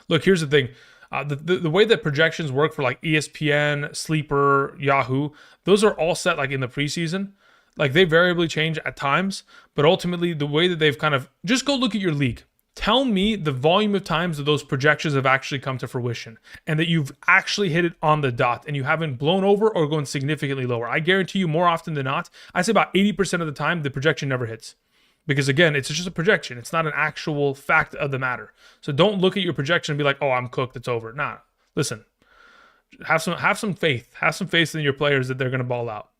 [SPEAKER 1] Look, here's the thing. The way that projections work for like ESPN, Sleeper, Yahoo, those are all set like in the preseason. Like they variably change at times, but ultimately the way that they've kind of, just go look at your league. Tell me the volume of times that those projections have actually come to fruition and that you've actually hit it on the dot and you haven't blown over or gone significantly lower. I guarantee you more often than not, I say about 80% of the time, the projection never hits. Because again, it's just a projection. It's not an actual fact of the matter. So don't look at your projection and be like, oh, I'm cooked, it's over. Nah, listen, have some faith. Have some faith in your players that they're going to ball out.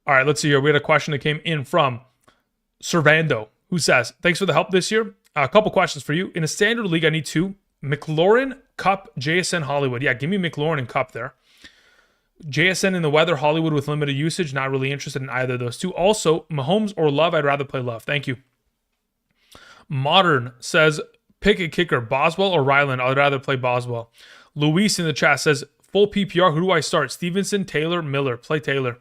[SPEAKER 1] All right, let's see here. We had a question that came in from Servando, who says, thanks for the help this year. A couple questions for you. In a standard league, I need 2. McLaurin, Cup, JSN, Hollywood. Yeah, give me McLaurin and Cup there. JSN in the weather, Hollywood with limited usage. Not really interested in either of those 2. Also, Mahomes or Love, I'd rather play Love. Thank you. Modern says, pick a kicker, Boswell or Ryland. I'd rather play Boswell. Luis in the chat says, full PPR, who do I start? Stevenson, Taylor, Miller. Play Taylor.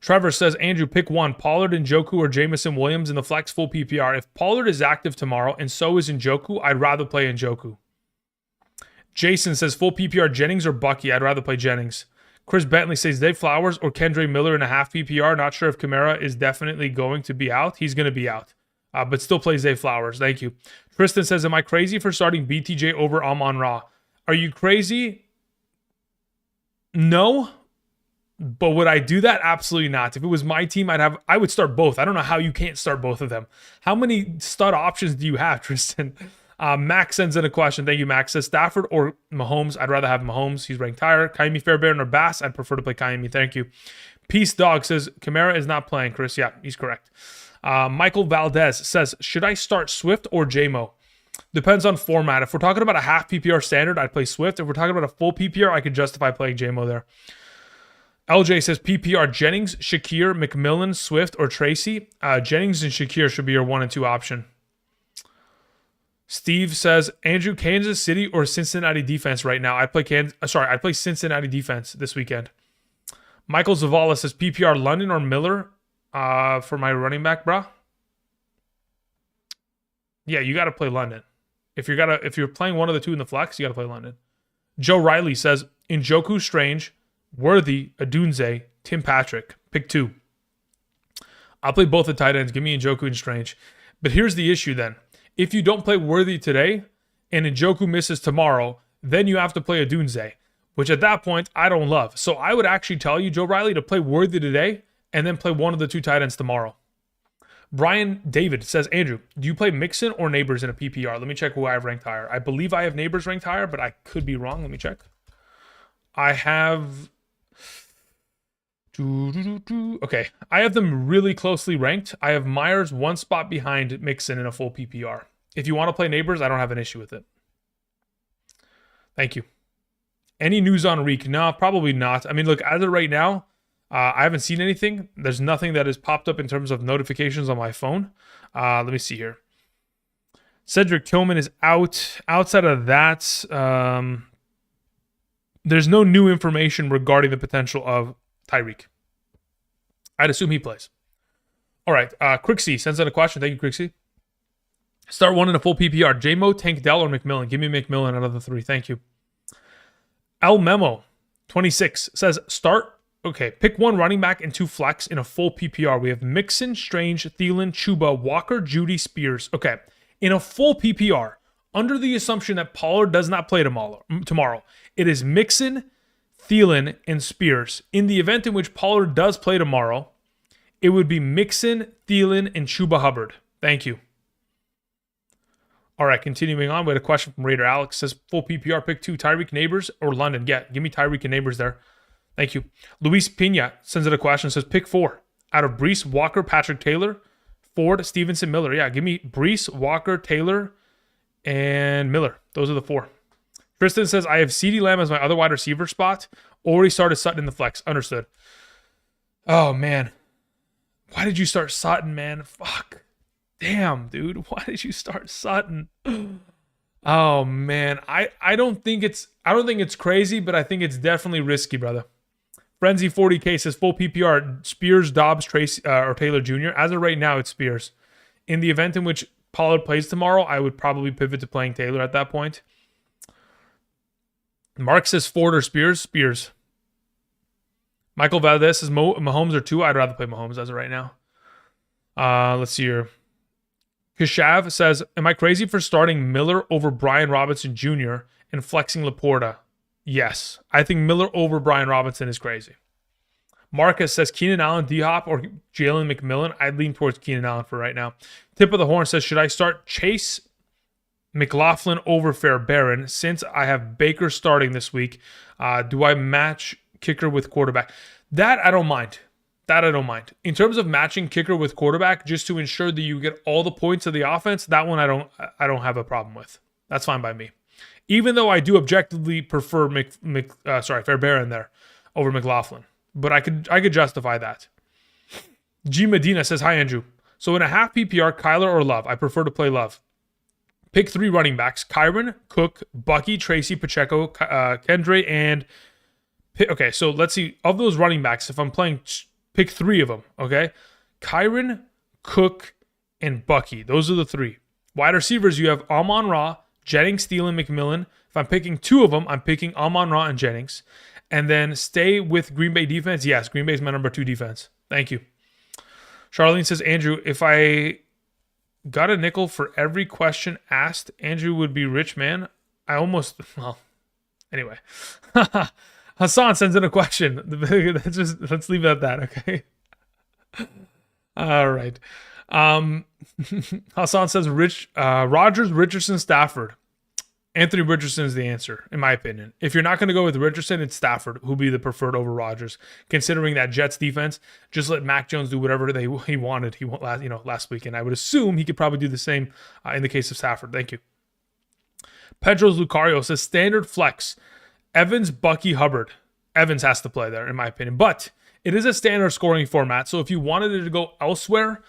[SPEAKER 1] Trevor says, Andrew, pick 1, Pollard, Njoku, or Jamison Williams in the flex full PPR. If Pollard is active tomorrow and so is Njoku, I'd rather play Njoku. Jason says, full PPR, Jennings or Bucky? I'd rather play Jennings. Chris Bentley says, Dave Flowers or Kendre Miller in a half PPR. Not sure if Kamara is definitely going to be out. He's going to be out, but still plays Dave Flowers. Thank you. Tristan says, am I crazy for starting BTJ over Amon-Ra? Are you crazy? No. But would I do that? Absolutely not. If it was my team, I would start both. I don't know how you can't start both of them. How many stud options do you have, Tristan? Max sends in a question. Thank you, Max. Says Stafford or Mahomes? I'd rather have Mahomes. He's ranked higher. Kaimi Fairbairn or Bass? I'd prefer to play Kaimi. Thank you. Peace Dog says Kamara is not playing, Chris. Yeah, he's correct. Michael Valdez says, should I start Swift or JMO? Depends on format. If we're talking about a half PPR standard, I'd play Swift. If we're talking about a full PPR, I could justify playing JMO there. LJ says PPR, Jennings, Shakir, McMillan, Swift, or Tracy. Jennings and Shakir should be your 1 and 2 option. Steve says, Andrew, Kansas City or Cincinnati defense right now? I'd play Cincinnati defense this weekend. Michael Zavala says PPR, London or Miller for my running back, brah. Yeah, you got to play London. If you're playing one of the 2 in the flex, you got to play London. Joe Riley says Njoku, Strange, Worthy, Adunze, Tim Patrick. Pick 2. I'll play both the tight ends. Give me Njoku and Strange. But here's the issue then. If you don't play Worthy today and Njoku misses tomorrow, then you have to play Odunze, which at that point I don't love. So I would actually tell you, Joe Riley, to play Worthy today and then play one of the two tight ends tomorrow. Brian David says, Andrew, do you play Mixon or Neighbors in a PPR? Let me check who I have ranked higher. I believe I have Neighbors ranked higher, but I could be wrong. Let me check. I have... Okay, I have them really closely ranked. I have Myers one spot behind Mixon in a full PPR. If you want to play Neighbors, I don't have an issue with it. Thank you. Any news on Reek? No, probably not. I mean, look, as of right now, I haven't seen anything. There's nothing that has popped up in terms of notifications on my phone. Let me see here. Cedric Tillman is out. Outside of that, there's no new information regarding the potential of Tyreek. I'd assume he plays. All right. Crixie sends out a question. Thank you, Crixie. Start one in a full PPR. J-Mo, Tank Dell, or McMillan? Give me McMillan out of the three. Thank you. L Memo 26 says start. Okay, pick one running back and two flex in a full PPR. We have Mixon, Strange, Thielen, Chuba, Walker, Judy, Spears. Okay, in a full PPR, under the assumption that Pollard does not play tomorrow, it is Mixon, Thielen, and Spears. In the event in which Pollard does play tomorrow, it would be Mixon, Thielen, and Chuba Hubbard. Thank you. All right, continuing on, we had a question from Raider Alex. Says full PPR, pick two, Tyreek, Neighbors, or London. Yeah, give me Tyreek and Neighbors there. Thank you. Luis Pina sends it a question. Says pick four out of Brees, Walker, Patrick Taylor, Ford, Stevenson, Miller. Yeah, give me Brees, Walker, Taylor, and Miller. Those are the four. Tristan says, I have CeeDee Lamb as my other wide receiver spot. Already started Sutton in the flex. Understood. Oh, man. Why did you start Sutton, man? Fuck. Damn, dude. Why did you start Sutton? Oh, man. I don't think it's crazy, but I think it's definitely risky, brother. Frenzy 40K says full PPR, Spears, Dobbs, Tracy, or Taylor Jr. As of right now, it's Spears. In the event in which Pollard plays tomorrow, I would probably pivot to playing Taylor at that point. Mark says Ford or Spears. Spears. Michael Valdez says Mahomes or Tua. I'd rather play Mahomes as of right now. Let's see here. Kishav says, am I crazy for starting Miller over Brian Robinson Jr. and flexing Laporta? Yes. I think Miller over Brian Robinson is crazy. Marcus says Keenan Allen, D-Hop, or Jalen McMillan. I'd lean towards Keenan Allen for right now. Tip of the Horn says, should I start Chase McLaughlin over Fairbairn since I have Baker starting this week? Do I match kicker with quarterback? That I don't mind. In terms of matching kicker with quarterback, just to ensure that you get all the points of the offense, that one I don't have a problem with. That's fine by me. Even though I do objectively prefer Fairbairn there over McLaughlin, but I could justify that. G Medina says, hi Andrew. So in a half PPR, Kyler or Love? I prefer to play Love. Pick three running backs: Kyron, Cook, Bucky, Tracy, Pacheco, Kendre, and... Okay, so let's see. Of those running backs, if I'm playing, pick three of them, okay? Kyron, Cook, and Bucky. Those are the three. Wide receivers, you have Amon-Ra, Jennings, Thielen, McMillan. If I'm picking two of them, I'm picking Amon-Ra and Jennings. And then stay with Green Bay defense. Yes, Green Bay is my number 2 defense. Thank you. Charlene says, Andrew, if I got a nickel for every question asked, Andrew would be rich, man. Anyway. Hassan sends in a question. Let's leave it at that, okay? All right. Hassan says Rodgers, Richardson, Stafford. Anthony Richardson is the answer, in my opinion. If you're not going to go with Richardson, it's Stafford who'll be the preferred over Rodgers. Considering that Jets defense, just let Mac Jones do whatever he wanted. He went last week, and I would assume he could probably do the same in the case of Stafford. Thank you. Pedro's Lucario says standard flex. Evans, Bucky, Hubbard. Evans has to play there, in my opinion. But it is a standard scoring format, so if you wanted it to go elsewhere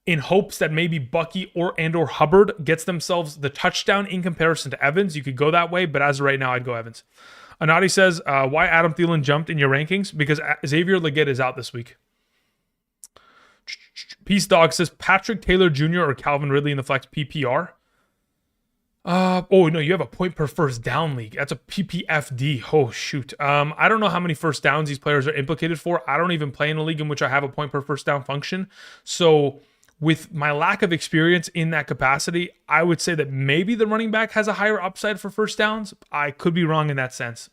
[SPEAKER 1] in hopes that maybe Bucky or Hubbard gets themselves the touchdown in comparison to Evans, you could go that way, but as of right now, I'd go Evans. Anadi says, why Adam Thielen jumped in your rankings? Because Xavier Legette is out this week. Peace Dog says, Patrick Taylor Jr. or Calvin Ridley in the flex PPR. Oh no, you have a point per first down league. That's a PPFD. Oh shoot. I don't know how many first downs these players are implicated for. I don't even play in a league in which I have a point per first down function. So with my lack of experience in that capacity, I would say that maybe the running back has a higher upside for first downs. I could be wrong in that sense.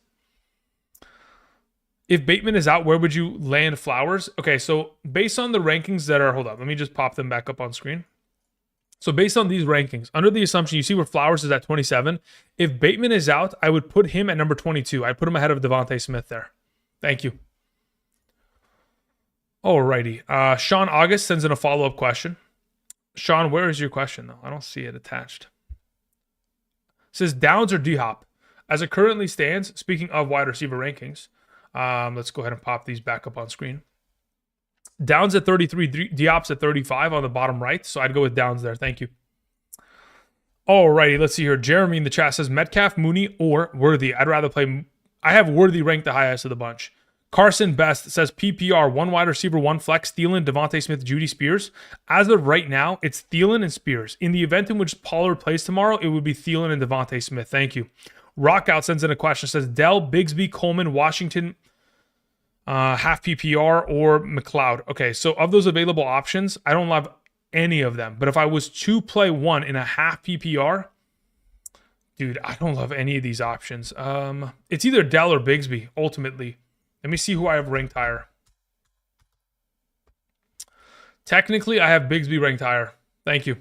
[SPEAKER 1] If Bateman is out, where would you land Flowers? Okay, so based on the rankings that are, hold on, let me just pop them back up on screen. So based on these rankings, under the assumption, you see where Flowers is at 27. If Bateman is out, I would put him at number 22. I'd put him ahead of Devontae Smith there. Thank you. Alrighty. Sean August sends in a follow-up question. Sean, where is your question, though? I don't see it attached. It says Downs or D-Hop. As it currently stands, speaking of wide receiver rankings, let's go ahead and pop these back up on screen. Downs at 33, D-Hop's at 35 on the bottom right, so I'd go with Downs there. Thank you. Alrighty, let's see here. Jeremy in the chat says Metcalf, Mooney, or Worthy. I'd rather play... I have Worthy ranked the highest of the bunch. Carson Best says PPR, one wide receiver, one flex, Thielen, Devontae Smith, Judy Spears. As of right now, it's Thielen and Spears. In the event in which Pollard plays tomorrow, it would be Thielen and Devontae Smith. Thank you. Rockout sends in a question, says Dell, Bigsby, Coleman, Washington, half PPR, or McLeod. Okay, so of those available options, I don't love any of them. But if I was to play one in a half PPR, dude, I don't love any of these options. It's either Dell or Bigsby, ultimately. Let me see who I have ranked higher. Technically, I have Bigsby ranked higher. Thank you.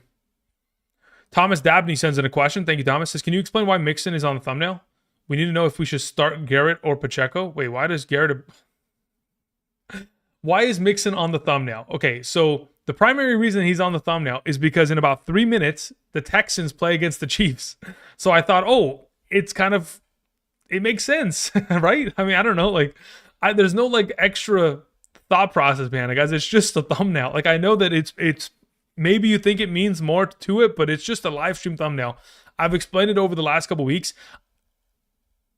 [SPEAKER 1] Thomas Dabney sends in a question. Thank you, Thomas. Says, can you explain why Mixon is on the thumbnail? We need to know if we should start Garrett or Pacheco. Wait, why does Garrett... Why is Mixon on the thumbnail? Okay, so the primary reason he's on the thumbnail is because in about 3 minutes, the Texans play against the Chiefs. So I thought, oh, it's kind of... It makes sense, right? I mean, I don't know, like... there's no like extra thought process behind it, guys. It's just a thumbnail. Like I know that it's maybe you think it means more to it, but it's just a live stream thumbnail. I've explained it over the last couple weeks.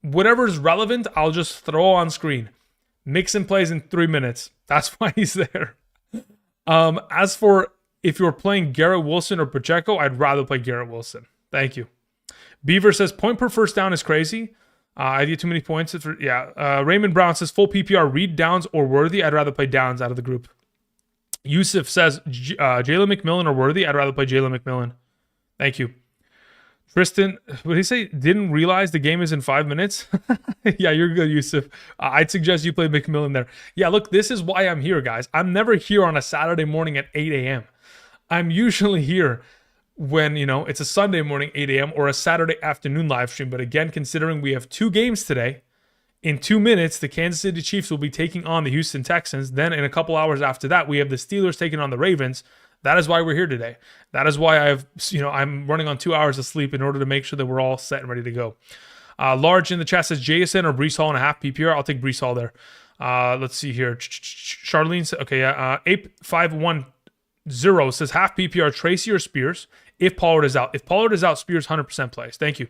[SPEAKER 1] Whatever is relevant, I'll just throw on screen. Mixon plays in 3 minutes. That's why he's there. As for if you're playing Garrett Wilson or Pacheco, I'd rather play Garrett Wilson. Thank you. Beaver says point per first down is crazy. I get too many points. Raymond Brown says full PPR, read Downs or Worthy. I'd rather play Downs out of the group. Yusuf says Jalen McMillan or Worthy. I'd rather play Jalen McMillan. Thank you. Tristan, what did he say? Didn't realize the game is in 5 minutes? Yeah, you're good, Yusuf. I'd suggest you play McMillan there. Yeah, look, this is why I'm here, guys. I'm never here on a Saturday morning at 8 a.m. I'm usually here when, it's a Sunday morning, 8 a.m. or a Saturday afternoon live stream. But again, considering we have 2 games today, in 2 minutes, the Kansas City Chiefs will be taking on the Houston Texans. Then in a couple hours after that, we have the Steelers taking on the Ravens. That is why we're here today. That is why I'm running on 2 hours of sleep in order to make sure that we're all set and ready to go. Large in the chat says JSN or Breece Hall and a half PPR. I'll take Breece Hall there. Let's see here. Charlene says, okay, Ape510 says half PPR, Tracy or Spears. If Pollard is out. If Pollard is out, Spears 100% plays. Thank you.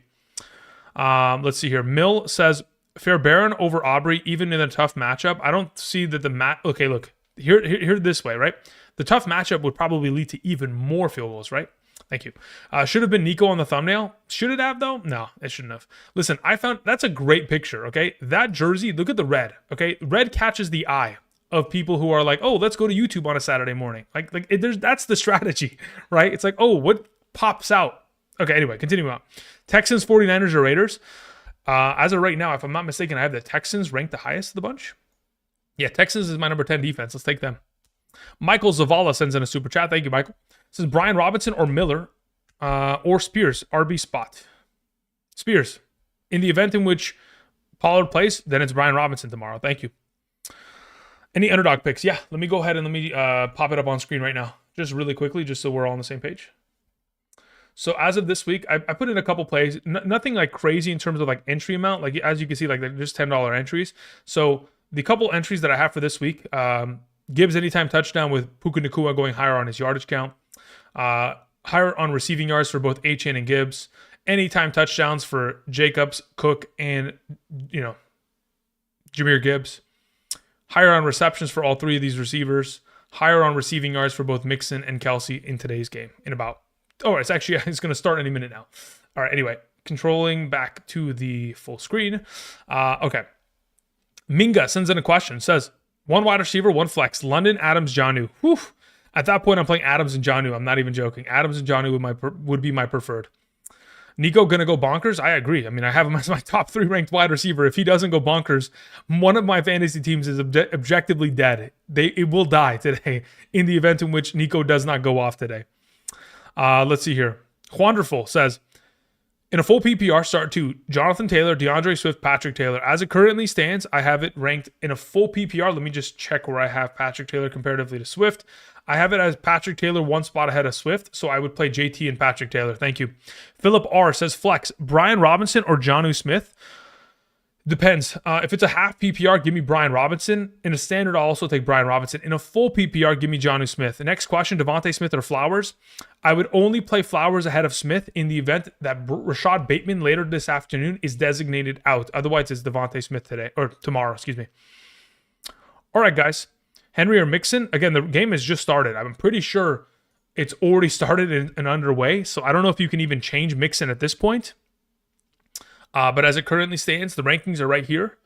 [SPEAKER 1] Let's see here. Mill says Fairbairn over Aubrey, even in a tough matchup. I don't see that the Okay, look. Here this way, right? The tough matchup would probably lead to even more field goals, right? Thank you. Should have been Nico on the thumbnail. Should it have, though? No, it shouldn't have. Listen, I found that's a great picture, okay? That jersey, look at the red, okay? Red catches the eye of people who are like, oh, let's go to YouTube on a Saturday morning. That's the strategy, right? It's like, oh, what pops out? Okay, anyway, continuing on. Texans, 49ers, or Raiders. As of right now, if I'm not mistaken, I have the Texans ranked the highest of the bunch. Yeah, Texans is my number 10 defense. Let's take them. Michael Zavala sends in a super chat. Thank you, Michael. Says Brian Robinson or Miller or Spears, RB spot. Spears. In the event in which Pollard plays, then it's Brian Robinson tomorrow. Thank you. Any underdog picks? Yeah, let me go ahead and let me pop it up on screen right now. Just really quickly, just so we're all on the same page. So as of this week, I put in a couple plays. Nothing like crazy in terms of like entry amount. Like as you can see, like they're just $10 entries. So the couple entries that I have for this week, Gibbs anytime touchdown with Puka Nacua going higher on his yardage count. Higher on receiving yards for both Achane and Gibbs. Anytime touchdowns for Jacobs, Cook, and Jahmyr Gibbs. Higher on receptions for all 3 of these receivers. Higher on receiving yards for both Mixon and Kelsey in today's game in about Oh, it's going to start any minute now. All right, anyway, controlling back to the full screen. Okay. Minga sends in a question. Says, one wide receiver, one flex. London, Adams, Jonnu. Whew. At that point, I'm playing Adams and Jonnu. I'm not even joking. Adams and Jonnu would be my preferred. Nico going to go bonkers? I agree. I mean, I have him as my top 3 ranked wide receiver. If he doesn't go bonkers, one of my fantasy teams is objectively dead. It will die today in the event in which Nico does not go off today. Let's see here. Wonderful says, in a full PPR, start 2, Jonathan Taylor, DeAndre Swift, Patrick Taylor. As it currently stands, I have it ranked in a full PPR. Let me just check where I have Patrick Taylor comparatively to Swift. I have it as Patrick Taylor 1 spot ahead of Swift, so I would play JT and Patrick Taylor. Thank you. Philip R. says, flex, Brian Robinson or Jonnu Smith? Depends. If it's a half PPR, give me Brian Robinson. In a standard, I'll also take Brian Robinson. In a full PPR, give me Jonnu Smith. The next question, Devontae Smith or Flowers? I would only play Flowers ahead of Smith in the event that Rashad Bateman later this afternoon is designated out. Otherwise, it's Devontae Smith today, or tomorrow, excuse me. All right, guys. Henry or Mixon? Again, the game has just started. I'm pretty sure it's already started and underway, so I don't know if you can even change Mixon at this point. But as it currently stands, the rankings are right here.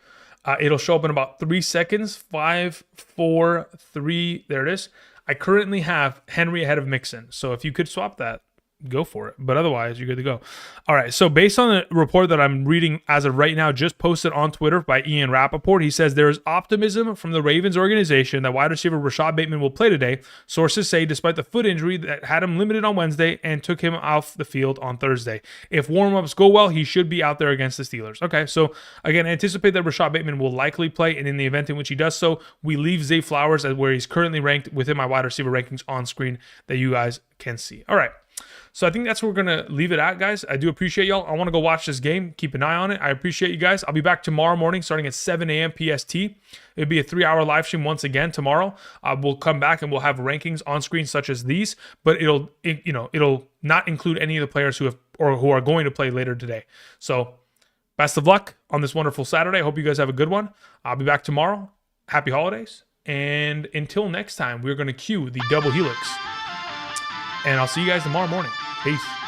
[SPEAKER 1] It'll show up in about 3 seconds. 5, 4, 3. There it is. I currently have Henry ahead of Mixon. So if you could swap that, go for it. But otherwise, you're good to go. All right. So based on the report that I'm reading as of right now, just posted on Twitter by Ian Rappaport, he says there is optimism from the Ravens organization that wide receiver Rashad Bateman will play today. Sources say despite the foot injury that had him limited on Wednesday and took him off the field on Thursday. If warm-ups go well, he should be out there against the Steelers. Okay. So again, anticipate that Rashad Bateman will likely play. And in the event in which he does so, we leave Zay Flowers at where he's currently ranked within my wide receiver rankings on screen that you guys can see. All right. So I think that's where we're going to leave it at, guys. I do appreciate y'all. I want to go watch this game. Keep an eye on it. I appreciate you guys. I'll be back tomorrow morning starting at 7 a.m. PST. It'll be a 3-hour live stream once again tomorrow. We'll come back and we'll have rankings on screen such as these, but it'll not include any of the players who are going to play later today. So best of luck on this wonderful Saturday. I hope you guys have a good one. I'll be back tomorrow. Happy holidays. And until next time, we're going to cue the double helix. And I'll see you guys tomorrow morning. Peace.